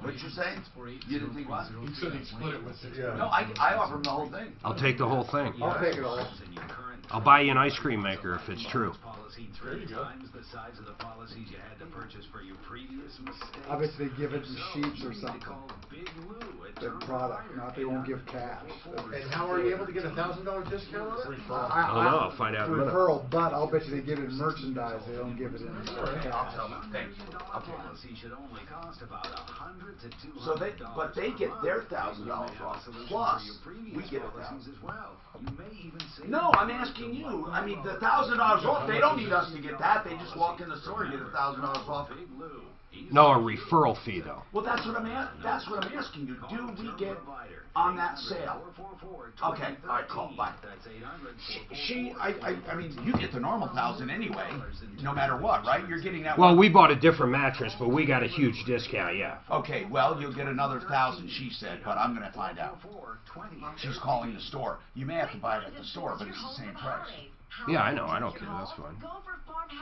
What'd you say? You didn't think what? You said he'd split it with you. No, I offer him the whole thing. I'll take the whole thing. I'll take it all. I'll buy you an ice cream maker if it's true. There you go. I bet they give it in sheets or something. The product, not they won't give cash. And how are you able to get $1,000 discount on it? I don't know. I'll find out in a minute. Referral, but I'll bet you they give it in merchandise. They don't give it in cash. I'll tell them. Thank you. Okay. So but they get their $1,000 off. Plus, we get $1,000. No, I'm asking you. I mean, the $1,000 off. They don't need us to get that. They just walk in the store and get $1,000 off. No, a referral fee, though. Well, that's what I'm asking you. Do we get on that sale? Okay, all right, call. Bye. I mean, you get the normal 1,000 anyway, no matter what, right? You're getting that. Well, we bought a different mattress, but we got a huge discount, yeah. Okay, well, you'll get another 1,000, she said, but I'm going to find out. She's calling the store. You may have to buy it at the store, but it's the same price. Yeah, I know. I don't care. That's fine.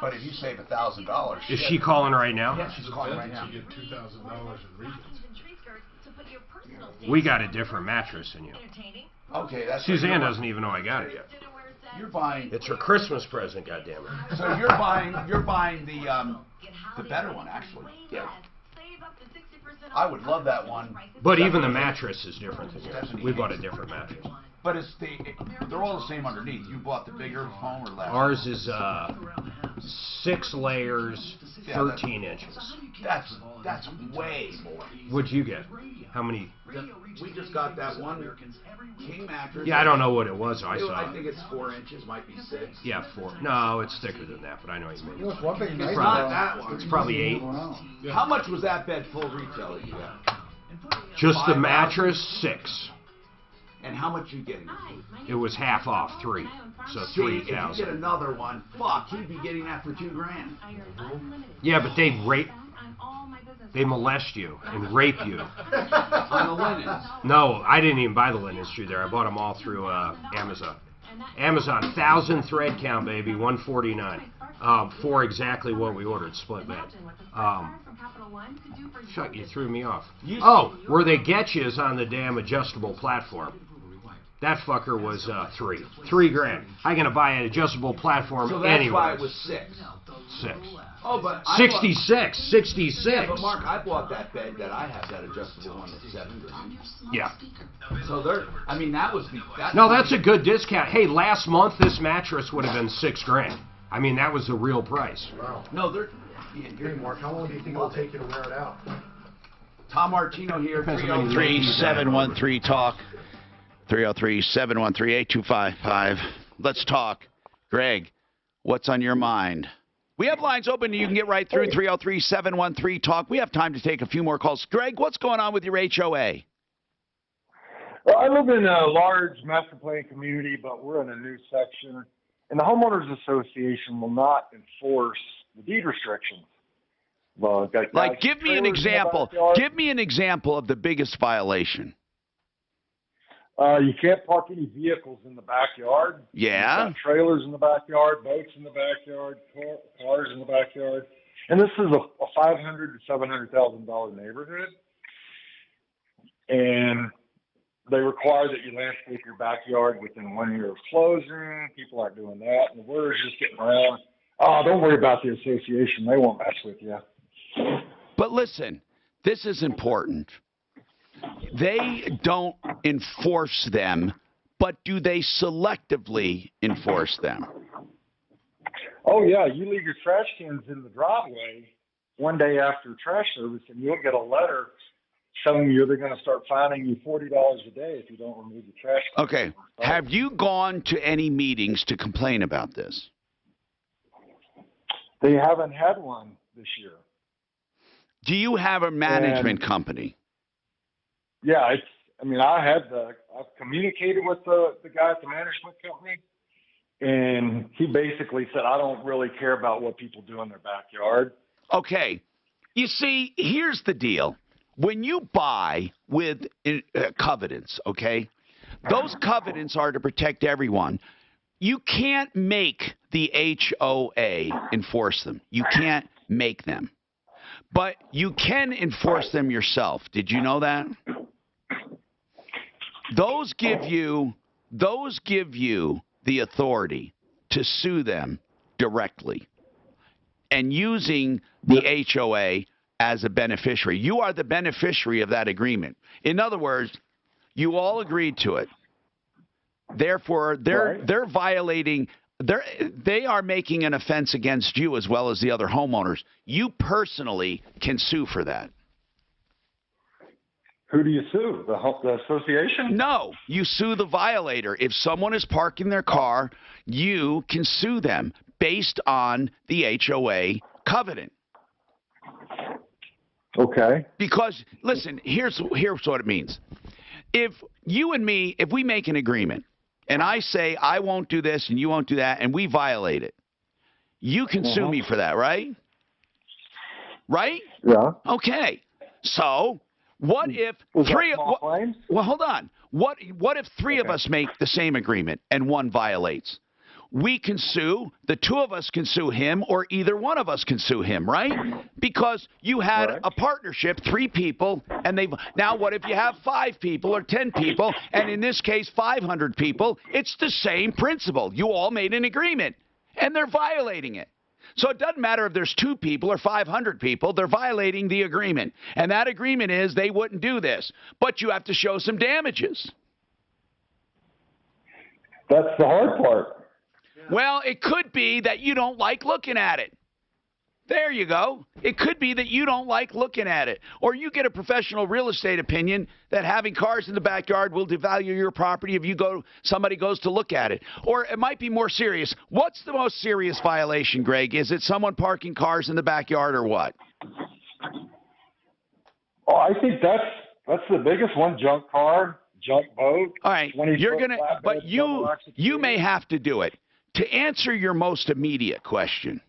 But if you save $1,000, is she calling right now? Yeah, she's calling right now. You get $2,000 in rebates. We got a different mattress than you. Okay, that's. Suzanne doesn't even know I got it yet. You're buying. It's her Christmas present. Goddammit. So you're buying the better one, actually. Yeah. I would love that one. But even the mattress is different than yours. We bought a different mattress. But they're all the same underneath. You bought the bigger foam or less? Ours is 6 layers, 13 inches. That's way more. What'd you get? How many? We just got that one king mattress. Yeah, I don't know what it was. I think it's 4 inches, might be 6. Yeah, 4. No, it's thicker than that, but I know what you mean. You know, one thing it's not that one. It's probably 8. How much was that bed full retail that you got? Just the mattress, 6. And how much you getting? It was half off, 3. So 3,000. If you get another one, fuck, he'd be getting that for $2,000. Yeah, but they molest you and rape you. On the linens? No, I didn't even buy the linens through there. I bought them all through Amazon. Amazon, 1,000 thread count, baby, $149. For exactly what we ordered, split bed. Shut, you threw me off. Oh, where they get you is on the damn adjustable platform. That fucker was $3,000. I'm gonna buy an adjustable platform so that's anyway. Why it was 6. 6. Oh, but 66. Yeah, but Mark, I bought that bed that I have, that adjustable one, that's $7,000. Yeah. So that was that's a good discount. Hey, last month this mattress would have been $6,000. I mean, that was the real price. Wow. No, Hey, Mark, how long do you think it'll take you to wear it out? Tom Martino here, 303-713-TALK. 303-713-8255. Let's talk. Greg, what's on your mind? We have lines open. You can get right through 303-713-TALK. We have time to take a few more calls. Greg, what's going on with your HOA? Well, I live in a large master plan community, but we're in a new section. And the homeowners association will not enforce the deed restrictions. Well, like, give me an example. Give me an example of the biggest violation. You can't park any vehicles in the backyard. Yeah. Trailers in the backyard, boats in the backyard, cars in the backyard. And this is a $500,000 to $700,000 neighborhood. And they require that you landscape your backyard within 1 year of closing. People aren't doing that. And the word is just getting around. Oh, don't worry about the association. They won't mess with you. But listen, this is important. They don't enforce them, but do they selectively enforce them? Oh, yeah. You leave your trash cans in the driveway one day after trash service, and you'll get a letter telling you they're going to start fining you $40 a day if you don't remove the trash. Okay. Have you gone to any meetings to complain about this? They haven't had one this year. Do you have a management company? Yeah, I've communicated with the guy at the management company, and he basically said, I don't really care about what people do in their backyard. Okay. You see, here's the deal. When you buy with covenants, okay, those covenants are to protect everyone. You can't make the HOA enforce them. You can't make them. But you can enforce them yourself. Did you know that? Those give you the authority to sue them directly and using the HOA as a beneficiary. You are the beneficiary of that agreement. In other words, you all agreed to it. Therefore, they're violating. They are making an offense against you as well as the other homeowners. You personally can sue for that. Who do you sue? The association? No, you sue the violator. If someone is parking their car, you can sue them based on the HOA covenant. Okay. Because, listen, here's what it means. If you and me, if we make an agreement, and I say I won't do this and you won't do that, and we violate it, you can sue me for that, right? Right? Yeah. Okay. So what if well, hold on. What if three of us make the same agreement and one violates? We can sue. The two of us can sue him, or either one of us can sue him, right? Because you had a partnership, 3 people, and now what if you have 5 people or 10 people, and in this case 500 people? It's the same principle. You all made an agreement, and they're violating it. So it doesn't matter if there's 2 people or 500 people. They're violating the agreement, and that agreement is they wouldn't do this, but you have to show some damages. That's the hard part. Well, it could be that you don't like looking at it. There you go. It could be that you don't like looking at it. Or you get a professional real estate opinion that having cars in the backyard will devalue your property if somebody goes to look at it. Or it might be more serious. What's the most serious violation, Greg? Is it someone parking cars in the backyard or what? Oh, I think that's the biggest one. Junk car, junk boat. All right. But you may have to do it. To answer your most immediate question,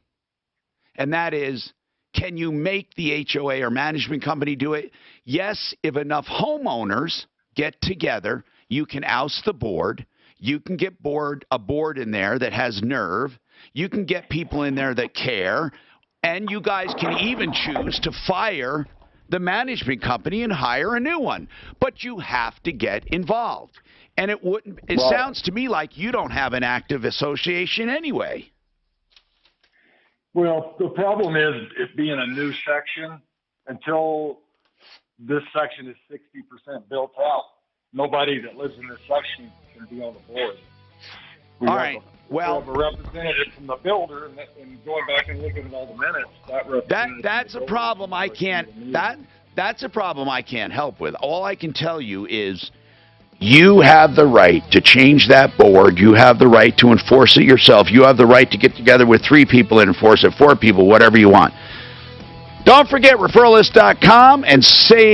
and that is, can you make the HOA or management company do it? Yes, if enough homeowners get together, you can oust the board. You can get a board in there that has nerve. You can get people in there that care. And you guys can even choose to fire the management company and hire a new one. But you have to get involved. And it sounds to me like you don't have an active association anyway. Well, the problem is it being a new section, until this section is 60% built out, nobody that lives in this section can be on the board. We have a representative from the builder, and going back and looking at all the minutes, that's a problem I can't. That's a problem I can't help with. All I can tell you is, you have the right to change that board. You have the right to enforce it yourself. You have the right to get together with 3 people and enforce it, 4 people, whatever you want. Don't forget referralist.com and save